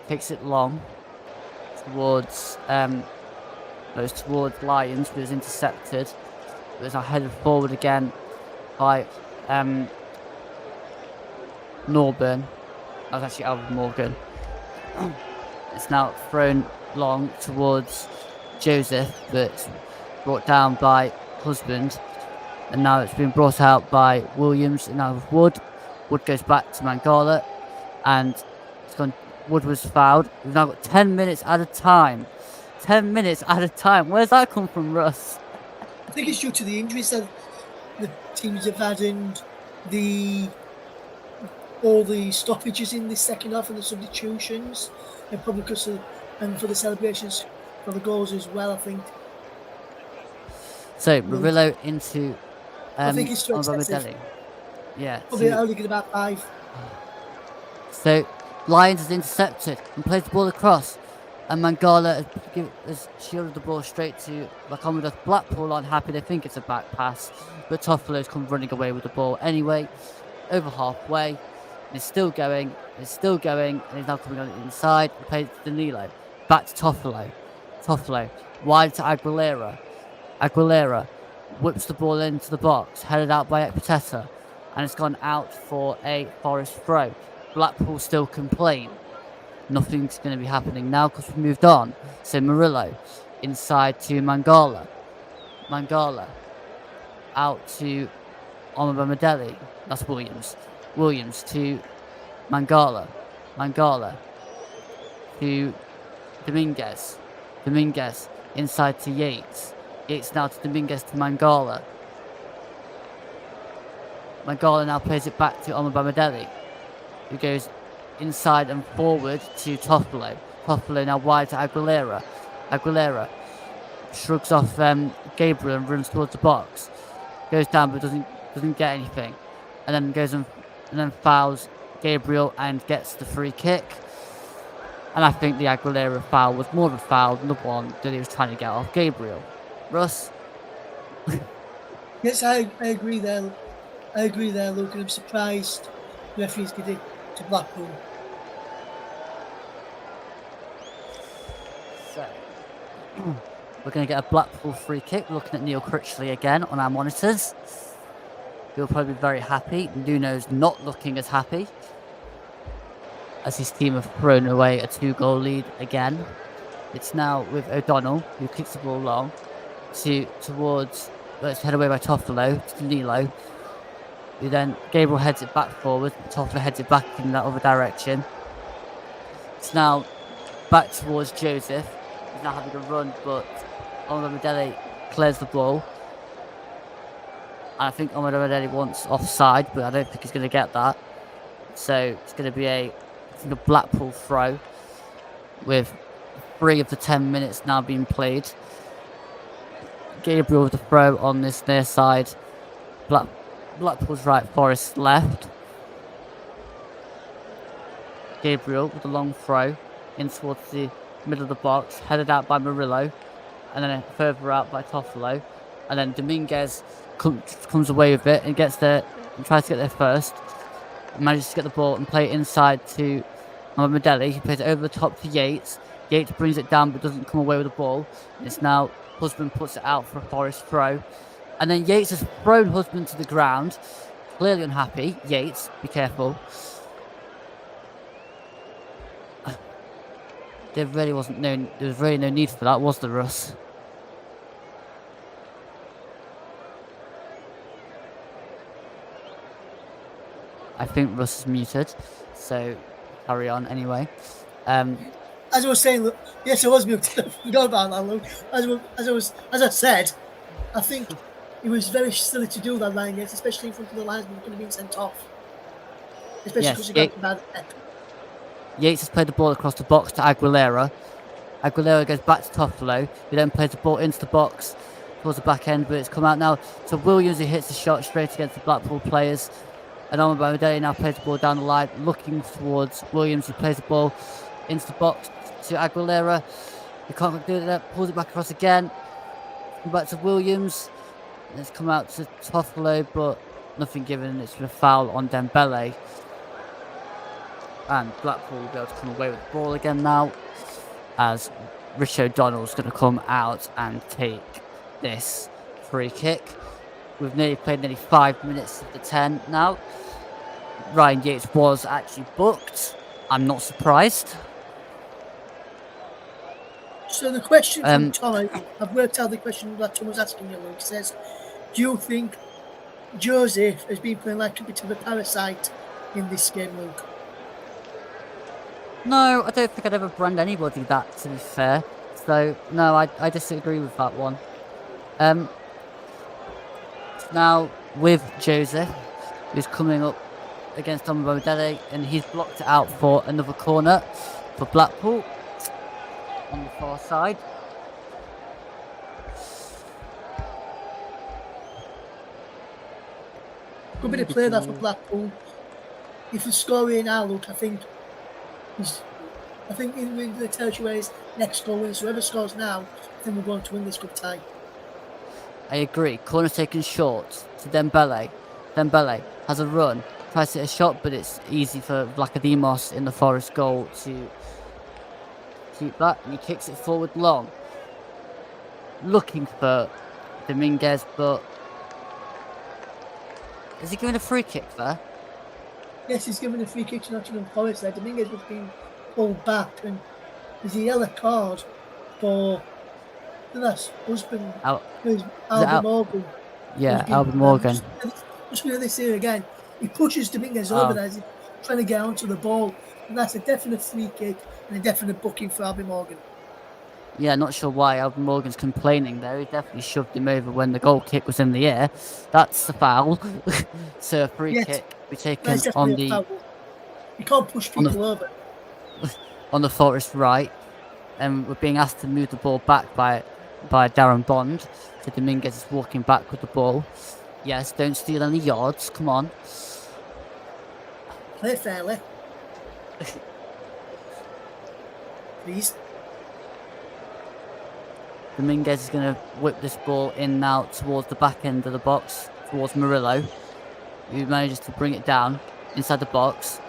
Kicks it long towards goes towards Lions, but is intercepted. It was headed forward again by Norburn. That was actually Albert Morgan. It's now thrown long towards Joseph, but it's brought down by Husband. And now it's been brought out by Williams, and now with Wood. Wood goes back to Mangala, and it's gone. Wood was fouled. We've now got 10 minutes at a time. 10 minutes at a time. Where's that come from, Russ? I think it's due to the injuries that the teams have had and all the stoppages in the second half and the substitutions, and probably because and for the celebrations for the goals as well, I think. So Murillo into I think it's too excessive. Yeah. Probably only get about 5. So Lyons is intercepted and plays the ball across. And Mangala has shielded the ball straight to Lacomoda's Blackpool aren't happy. They think it's a back pass, but Toffolo's come running away with the ball anyway, over halfway. And it's still going, and he's now coming on the inside. He plays to Danilo. Back to Toffolo. Wide to Aguilera whips the ball into the box, headed out by Ekpiteta, and it's gone out for a Forest throw. Blackpool still complain. Nothing's going to be happening now because we've moved on. So Murillo inside to Mangala. Out to Omobamidele. That's Williams. Williams to Mangala to Dominguez. Inside to Yates. Yates now to Dominguez to Mangala. Mangala now plays it back to Omobamidele, who goes inside and forward to Toffolo. Toffolo now wide to Aguilera shrugs off Gabriel and runs towards the box. Goes down but doesn't get anything, and then goes and then fouls Gabriel and gets the free kick. And I think the Aguilera foul was more of a foul than the one that he was trying to get off Gabriel. Russ? Yes, I agree there. Luke, and I'm surprised the referees did it to Blackpool. So, we're going to get a Blackpool free kick. Looking at Neil Critchley again on our monitors. He'll probably be very happy. Nuno's not looking as happy, as his team have thrown away a 2-goal lead again. It's now with O'Donnell, who kicks the ball long towards. It's headed away by Toffolo to Danilo. Who then Gabriel heads it back forward. Toffolo heads it back in that other direction. It's now back towards Joseph. He's now having a run, but Omobamidele clears the ball. And I think Omobamidele wants offside, but I don't think he's going to get that. So it's going to be a Blackpool throw with 3 of the 10 minutes now being played. Gabriel with the throw on this near side. Blackpool's right, Forest left. Gabriel with a long throw in towards the middle of the box, headed out by Murillo, and then further out by Toffolo. And then Dominguez comes away with it and gets there and tries to get there first. Manages to get the ball and play it inside to Omobamidele. He plays it over the top to Yates. Yates brings it down but doesn't come away with the ball. And it's now Husband puts it out for a Forest throw. And then Yates has thrown Husband to the ground. Clearly unhappy. Yates, be careful. There was really no need for that, was there, Russ? I think Russ is muted, so carry on anyway. As I was saying, look, yes, I was muted. I forgot about that, Luke. As I said, I think it was very silly to do that line against, especially in front of the linesman who could have been sent off. Especially because he got bad head. Yates has played the ball across the box to Aguilera. Aguilera goes back to Toffolo, who then plays the ball into the box towards the back end, but it's come out now to Williams, who hits the shot straight against the Blackpool players. And Omobamidele now plays the ball down the line, looking towards Williams, who plays the ball into the box to Aguilera. He can't do that, pulls it back across again. Come back to Williams. And it's come out to Toffolo, but nothing given. It's been a foul on Dembele. And Blackpool will be able to come away with the ball again now, as Rich O'Donnell's going to come out and take this free kick. We've played nearly 5 minutes of the 10 now. Ryan Yates was actually booked. I'm not surprised. So the question from Tom, I've worked out the question that Tom was asking you, Luke. He says, do you think Joseph has been playing like a bit of a parasite in this game, Luke? No, I don't think I'd ever brand anybody that, to be fair. So, no, I disagree with that one. Now, with Joseph, who's coming up against Omobamidele, and he's blocked it out for another corner for Blackpool on the far side. Good bit of play there for Blackpool. If you score here now, Luke, I think I think in the territory where his next goal wins, whoever scores now, I think we're going to win this cup tie. I agree. Corner taken short to Dembele. Dembele has a run, tries to hit a shot, but it's easy for Vlachodimos in the Forest goal to keep that, and he kicks it forward long, looking for Dominguez, but is he giving a free kick there? Yes, he's given a free kick to Nottingham Forest there. Dominguez was being pulled back, and there's a yellow card for that's husband, Albie Morgan. Yeah, Albie Morgan. Just going to this here again. He pushes Dominguez over there as he's trying to get onto the ball, and that's a definite free kick and a definite booking for Albie Morgan. Yeah, not sure why Albie Morgan's complaining there. He definitely shoved him over when the goal kick was in the air. That's a foul. So a free kick be taken on the. You can't push people over. On the Forest right, and we're being asked to move the ball back by Darren Bond. So Dominguez is walking back with the ball. Yes, don't steal any yards. Come on. Play fairly. Please. Dominguez is going to whip this ball in now towards the back end of the box, towards Murillo, who manages to bring it down inside the box,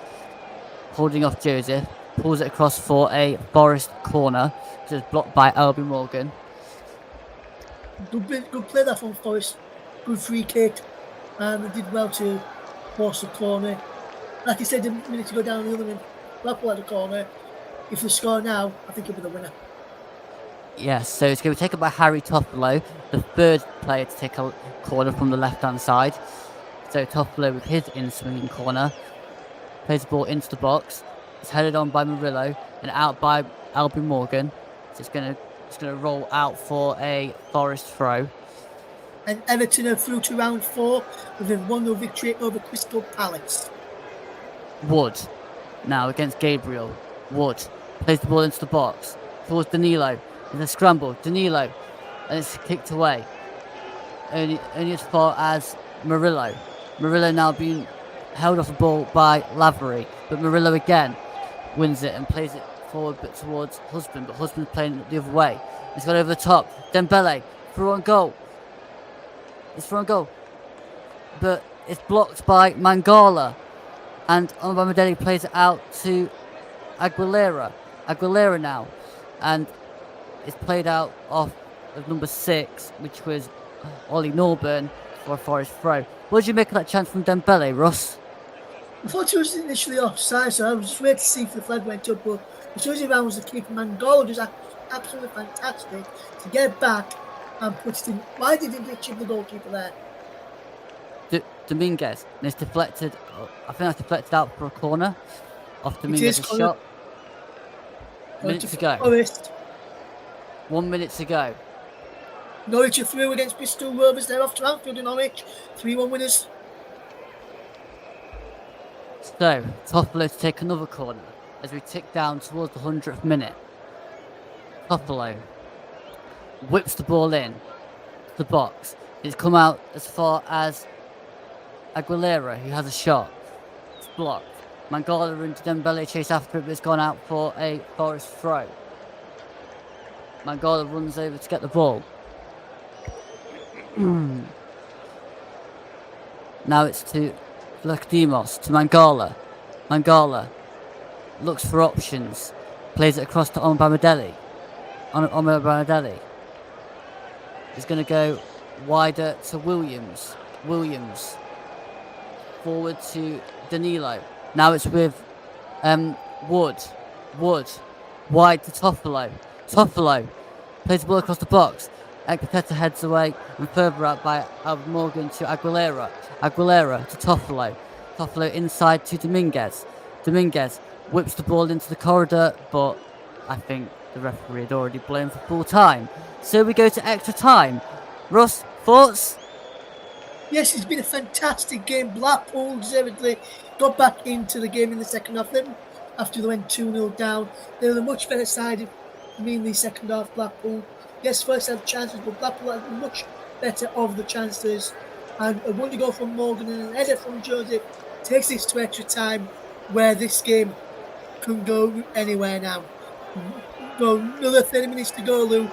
holding off Joseph, pulls it across for a Forest corner, which is blocked by Albie Morgan. Good play that from Forest. Good free kick, and they did well to force the corner. Like I said a minute ago down the other end, Blackpool at the corner. If they score now, I think it'll be the winner. Yes, so it's going to be taken by Harry Toffolo, the third player to take a corner from the left-hand side. So Toffolo with his in-swinging corner plays the ball into the box. It's headed on by Murillo and out by Albie Morgan. So it's going to roll out for a Forest throw. And Everton are through to round 4 with a 1-0 victory over Crystal Palace. Wood now against Gabriel. Wood plays the ball into the box towards Danilo. There's a scramble. Danilo, and it's kicked away. Only as far as Murillo. Murillo now being held off the ball by Lavery, but Murillo again wins it and plays it forward but towards Husband, but Husband's playing it the other way. He's got over the top. Dembele through on goal. It's through on goal, but it's blocked by Mangala, and Omabamidele plays it out to Aguilera. Aguilera now, and it's played out off of number 6, which was Ollie Norburn for a Forest throw. What did you make of that chance from Dembele, Russ? I thought it was initially offside, so I was just waiting to see if the flag went up, but as soon as he ran was the keeper, Mangala was absolutely fantastic to get back and put it in. Why didn't they chip the goalkeeper there? Dominguez, and it's deflected. I think that's deflected out for a corner off Dominguez's shot. Minute to go. Forest. 1 minute to go. Norwich are through against Bristol Rovers. They're off to Anfield in Norwich. 3-1 winners. So, Toffolo to take another corner as we tick down towards the 100th minute. Toffolo whips the ball in to the box. It's come out as far as Aguilera, who has a shot. It's blocked. Mangala and Dembele chase after it, but it's gone out for a Forest throw. Mangala runs over to get the ball. Now it's to Vlachodimos, to Mangala. Mangala looks for options. Plays it across to Omabamidele. Omabamidele is going to go wider to Williams. Williams forward to Danilo. Now it's with Wood. Wood wide to Toffolo. Toffolo plays the ball across the box. Ekpiteta heads away and further out by Albie Morgan to Aguilera. Aguilera to Toffolo. Toffolo inside to Dominguez. Dominguez whips the ball into the corridor, but I think the referee had already blown for full time. So we go to extra time. Russ, thoughts? Yes, it's been a fantastic game. Blackpool deservedly got back into the game in the second half. Then, after they went 2-0 down, they were a much better side in the second half, Blackpool. Yes, first had chances, but Blackpool had much better of the chances. And a wonder goal from Morgan and an header from Joseph takes this to extra time, where this game can go anywhere now. Go another 30 minutes to go, Luke,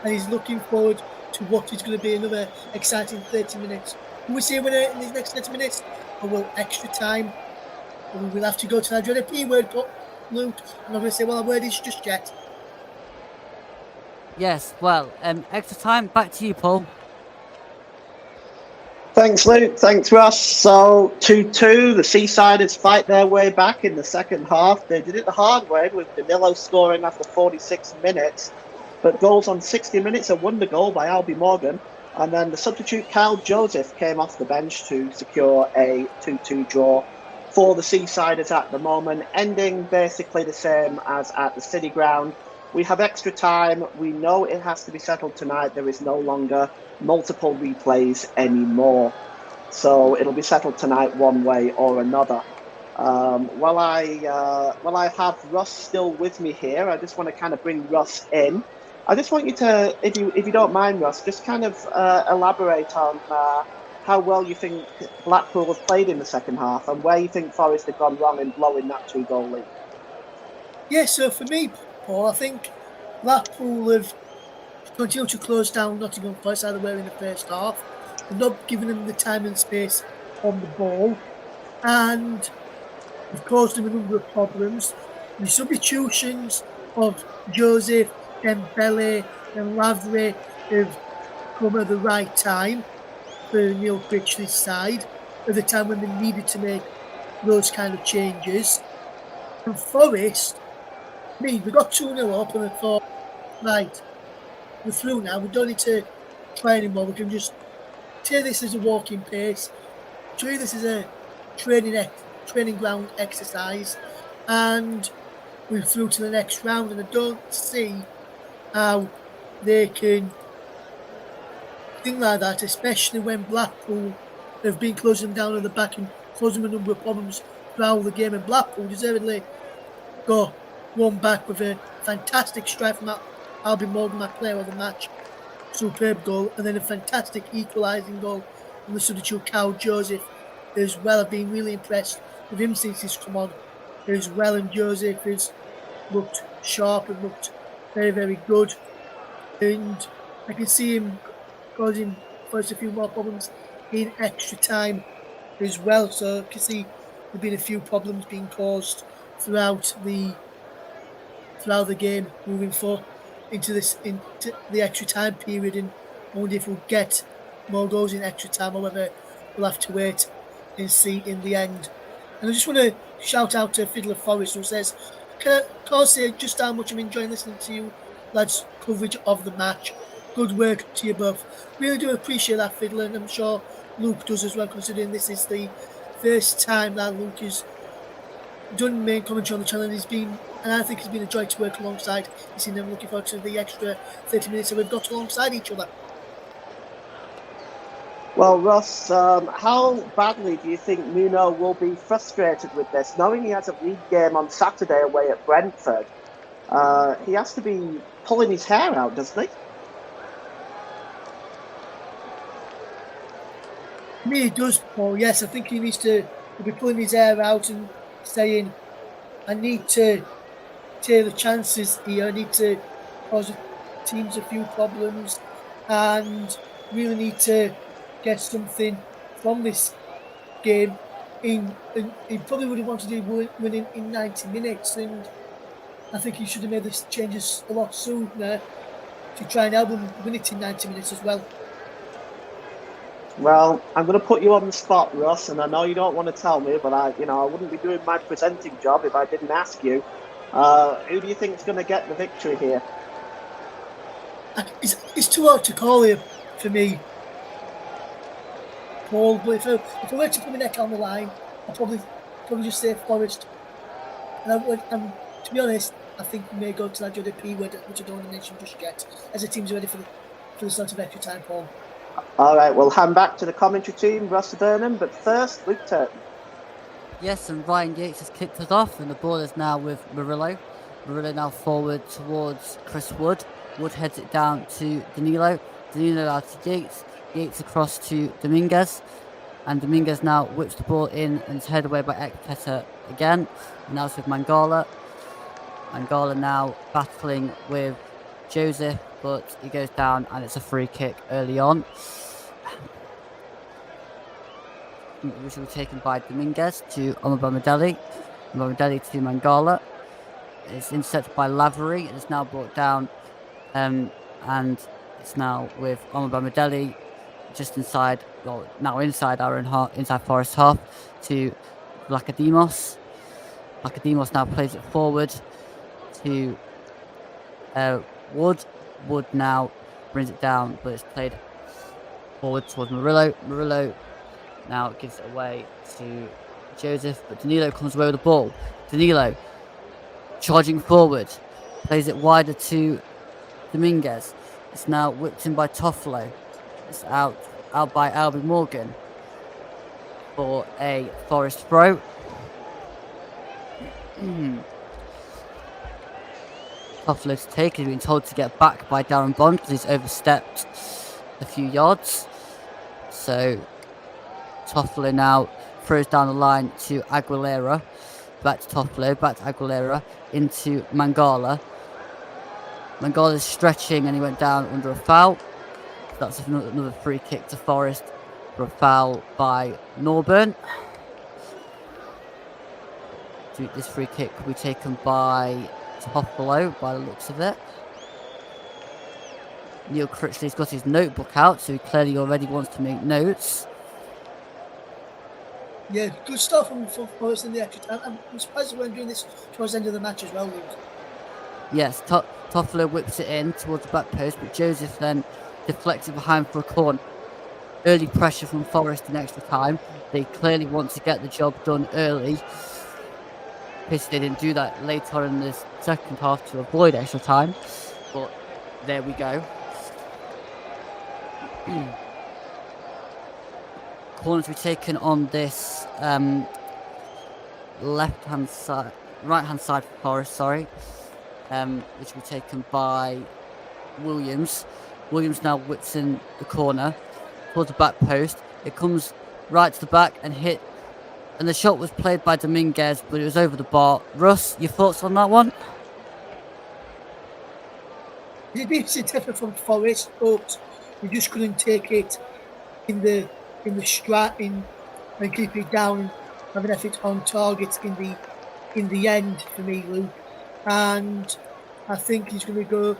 and he's looking forward to what is going to be another exciting 30 minutes. Will we see a winner in these next 30 minutes, or will extra time? Or we will have to go to that dreaded P word, Luke. I'm not going to say what that word is just yet. Yes, well, extra time. Back to you, Paul. Thanks, Luke. Thanks, Ross. So 2-2. The Seasiders fight their way back in the second half. They did it the hard way with Danilo scoring after 46 minutes, but goals on 60 minutes, a wonder goal by Albie Morgan. And then the substitute Kyle Joseph came off the bench to secure a 2-2 draw for the Seasiders at the moment, ending basically the same as at the City Ground. We have extra time. We know it has to be settled tonight. There is no longer multiple replays anymore. So it'll be settled tonight one way or another. While I have Russ still with me here, I just want to kind of bring Russ in. I just want you to, if you don't mind, Russ, just kind of elaborate on how well you think Blackpool have played in the second half and where you think Forest have gone wrong in blowing that 2-goal lead. Yeah, so for me, Paul, I think Blackpool have continued to close down Nottingham Forest either way in the first half. They've not given them the time and space on the ball, and have caused them a number of problems. The substitutions of Joseph, Dembele, and Lavre have come at the right time for Neil Critchley's side, at the time when they needed to make those kind of changes. And Forest, we got 2-0 up and I thought, right, we're through now. We don't need to try anymore. We can just take this as a walking pace, treat this as a training ground exercise, and we're through to the next round. And I don't see how they can think like that, especially when Blackpool have been closing them down at the back and causing a number of problems throughout the game. And Blackpool deservedly got one back with a fantastic strike from Albie Morgan, my player of the match. Superb goal, and then a fantastic equalising goal from the substitute Kyle Joseph as well. I've been really impressed with him since he's come on as well, and Joseph has looked sharp and looked very, very good. And I can see him causing Forest a few more problems in extra time as well. So I can see there've been a few problems being caused throughout the game moving forward into the extra time period, and I wonder if we'll get more goals in extra time or whether we'll have to wait and see in the end. And I just want to shout out to Fiddler Forest, who says, can't say just how much I'm enjoying listening to you lads' coverage of the match. Good work to you both. Really do appreciate that, Fiddler, and I'm sure Luke does as well, considering this is the first time that Luke has done main commentary on the channel, and I think it's been a joy to work alongside. I'm looking forward to the extra 30 minutes that we've got alongside each other. Well, Ross, how badly do you think Nuno will be frustrated with this, knowing he has a league game on Saturday away at Brentford? He has to be pulling his hair out, doesn't he? Me, he does, Paul. Yes, I think he needs to be pulling his hair out and saying, I need to take the chances here. I need to cause teams a few problems and really need to get something from this game. He probably would have wanted to win in 90 minutes, and I think he should have made the changes a lot sooner to try and help him win it in 90 minutes as well. Well, I'm going to put you on the spot, Ross, and I know you don't want to tell me, but I wouldn't be doing my presenting job if I didn't ask you. Who do you think is going to get the victory here? It's too hard to call here for me, Paul. But if I were to put my neck on the line, I'd probably just say Forest. And to be honest, I think we may go to that other P word, which I don't want to mention just yet, as the team's ready for the start of extra time, Paul. All right, we'll hand back to the commentary team, Russ Burnham, but first, Luke Turton. Yes, and Ryan Yates has kicked us off, and the ball is now with Murillo. Murillo now forward towards Chris Wood. Wood heads it down to Danilo. Danilo out to Yates. Yates across to Dominguez. And Dominguez now whips the ball in and is headed away by Ekpeta again. And now it's with Mangala. Mangala now battling with Joseph, but he goes down and it's a free kick early on. Which will be taken by Dominguez to Omobamidele. Omobamidele to Mangala. It's intercepted by Lavery. It is now brought down, and it's now with Omobamidele just inside, well, now inside our own half, inside Forest half, to Lacademos. Lacademos now plays it forward to Wood. Wood now brings it down, but it's played forward towards Murillo. Murillo now gives it away to Joseph, but Danilo comes away with the ball. Danilo charging forward, plays it wider to Dominguez. It's now whipped in by Toffolo. It's out by Albie Morgan for a Forest throw. Toffolo's taken. He's been told to get back by Darren Bond because he's overstepped a few yards. So Toffolo now throws down the line to Aguilera. Back to Toffolo, back to Aguilera, into Mangala. Mangala's stretching and he went down under a foul. That's another free kick to Forest for a foul by Norburn. This free kick will be taken by Toffolo by the looks of it. Neil Critchley's got his notebook out, so he clearly already wants to make notes. Yeah, good stuff from Forest in the extra time. I'm surprised they weren't doing this towards the end of the match as well, Luke. Yes, Toffolo whips it in towards the back post, but Joseph then deflects it behind for a corner. Early pressure from Forest in extra time. They clearly want to get the job done early. Pity they didn't do that later on in the second half to avoid extra time, but there we go. Corners to be taken on this right-hand side for Forest, which will be taken by Williams. Williams now whips in the corner towards the back post. It comes right to the back and hit, and the shot was played by Dominguez, but it was over the bar. Russ, your thoughts on that one? It's a decent effort from Forest, but we just couldn't take it in the strat and keep it down and have an effort on target in the end for me, Luke. And I think that's going to go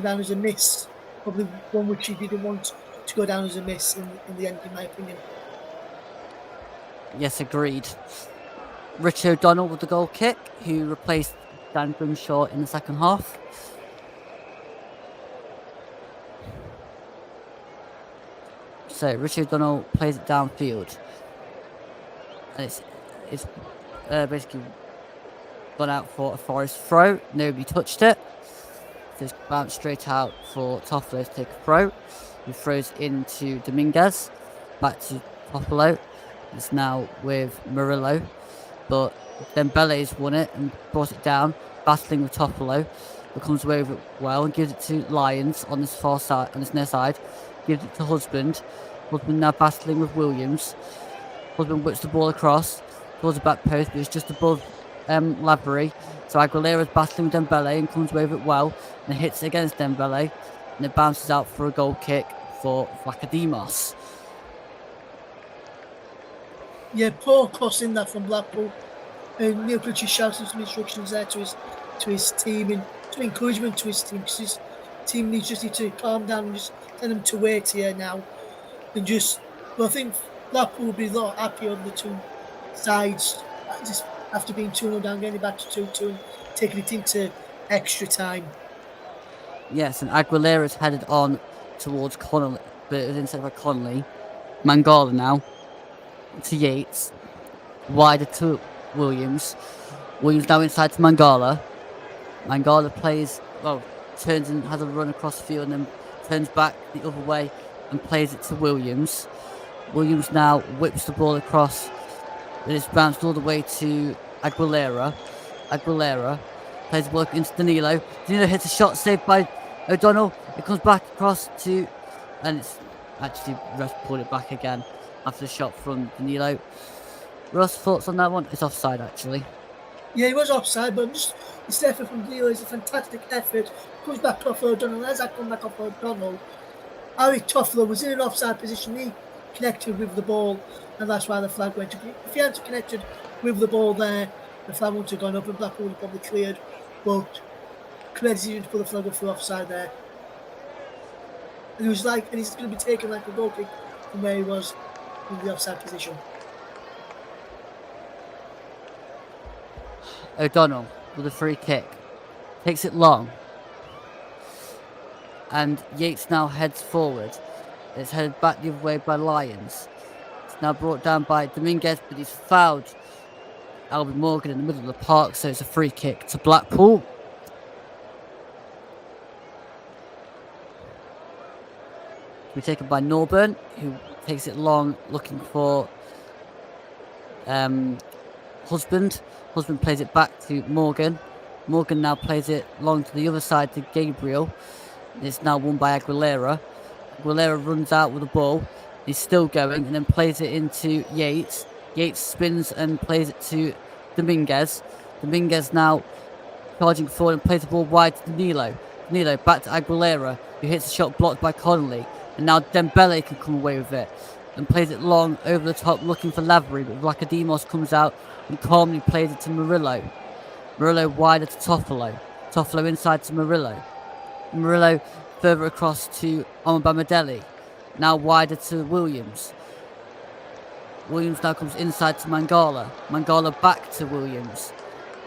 down as a miss. Probably one which he didn't want to go down as a miss in the end, in my opinion. Yes, agreed. Richard O'Donnell with the goal kick, who replaced Dan Grimshaw in the second half. So Richard O'Donnell plays it downfield, and it's basically gone out for a Forest throw. Nobody touched it. So it's bounced straight out for Toffolo to take a throw. He throws into Dominguez, back to Toffolo. It's now with Murillo, but Dembele's won it and brought it down, battling with Toffolo, but comes away with it well and gives it to Lyons on this far side, on this near side. Gives it to Husband. Husband now battling with Williams. Husband whips the ball across towards the back post, but it's just above Lavery. So Aguilera's battling with Dembele and comes away with it well and hits against Dembele, and it bounces out for a goal kick for Lacademos. Yeah, poor cross in that from Blackpool. And Neil Critchley shouting some instructions there to his team and some encouragement to his team, because his team needs to calm down and just tell them to wait here now. And I think Blackpool will be a lot happier on the two sides, just after being 2-0 down, getting it back to 2-2 and taking it into extra time. Yes, and Aguilera's headed on towards Connolly, but it was instead of Connolly. Mangala now to Yates, wider to Williams. Williams now inside to Mangala. Mangala turns and has a run across the field and then turns back the other way and plays it to Williams. Williams now whips the ball across, and it's bounced all the way to Aguilera. Aguilera plays the ball into Danilo. Danilo hits a shot saved by O'Donnell. It comes back across to, and it's actually ref pulled it back again after the shot from Danilo. Russ, thoughts on that one? It's offside, actually. Yeah, he was offside, but this effort from Danilo is a fantastic effort. Comes back off O'Donnell. As I come back off O'Donnell, Harry Toffler was in an offside position. He connected with the ball, and that's why the flag went up. If he hadn't connected with the ball there, the flag wouldn't have gone up, and Blackpool would have probably cleared. But credit to put the flag up for offside there. And he's going to be taken like a goal kick from where he was in the offside position. O'Donnell with a free kick. Takes it long. And Yates now heads forward. It's headed back the other way by Lyons. It's now brought down by Dominguez, but he's fouled Albert Morgan in the middle of the park, so it's a free kick to Blackpool. We're taken by Norburn, who takes it long, looking for Husband. Husband plays it back to Morgan. Morgan now plays it long to the other side to Gabriel. It's now won by Aguilera. Aguilera runs out with the ball. He's still going and then plays it into Yates. Yates spins and plays it to Dominguez. Dominguez now charging forward and plays the ball wide to Danilo. Danilo back to Aguilera, who hits a shot blocked by Connolly. And now Dembele can come away with it and plays it long over the top looking for Lavery, but Vlachodimos comes out and calmly plays it to Murillo. Murillo wider to Toffolo. Toffolo inside to Murillo. Murillo further across to Omobamidele. Now wider to Williams. Williams now comes inside to Mangala. Mangala back to Williams.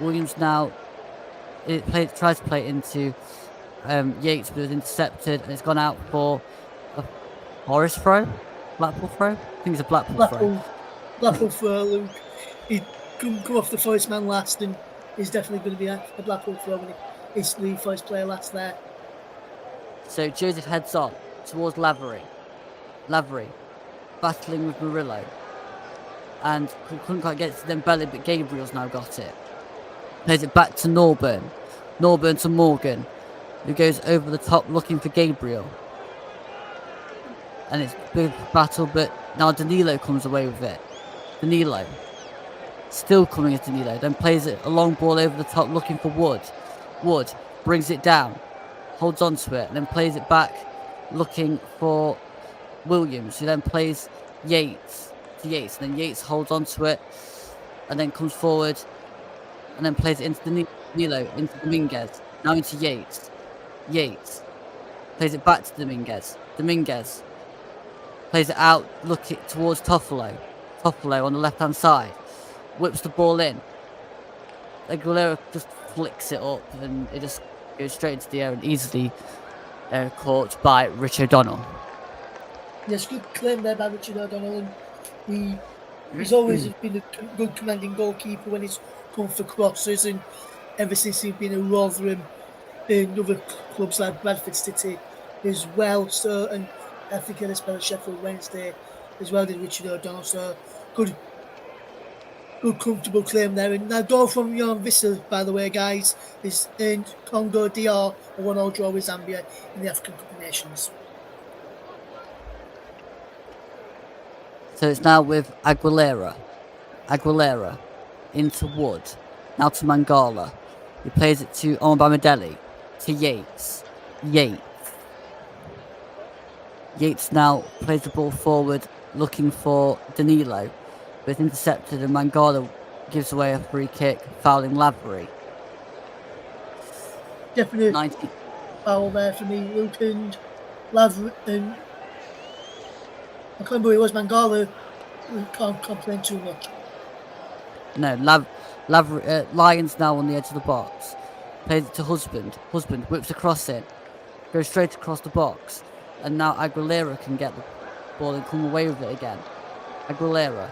Williams now tries to play it into Yates, but it was intercepted and it's gone out for a Forest throw? Blackpool throw? I think it's a Blackpool throw. Blackpool throw, Luke. He'd come off the Forest man last, and he's definitely going to be a Blackpool throw when it's the Forest player last there. So Joseph heads on towards Lavery. Lavery battling with Murillo. And couldn't quite get it to Dembele, but Gabriel's now got it. Plays it back to Norburn. Norburn to Morgan, who goes over the top looking for Gabriel. And it's a big battle, but now Danilo comes away with it. Danilo. Still coming at Danilo. Then plays it a long ball over the top looking for Wood. Wood brings it down. Holds on to it. And then plays it back looking for Williams, who then plays Yates to Yates. And then Yates holds on to it. And then comes forward. And then plays it into Danilo, into Dominguez. Now into Yates. Yates. Plays it back to Dominguez. Dominguez. Plays it out, looking towards Toffolo. Toffolo on the left-hand side. Whips the ball in. Aguilera just flicks it up and it just goes straight into the air and easily caught by Richard O'Donnell. Yes, good claim there by Richard O'Donnell. And he's always been a good commanding goalkeeper when he's come for crosses, and ever since he's been at Rotherham and other clubs like Bradford City as well. So, and I think he had a spell at Sheffield Wednesday as well, did Richard O'Donnell. So good comfortable claim there. And now goal from Jan Wissel, by the way, guys, is in Congo DR, a 1-1 draw with Zambia in the African Cup of Nations. So it's now with Aguilera. Aguilera into Wood. Now to Mangala. He plays it to Omobamidele. To Yates. Yates now plays the ball forward looking for Danilo. But it's intercepted and Mangala gives away a free kick, fouling Lavery. Definitely foul there for me, Luke, and Lavery, and I can't remember who it was, Mangala. We can't complain too much. No, Lyons now on the edge of the box. Plays it to Husband. Husband whips across it. Goes straight across the box. And now Aguilera can get the ball and come away with it again. Aguilera.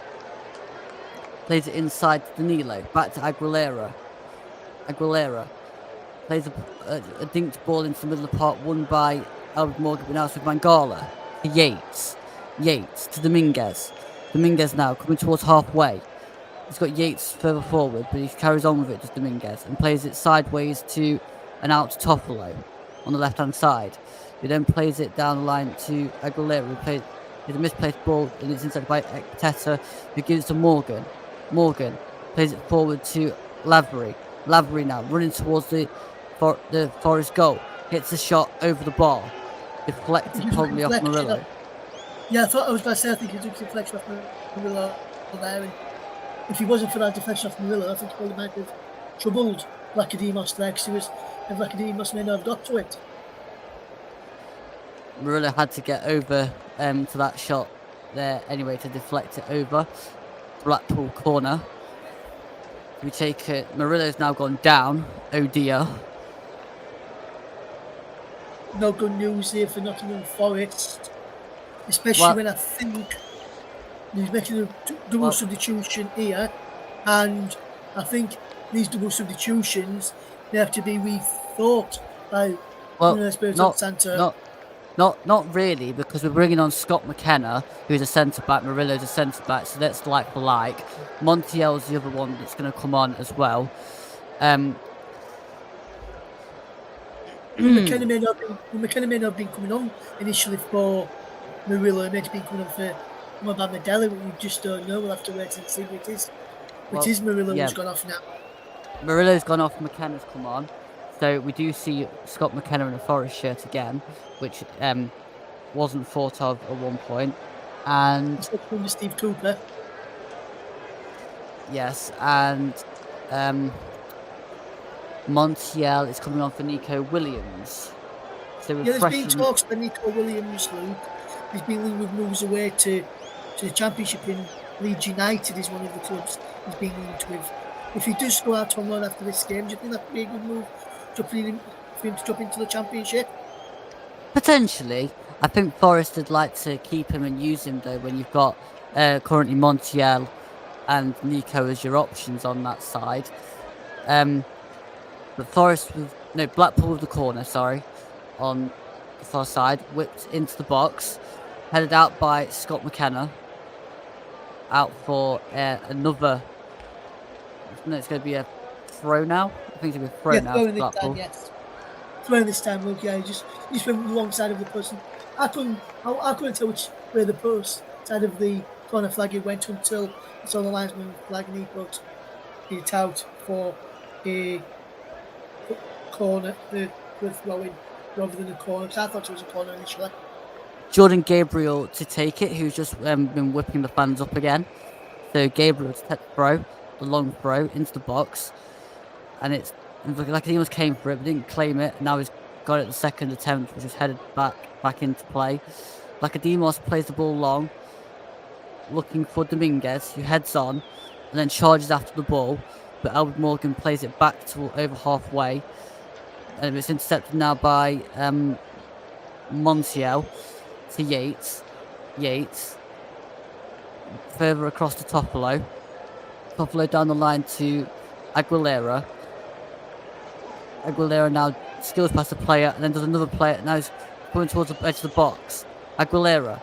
Plays it inside to Danilo. Back to Aguilera. Aguilera. Plays a dinked ball into the middle of the park, won by Albert Morgan, but now it's with Mangala. To Yates. Yates to Dominguez. Dominguez now coming towards halfway. He's got Yates further forward, but he carries on with it, just Dominguez, and plays it sideways to and out to Toffolo on the left-hand side. He then plays it down the line to Aguilera, who plays a misplaced ball, and it's intercepted by Ekpiteta, who gives it to Morgan. Morgan plays it forward to Lavery. Lavery now running towards the Forest goal. Hits a shot over the bar. Deflected probably off Murillo. Yeah, I was going to say, I think he took a deflection off Murillo there. And if he wasn't for that deflection off Murillo, I think he probably might have troubled Lacademos there, because Lacademos may not have got to it. Murillo had to get over to that shot there anyway to deflect it over. Blackpool corner. We take it. Murillo's now gone down. Oh dear. No good news here for Nottingham Forest, especially when I think he's making a double substitution here, and I think these double substitutions, they have to be rethought by Santo. Not really, because we're bringing on Scott McKenna, who's a centre back. Murillo's a centre back, so that's like for like. Montiel's the other one that's going to come on as well. McKenna may not have been coming on initially for Murillo. It may have been coming on for Medella, but we just don't know. We'll have to wait and see what it is. Which is Murillo who's gone off now. Murillo's gone off, McKenna's come on. So we do see Scott McKenna in a Forest shirt again, which wasn't thought of at one point. And Steve Cooper. Yes, and Montiel is coming on for Nico Williams. So there's been talks for Nico Williams, Luke. He's been linked with moves away to the Championship in Leeds United is one of the clubs he's been linked with. If he does go out on loan after this game, do you think that would be a good move for him to drop into the Championship? Potentially. I think Forest would like to keep him and use him, though, when you've got currently Montiel and Nico as your options on that side. But Blackpool with the corner, on the far side, whipped into the box, headed out by Scott McKenna, out for another. No, it's going to be a throw now. I think it's going to be a throw now. Throwing this time, yes. Throwing this time, look, yeah, he just went the wrong side of the post. I couldn't tell which way the post side of the corner flag it went until I saw the linesman flag and he put it out for a corner, the throwing rather than a corner. Because I thought it was a corner initially. Jordan Gabriel to take it, who's just been whipping the fans up again. So Gabriel to take the throw, the long throw into the box, and it's like he almost came for it but didn't claim it. Now he's got it the second attempt, which is headed back into play. Lacademos plays the ball long, looking for Dominguez, who heads on and then charges after the ball, but Albert Morgan plays it back to over halfway, and it's intercepted now by Montiel to Yates. Further across to Toffolo down the line to Aguilera now skills past the player and then does another player. Now he's going towards the edge of the box. Aguilera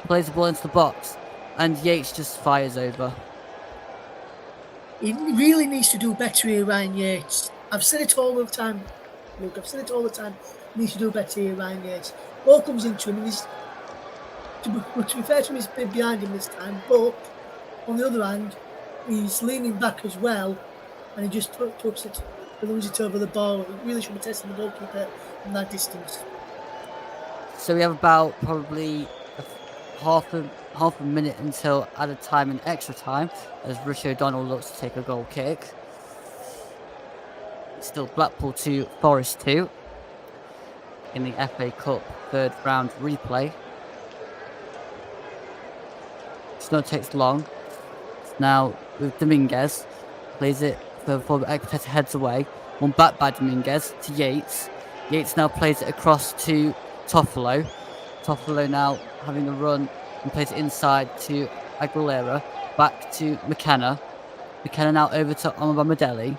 plays the ball into the box and Yates just fires over. He really needs to do better here, Ryan Yates. I've said it all the time. Look, He needs to do better here, Ryan Yates. Ball comes into him and to be fair to him, he's been behind him this time, but on the other hand, he's leaning back as well and he just puts it, belongs it over the bar. He really should be testing the goalkeeper from that distance. So we have about probably half a minute until added time and extra time as Richie O'Donnell looks to take a goal kick. It's still Blackpool 2, Forest 2 in the FA Cup third round replay. It's not takes long. Now with Dominguez, plays it before Ekpiteta heads away. One back by Dominguez to Yates. Yates now plays it across to Toffolo. Toffolo now having a run and plays it inside to Aguilera. Back to McKenna. McKenna now over to Omobamidele.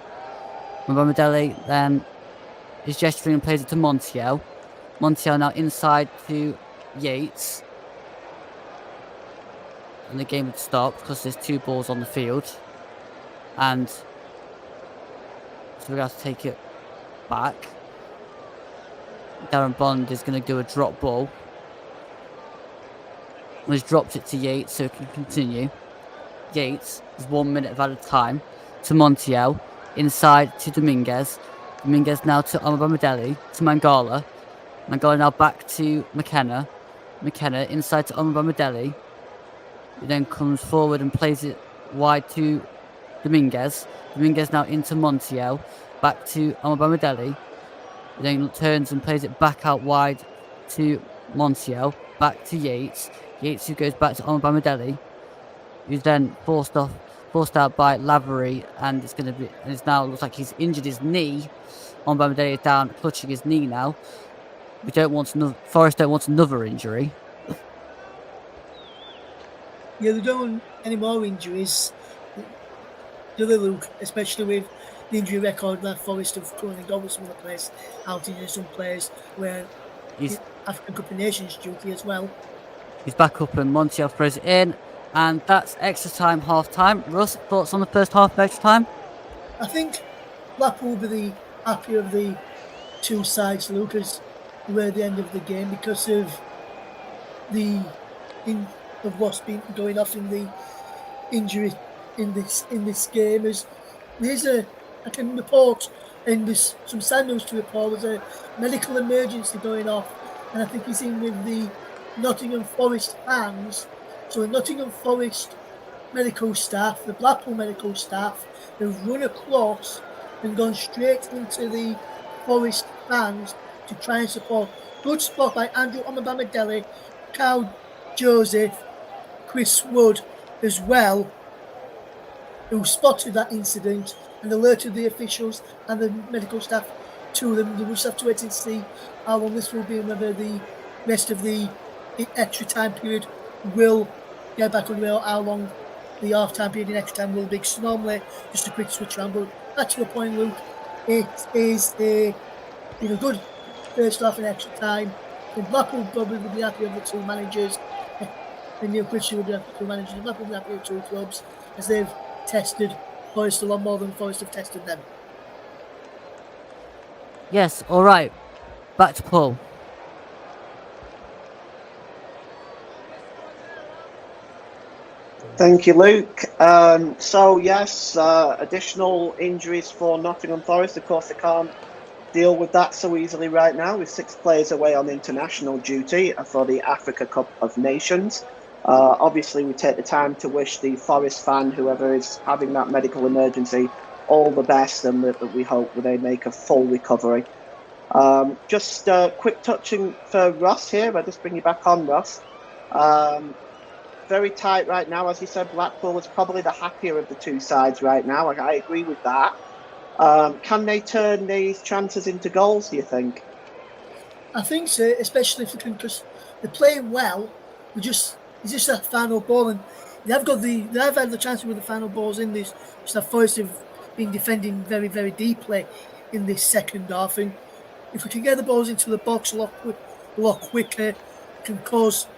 Omobamidele then is gesturing and plays it to Montiel. Montiel now inside to Yates. And the game would stop because there's two balls on the field. And so we're going to have to take it back. Darren Bond is going to do a drop ball. He's dropped it to Yates so it can continue. Yates is 1 minute of added time to Montiel. inside to Dominguez. Dominguez now to Omobamidele, to Mangala. Mangala now back to McKenna. McKenna inside to Omobamidele. He then comes forward and plays it wide to Dominguez. Dominguez now into Montiel. Back to Omobamidele. He then turns and plays it back out wide to Montiel. Back to Yates. Yates who goes back to Omobamidele. Who's then forced out by Lavery, and it's now looks like he's injured his knee. Omobamidele is down, clutching his knee now. Forest don't want another injury. Yeah, they don't want any more injuries. Do they, Luke? Especially with the injury record that Forest have currently got with some of the players out injured, some players where African Cup of Nations duty as well. He's back up and Montiel throws it in, and that's extra time, half time. Russ, thoughts on the first half of extra time? I think Blackpool will be the happier of the two sides, Luke, as we're at the end of the game because of what's been going off in the injury in this game. I can report, and there's some sad news to report. There's a medical emergency going off, and I think it's in with the Nottingham Forest fans. So the Nottingham Forest medical staff, the Blackpool medical staff, have run across and gone straight into the Forest fans to try and support. Good spot by Andrew Omobamidele, Carl Joseph, Chris Wood as well, who spotted that incident and alerted the officials and the medical staff to them. We'll just have to wait and see how long this will be and whether the rest of the extra time period will get back on rail, how long the half time period in extra time will be. So normally, just a quick switch around, but back to your point, Luke, it is a good first half in extra time. And Blackpool probably would be happy with the two managers. And Neil Critchley would be happy with the two managers. And Blackpool would be happy with two clubs as they've tested Forest a lot more than Forest have tested them. Yes, all right. Back to Paul. Thank you, Luke. So, yes, additional injuries for Nottingham Forest. Of course, they can't deal with that so easily right now, with 6 players away on international duty for the Africa Cup of Nations. Obviously, we take the time to wish the Forest fan, whoever is having that medical emergency, all the best, and that we hope that they make a full recovery. Just quick touching for Russ here. I'll just bring you back on, Russ. Very tight right now. As you said, Blackpool is probably the happier of the two sides right now. I agree with that. Can they turn these chances into goals, do you think? I think so, especially if they can, because they're playing well. It's just that final ball, and they've had the chance with the final balls in this. Just that Forest have been defending very, very deeply in this second half, and if we can get the balls into the box a lot quicker, it can cause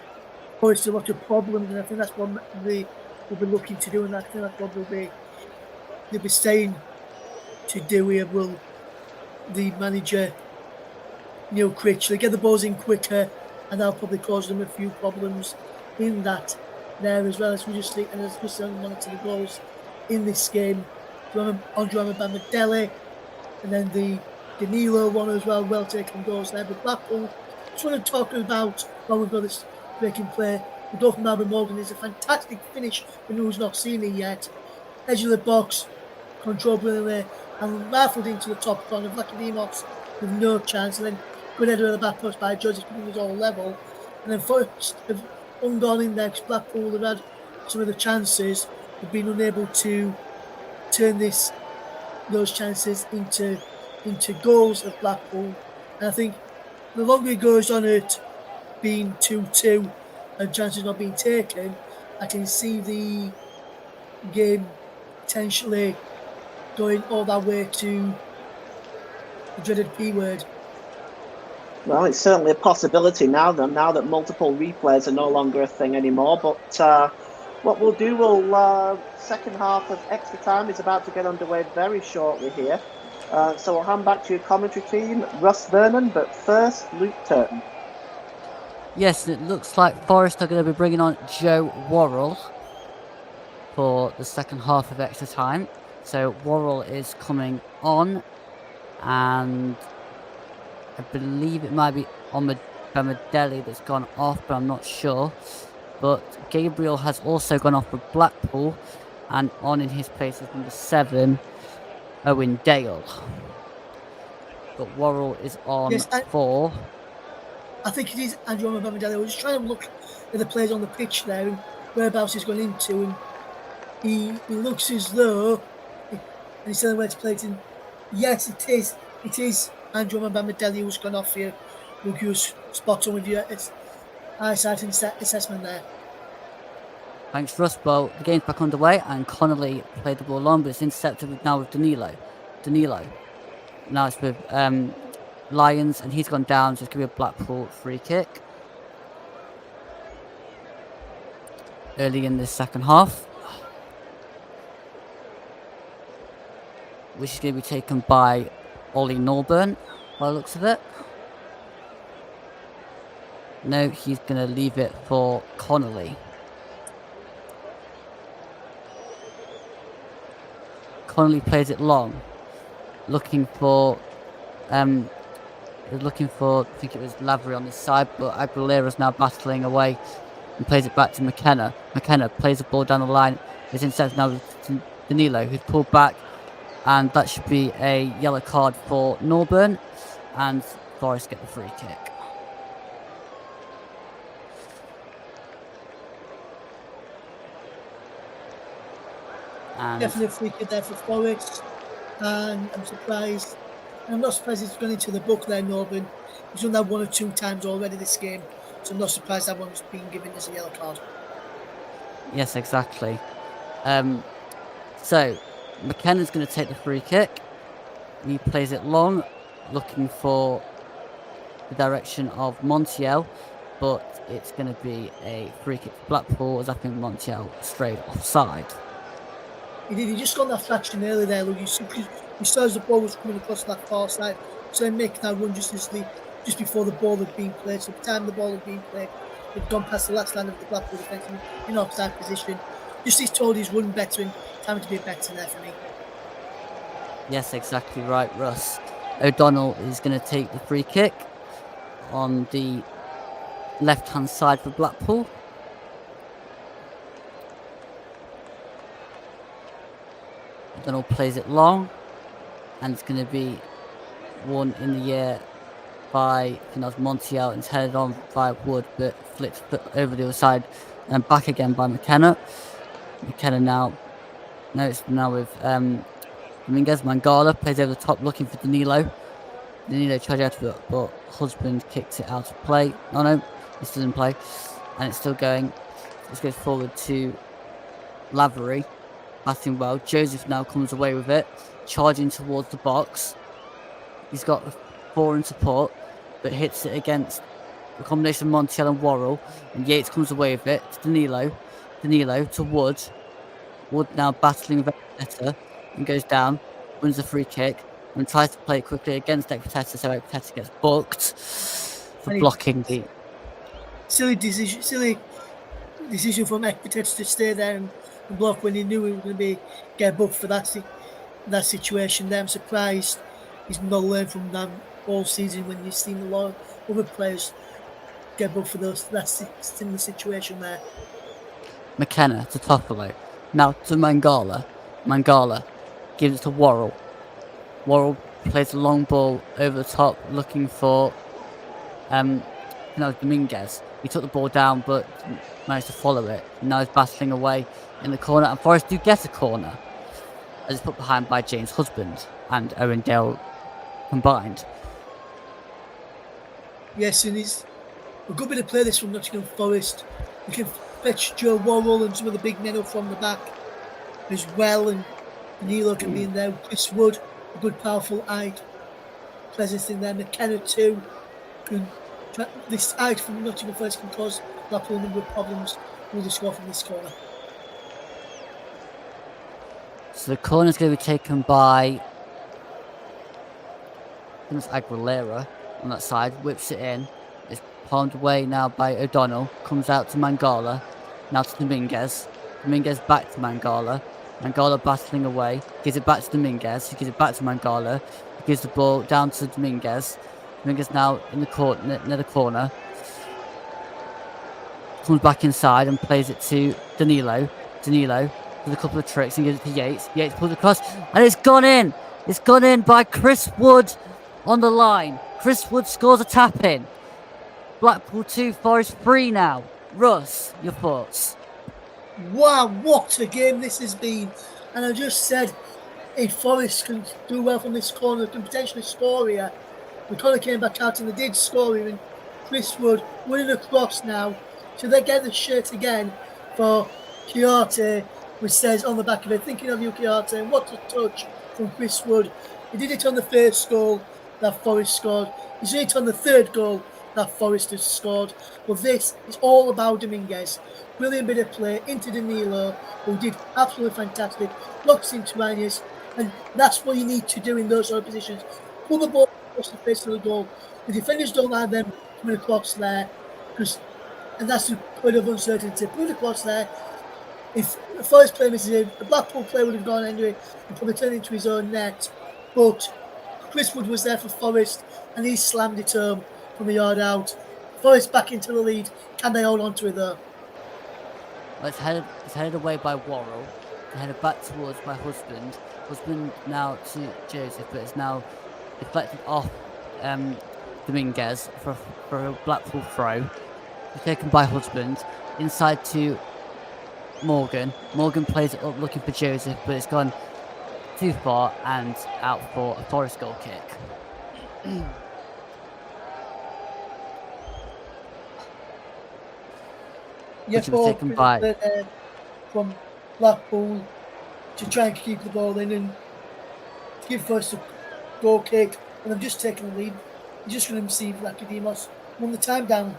Forest a lot of problems, and I think that's what they will be looking to do, and I think that's what they'll be saying to do here. Will the manager Neil Critchley get the balls in quicker, and that'll probably cause them a few problems in that there as well. As we just see, and as we see on one or two goals in this game, Andrew Omobamidele, and then the Danilo one as well taken goals there. But Blackpool, just want to talk about while we've got this breaking play. The goal from Alvin Morgan is a fantastic finish for who's not seen it yet. Edge of the box, control brilliantly, and rifled into the top corner. Vlachodimos with no chance, and then good header at the back post by Joseph, keeping it all level. And then Forest have ungone in there because Blackpool have had some of the chances, have been unable to turn those chances into goals of Blackpool. And I think the longer it goes on it being 2-2 and chances not being taken, I can see the game potentially going all that way to the dreaded P word. Well, it's certainly a possibility now that multiple replays are no longer a thing anymore. But what we'll do, second half of extra time is about to get underway very shortly here. So I'll hand back to your commentary team, Russ Vernon, but first, Luke Turton. Yes, it looks like Forest are going to be bringing on Joe Worrell for the second half of extra time. So Worrell is coming on, and I believe it might be Bamadelli that's gone off, but I'm not sure. But Gabriel has also gone off for Blackpool, and on in his place is number 7, Owen Dale. But Worrell is on Yes, 4. I think it is Andrew Bamadelli. I was just trying to look at the players on the pitch there and whereabouts he's gone into, and he looks as though, and he's telling where to play it in. Yes, it is. It is Andrew Bamadelli who's gone off here. Look, you was spot on with your eyesight and assessment there. Thanks, Russ. Well, the game's back underway, and Connolly played the ball long, but it's intercepted now with Danilo. Now it's with Lions, and he's gone down, so it's going to be a Blackpool free kick. Early in the second half, which is going to be taken by Ollie Norburn, by the looks of it. No, he's going to leave it for Connolly. Connolly plays it long, looking for, I think it was Lavery on this side, but Aguilera's now battling away and plays it back to McKenna. McKenna plays the ball down the line. It's intercepted now with Danilo, who's pulled back, and that should be a yellow card for Norburn, and Forest get the free kick. And definitely a free kick there for Forest, and I'm surprised. I'm not surprised he's gone into the book there, Norburn. He's done that 1 or 2 times already this game, so I'm not surprised that one's been given as a yellow card. Yes, exactly. So McKenna's going to take the free kick. He plays it long, looking for the direction of Montiel, but it's going to be a free kick for Blackpool, as I think Montiel strayed offside. He did. He just got that fraction early there. Look, he saw as the ball was coming across that far side, so he making that run just before the ball had been played. So by the time the ball had been played, he'd gone past the last line of the Blackpool defence in offside position. Just he's told he's run better and time to be better there for me. Yes, exactly right, Russ. O'Donnell is going to take the free kick on the left-hand side for Blackpool. O'Donnell plays it long, and it's going to be won in the air by, I think that was Montiel, and it's headed on by Wood, but flipped over the other side, and back again by McKenna. McKenna now it's now with Dominguez. Mangala plays over the top, looking for Danilo. Danilo charged out of it, but Husband kicks it out of play. Oh no, it still in play, and it's still going. This goes forward to Lavery, batting well. Joseph now comes away with it, charging towards the box. He's got 4 in support, but hits it against the combination of Montiel and Worrell, and Yates comes away with it to Danilo to Wood. Wood now battling with Ekpiteta and goes down, wins the free kick, and tries to play it quickly against Ekpiteta, so Ekpiteta gets booked for blocking the... Silly decision from Ekpiteta to stay there and block when he knew he was going to get booked for that situation there. I'm surprised he's not learned from that all season when you've seen a lot of other players get booked for that similar situation there. McKenna to Toffolo. Now to Mangala. Mangala gives it to Worrell. Worrell plays a long ball over the top, looking for Dominguez. He took the ball down, but managed to follow it. Now he's battling away in the corner, and Forest do get a corner, as it's put behind by James Husband and Owen Dale combined. Yes, and it's a good bit of play this from Nottingham Forest. We can fetch Joe Worrell and some of the big men up from the back as well, and Danilo can be in there. Chris Wood, a good powerful eye presence in there. McKenna too. This eye from Nottingham Forest can cause Blackpool a number of problems with the score from this corner. So the corner is going to be taken by Aguilera on that side, whips it in. It's palmed away now by O'Donnell, comes out to Mangala, now to Dominguez. Dominguez back to Mangala. Mangala battling away. Gives it back to Dominguez. He gives it back to Mangala. He gives the ball down to Dominguez. Dominguez now in the corner, near the corner. Comes back inside and plays it to Danilo. Danilo does a couple of tricks and gives it to Yates. Yates pulls across and it's gone in. It's gone in by Chris Wood on the line. Chris Wood scores a tap in. Blackpool 2, Forest 3 now. Russ, your thoughts? Wow, what a game this has been. And I just said, if Forest can do well from this corner, can potentially score here. The corner came back out and they did score here. And Chris Wood winning across now. So they get the shirt again for Chiarte, which says on the back of it, thinking of you, Chiarte. And what a touch from Chris Wood. He did it on the first goal that Forest scored. He's did it on the third goal that Forest has scored. But this is all about Dominguez. Brilliant bit of play into Danilo, who did absolutely fantastic. Blocks into Ranius, and that's what you need to do in those sort of positions. Pull the ball across the face of the goal. The defenders don't like them coming across there, and that's the point of uncertainty. Put it across there. If the Forest player misses it, the Blackpool player would have gone anyway and probably turned into his own net. But Chris Wood was there for Forest, and he slammed it home from the yard out. Forest back into the lead. Can they hold on to it though? Well, it's headed away by Worrell. Headed back towards my husband. Husband now to Joseph, but it's now deflected off Dominguez for a Blackpool throw. It's taken by husband. Inside to Morgan. Morgan plays it up looking for Joseph, but it's gone too far and out for a Forest goal kick. Yes, taken by from Blackpool to try and keep the ball in and give Forest a goal kick, and they've just taken the lead. You're just going to receive Lacademos won the time down.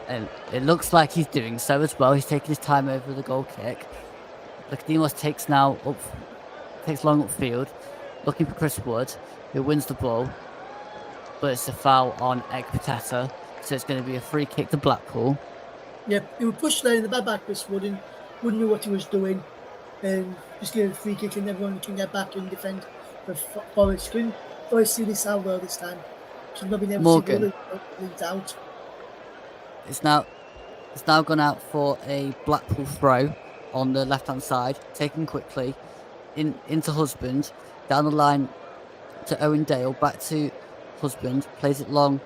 And it looks like he's doing so as well. He's taking his time over the goal kick. Lacademos takes long upfield, looking for Chris Wood, who wins the ball, but it's a foul on Ekpateta. So it's going to be a free kick to Blackpool. Yep, he would push there in the back, Chris Wood, and wouldn't know what he was doing. And just give a free kick and everyone can get back and defend for Forest. Couldn't Forest see this out though this time. So not been able to see the leads out. It's now gone out for a Blackpool throw on the left-hand side, taken quickly into Husband, down the line to Owen Dale, back to Husband, plays it long.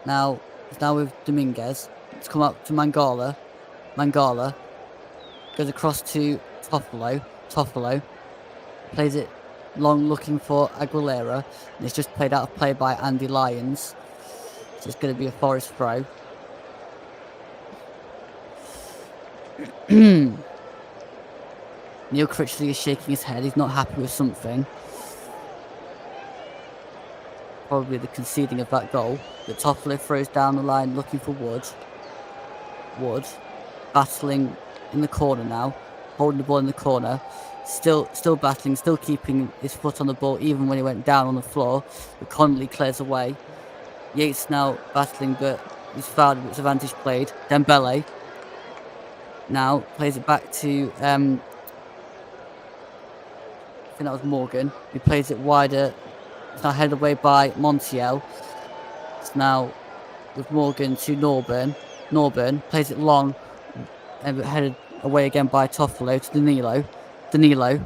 Now with Dominguez. It's come up to Mangala. Mangala goes across to Toffolo. Toffolo plays it long, looking for Aguilera, and it's just played out of play by Andy Lyons. So it's going to be a Forest throw. Neil Critchley is shaking his head. He's not happy with something. Probably the conceding of that goal. But Toffolo throws down the line looking for Wood. Wood battling in the corner now, holding the ball in the corner, still battling, still keeping his foot on the ball even when he went down on the floor. But Connolly clears away. Yates now battling, but he's fouled, which advantage played. Dembele now plays it back to I think that was Morgan. He plays it wider. It's now headed away by Montiel. It's now with Morgan to Norburn. Norburn plays it long and headed away again by Toffolo to Danilo. Danilo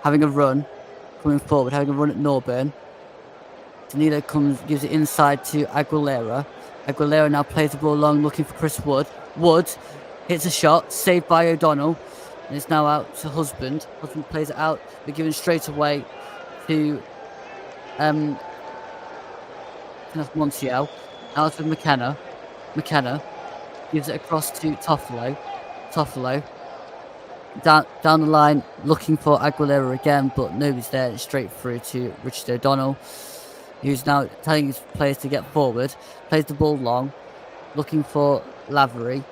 having a run, coming forward, having a run at Norburn. Danilo gives it inside to Aguilera. Aguilera now plays the ball long, looking for Chris Wood. Wood hits a shot, saved by O'Donnell, and it's now out to Husband. Husband plays it out, but given straight away to Montiel. Now it's with McKenna. McKenna gives it across to Toffolo. Toffolo down the line, looking for Aguilera again, but nobody's there. It's straight through to Richard O'Donnell, who's now telling his players to get forward. Plays the ball long, looking for Lavery,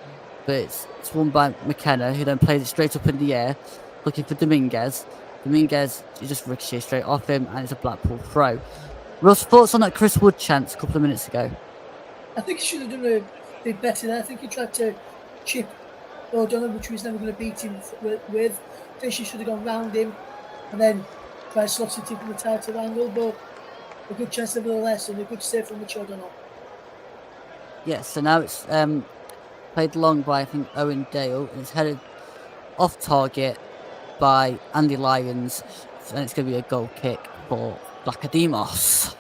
but it's won by McKenna, who then plays it straight up in the air, looking for Dominguez. Dominguez just ricochets straight off him, and it's a Blackpool throw. Russ, thoughts on that Chris Wood chance a couple of minutes ago? I think he should have done a bit better there. I think he tried to chip O'Donnell, which was never going to beat him with. Fisher should have gone round him and then tried slotting him from the title angle, but a good chance nevertheless, and a good save from Mitch O'Donnell. Yes, so now it's played long by, I think, Owen Dale, and it's headed off target by Andy Lyons, and it's going to be a goal kick for Blackademos.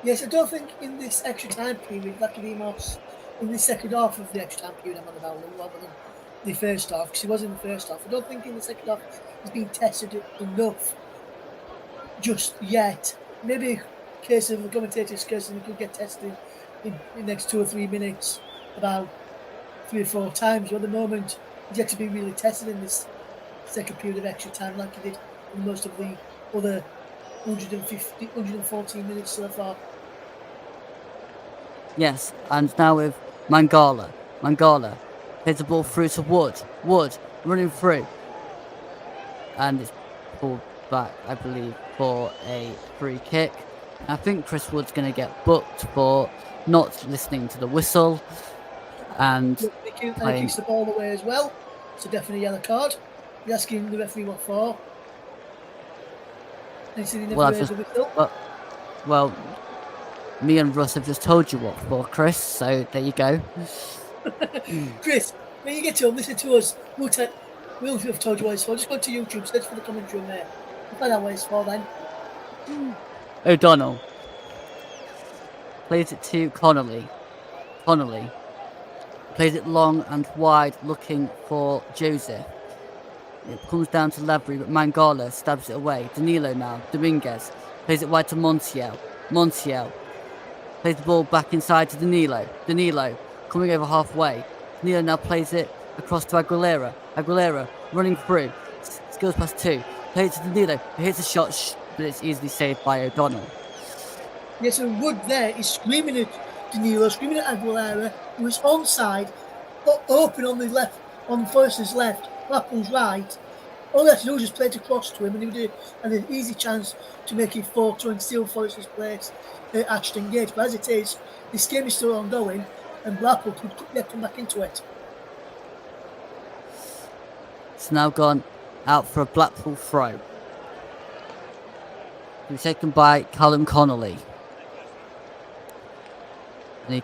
Yes, I don't think in this extra time period, Blackademos, in the second half of the extra time period, I'm on about rather than the first half, because he was in the first half. I don't think in the second half he's been tested enough just yet. Maybe a case of the commentators' case, and he could get tested in the next 2 or 3 minutes about 3 or 4 times. But at the moment, he's yet to be really tested in this second period of extra time, like he did in most of the other 114 minutes so far. Yes, and now with Mangala. Mangala hits the ball through to Wood. Wood running through. And it's pulled back, I believe, for a free kick. I think Chris Wood's going to get booked for not listening to the whistle. And he kicks the ball away as well. It's a definite yellow card. He's asking the referee what for. Well, me and Russ have just told you what for, Chris, so there you go. Chris, when you get home, listen to us. We'll have told you what it's for. Just go to YouTube, search for the commentary on there. We'll find out what it's for then. O'Donnell plays it to Connolly. Connolly plays it long and wide, looking for Joseph. It comes down to Lavery, but Mangala stabs it away. Danilo now. Dominguez plays it wide to Montiel. Montiel plays the ball back inside to Danilo. Danilo coming over halfway. Danilo now plays it across to Aguilera. Aguilera running through. Skills past 2. Plays it to Danilo. He hits a shot, but it's easily saved by O'Donnell. Yes, and Wood there is screaming at Danilo, screaming at Aguilera, who is onside, open on the left, on Forest's left, Blackpool's right. All they have to do is just play it across to him, and he would have an easy chance to make it 4-2 and steal Forest's place at Ashton Gate. But as it is, this game is still ongoing, and Blackpool could come back into it. It's now gone out for a Blackpool throw. He's taken by Callum Connolly. And he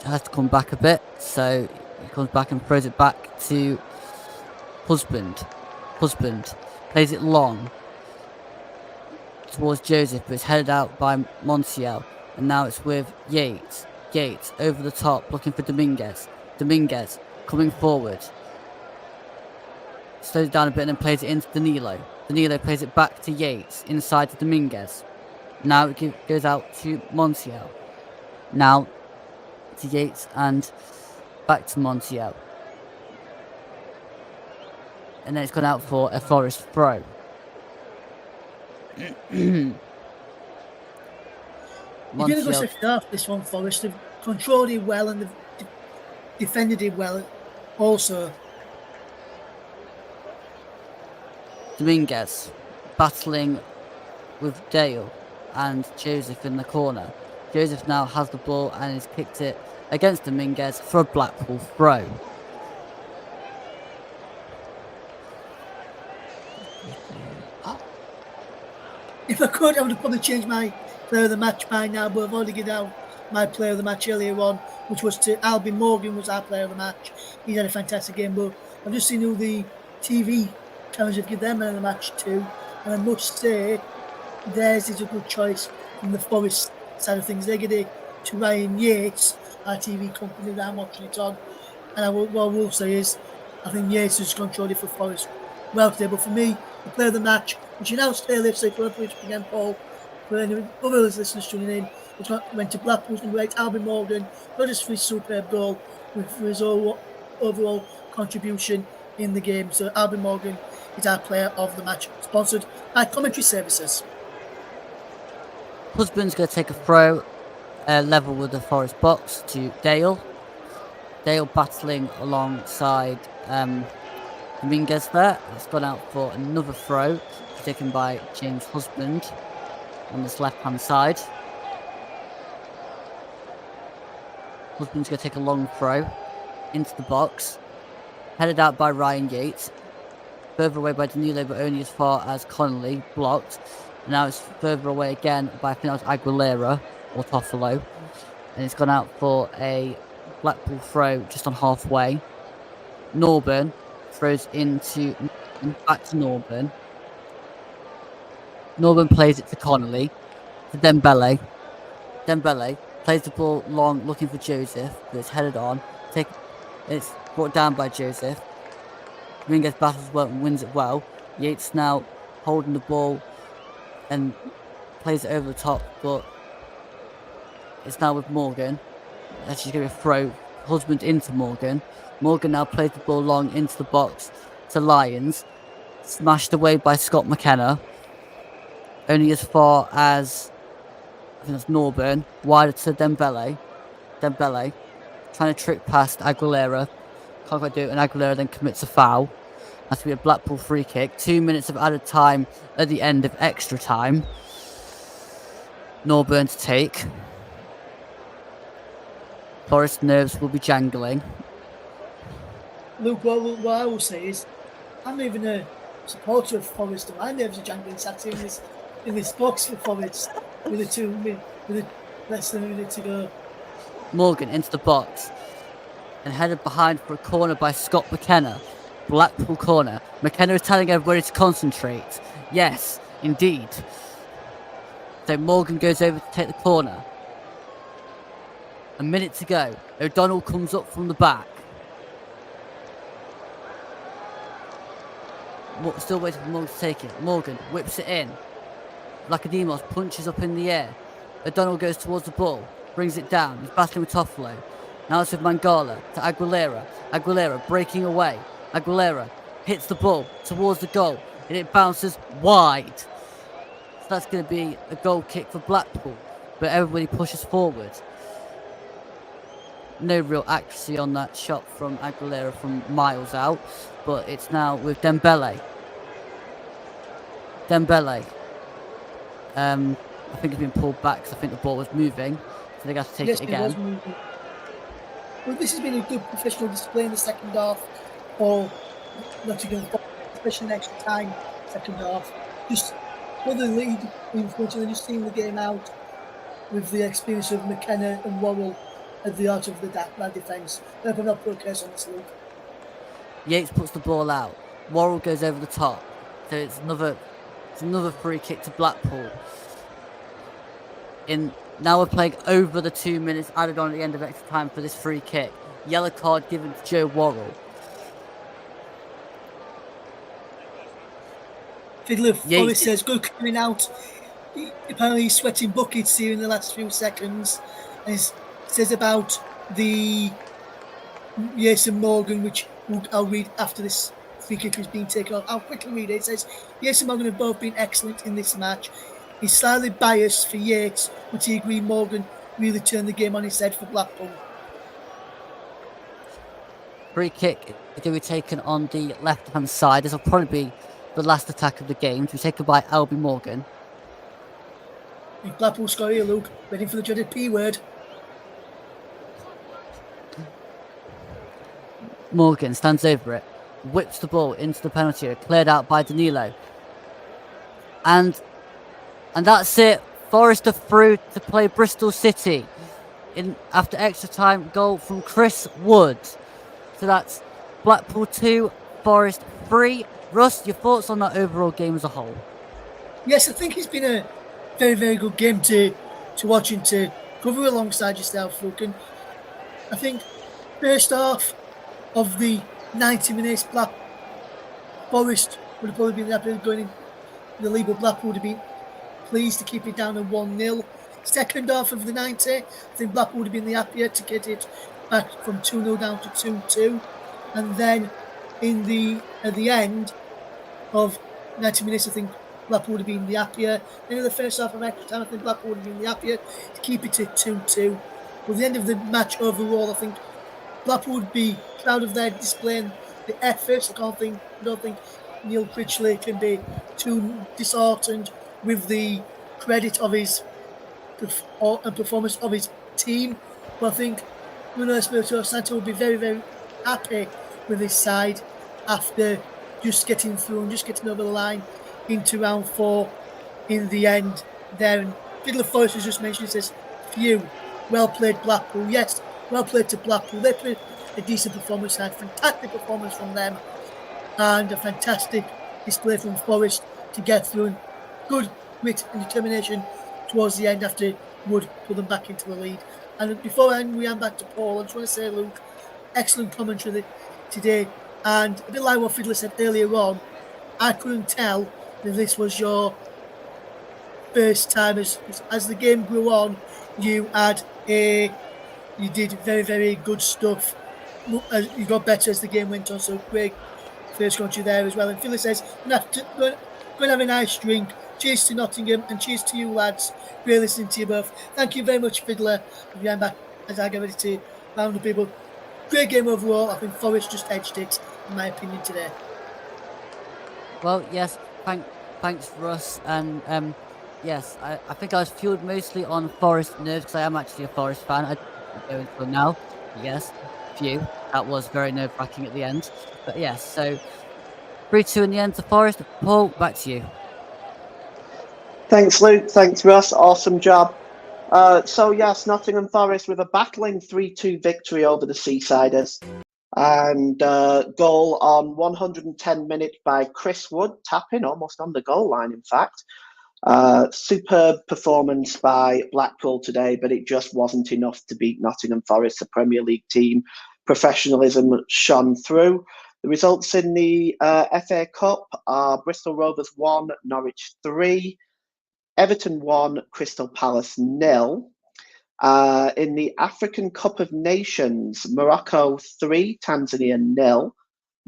has to come back a bit, so he comes back and throws it back to Husband. Husband plays it long towards Joseph, but it's headed out by Montiel. And now it's with Yates. Yates over the top, looking for Dominguez. Dominguez coming forward. Slows it down a bit and then plays it into Danilo. Danilo plays it back to Yates, inside to Dominguez. Now it goes out to Montiel. Now to Yates and back to Montiel. And then it's gone out for a Forest throw. You're going to go second half this one, Forest. They've controlled it well and they've defended it well also. Dominguez battling with Dale and Joseph in the corner. Joseph now has the ball and has kicked it against Dominguez for a Blackpool throw. If I could, I would have probably changed my player of the match by now, but I've already given out my player of the match earlier on, which was to Albin Morgan, was our player of the match. He had a fantastic game, but I've just seen all the TV channels have given them man of the match too, and I must say theirs is a good choice from the Forest side of things. They give it to Ryan Yates, our TV company that I'm watching it on, and what I will say is I think Yates has controlled it for Forest well today, but for me, the player of the match, which announced earlier, so for again, Paul, for any other listeners tuning in, it went to Blackpool's number 8, Albin Morgan, not just for his superb goal, but for his overall contribution in the game. So Albin Morgan is our player of the match, sponsored by Commentary Services. Husband's going to take a throw level with the Forest box to Dale. Dale battling alongside Dominguez there. It's gone out for another throw taken by James Husband on this left hand side. Husband's going to take a long throw into the box. headed out by Ryan Yates. Further away by Danilo, but only as far as Connolly, blocked. And now it's further away again by, I think that was Aguilera or Toffolo. And it's gone out for a Blackpool throw just on halfway. Norburn throws back to Norburn. Norburn plays it to Connolly, to Dembele. Dembele plays the ball long, looking for Joseph, but it's headed on. It's brought down by Joseph. Ringes battles well and wins it well. Yates now holding the ball and plays it over the top, but it's now with Morgan. She's going to throw Husband into Morgan. Morgan now plays the ball long into the box to Lyons. Smashed away by Scott McKenna. Only as far as, I think that's Norburn. Wider to Dembele. Dembele trying to trick past Aguilera. Can't quite do it, and Aguilera then commits a foul. That's to be a Blackpool free kick. 2 minutes of added time at the end of extra time. Norburn to take. Forest nerves will be jangling. Luke, what I will say is, I'm not even a supporter of Forest, and my nerves are jangling sat in this box for Forest with less than a minute to go. Morgan into the box and headed behind for a corner by Scott McKenna. Blackpool corner. McKenna is telling everybody to concentrate. Yes, indeed. So Morgan goes over to take the corner. A minute to go. O'Donnell comes up from the back. Still waiting for Morgan to take it. Morgan whips it in. Lacademos punches up in the air. O'Donnell goes towards the ball. Brings it down. He's battling with Toffolo. Now it's with Mangala to Aguilera. Aguilera breaking away. Aguilera hits the ball towards the goal. And it bounces wide. So that's going to be a goal kick for Blackpool. But everybody pushes forward. No real accuracy on that shot from Aguilera from miles out. But it's now with Dembele. Dembele. I think it's been pulled back because I think the ball was moving. So they got to take it again. It was moving. Well, this has been a good professional display in the second half for Nottingham Forest, especially in extra time, second half. Just for the lead, unfortunately, just seeing the game out with the experience of McKenna and Worrell at the heart of that defence. I hope I'm not put a curse on this, Luke. Yates puts the ball out. Worrell goes over the top. So it's another free kick to Blackpool. Now we're playing over the 2 minutes added on at the end of extra time for this free kick. Yellow card given to Joe Worrell. Fiddler Forrest says, good coming out. Apparently he's sweating buckets here in the last few seconds. And he says about the Jason Morgan, which I'll read after this free kick has been taken off. I'll quickly read it. It says, Jason Morgan have both been excellent in this match. He's slightly biased for Yates, but he agreed Morgan really turned the game on his head for Blackpool. Free kick to be taken on the left-hand side. This will probably be the last attack of the game to be taken by Albie Morgan. If Blackpool score here, Luke, waiting for the dreaded P word. Morgan stands over it, whips the ball into the penalty area, cleared out by Danilo. And that's it. Forest are through to play Bristol City after extra time goal from Chris Wood. So that's Blackpool 2, Forest 3. Russ, your thoughts on that overall game as a whole? Yes, I think it's been a very, very good game to watch and to cover alongside yourself, Luke. And I think first half of the 90 minutes, Forest would have probably been happy going in the league, but Blackpool would have been pleased to keep it down at 1-0. Second half of the 90, I think Blackpool would have been the happier to get it back from 2-0 down to 2-2. And then at the end of 90 minutes, I think Blackpool would have been the happier. Then in the first half of extra time, I think Blackpool would have been the happier to keep it at 2-2. But the end of the match overall, I think Blackpool would be proud of their display and the efforts. I don't think Neil Critchley can be too disheartened with the credit of his performance of his team. But I think Nuno Espirito Santo will be very, very happy with his side after just getting through and just getting over the line into round 4 in the end there. And Fiddler Forrest has just mentioned, he says, phew, well played Blackpool. Yes, well played to Blackpool. They played a decent performance, had fantastic performance from them, and a fantastic display from Forest to get through, and good grit and determination towards the end after Wood put them back into the lead. And before we hand back to Paul, I just want to say, Luke, excellent commentary today, and a bit like what Fiddler said earlier on, I couldn't tell that this was your first time. As the game grew on, you did very, very good stuff. You got better as the game went on, so great first country there as well. And Philly says, go and have a nice drink. Cheers to Nottingham and cheers to you lads. Great listening to you both. Thank you very much, Fiddler. I'll be back as I get ready to round the people. Great game overall. I think Forest just edged it, in my opinion, today. Well, yes, thanks, Russ. And yes, I think I was fueled mostly on Forest nerves because I am actually a Forest fan. I don't go into them now. Yes, phew, that was very nerve-wracking at the end. But yes, so 3-2 in the end to Forest. Paul, back to you. Thanks, Luke. Thanks, Russ. Awesome job. So yes, Nottingham Forest with a battling 3-2 victory over the Seasiders. And goal on 110 minutes by Chris Wood, tapping almost on the goal line, in fact. Superb performance by Blackpool today, but it just wasn't enough to beat Nottingham Forest, a Premier League team. Professionalism shone through. The results in the FA Cup are Bristol Rovers 1, Norwich 3, Everton 1, Crystal Palace 0. In the African Cup of Nations, Morocco 3, Tanzania 0,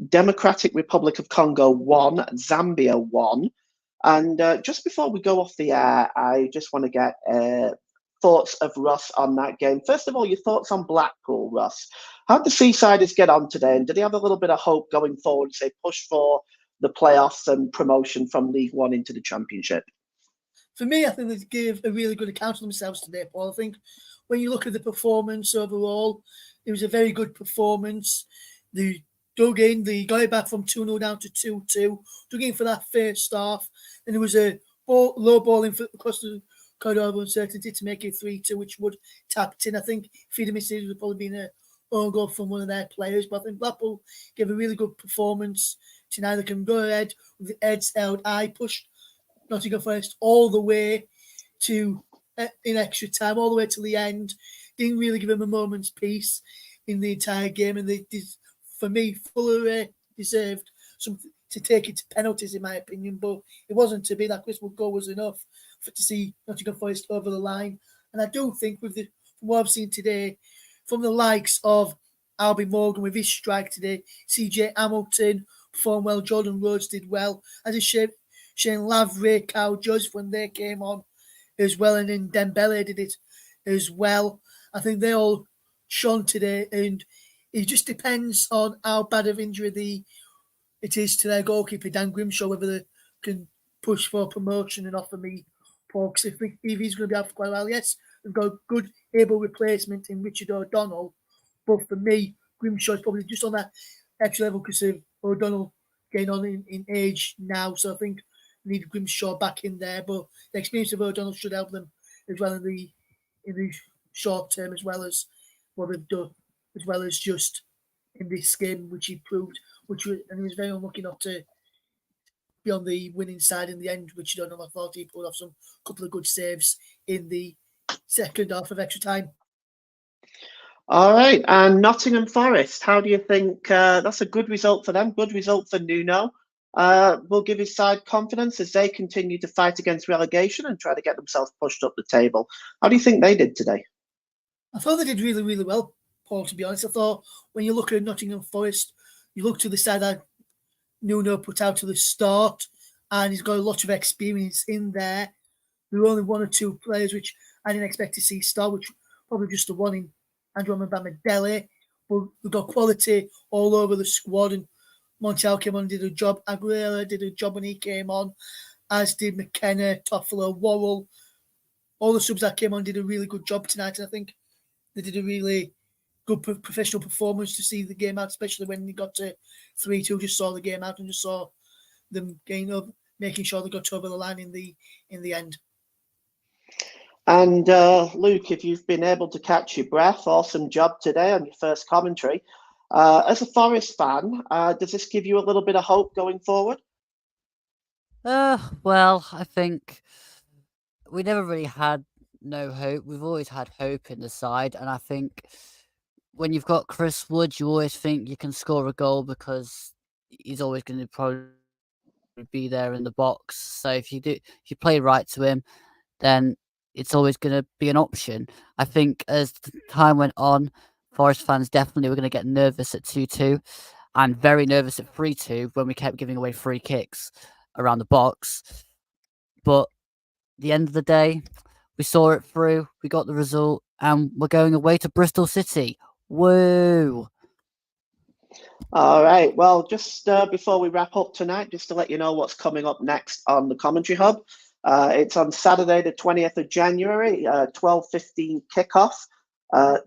Democratic Republic of Congo 1, Zambia 1. And just before we go off the air, I just want to get thoughts of Russ on that game. First of all, your thoughts on Blackpool, Russ. How did the Seasiders get on today? And do they have a little bit of hope going forward, say, push for the playoffs and promotion from League One into the Championship? For me, I think they gave a really good account of themselves today, Paul. I think when you look at the performance overall, it was a very good performance. They dug in, they got it back from 2-0 down to 2-2, dug in for that first half, and there was a low ball in across the corridor of uncertainty to make it 3-2, which Wood tapped in. I think if he'd have missed it, it would have probably been an own goal from one of their players, but I think Blackpool gave a really good performance tonight. They can go ahead with the heads held high, pushed Nottingham Forest all the way to in extra time, all the way to the end. Didn't really give him a moment's peace in the entire game, and they did, for me, fully deserved to take it to penalties, in my opinion. But it wasn't to be. That Chris Wood goal was enough to see Nottingham Forest over the line. And I do think, from what I've seen today, from the likes of Albie Morgan with his strike today, CJ Hamilton performed well, Jordan Rhodes did well, as a Shane Lavrie, Kyle Judge when they came on as well, and then Dembele did it as well. I think they all shone today, and it just depends on how bad of injury it is to their goalkeeper, Dan Grimshaw, whether they can push for promotion and offer me Paul, because if he's going to be out for quite a while. Yes, we've got a good, able replacement in Richard O'Donnell, but for me, Grimshaw is probably just on that extra level because of O'Donnell getting on in age now, so I think need Grimshaw back in there, but the experience of O'Donnell should help them as well in the short term, as well as what they've done, as well as just in this game, which he proved, and he was very unlucky not to be on the winning side in the end, which I thought he pulled off some couple of good saves in the second half of extra time. All right, and Nottingham Forest, how do you think that's a good result for them? Good result for Nuno. Will give his side confidence as they continue to fight against relegation and try to get themselves pushed up the table. How do you think they did today? I thought they did really, really well, Paul, to be honest. I thought when you look at Nottingham Forest, you look to the side that Nuno put out to the start, and he's got a lot of experience in there. There were only one or two players which I didn't expect to see start, which probably just the one in Andrew Bamidele. But we've got quality all over the squad, and Montiel came on and did a job. Aguilera did a job when he came on, as did McKenna, Toffolo, Worrell. All the subs that came on did a really good job tonight, and I think they did a really good professional performance to see the game out, especially when they got to 3-2. Just saw the game out and just saw them getting up, making sure they got over the line in the end. And Luke, if you've been able to catch your breath, awesome job today on your first commentary. As a Forest fan, does this give you a little bit of hope going forward? Well, I think we never really had no hope. We've always had hope in the side, and I think when you've got Chris Wood, you always think you can score a goal because he's always going to probably be there in the box. So if you play right to him, then it's always going to be an option. I think as time went on, Forest fans definitely were going to get nervous at 2-2 and very nervous at 3-2 when we kept giving away free kicks around the box. But at the end of the day, we saw it through, we got the result, and we're going away to Bristol City. Woo! All right. Well, just before we wrap up tonight, just to let you know what's coming up next on the Commentary Hub. It's on Saturday, the 20th of January, 12:15 kickoff.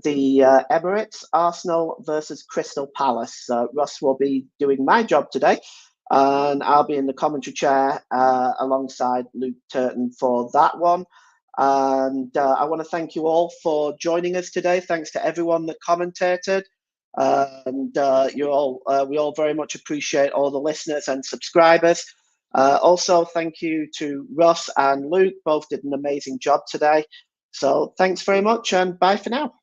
The Emirates, Arsenal versus Crystal Palace. Russ will be doing my job today, and I'll be in the commentary chair alongside Luke Turton for that one. And I want to thank you all for joining us today. Thanks to everyone that commentated. And we all very much appreciate all the listeners and subscribers. Also, thank you to Russ and Luke. Both did an amazing job today. So thanks very much and bye for now.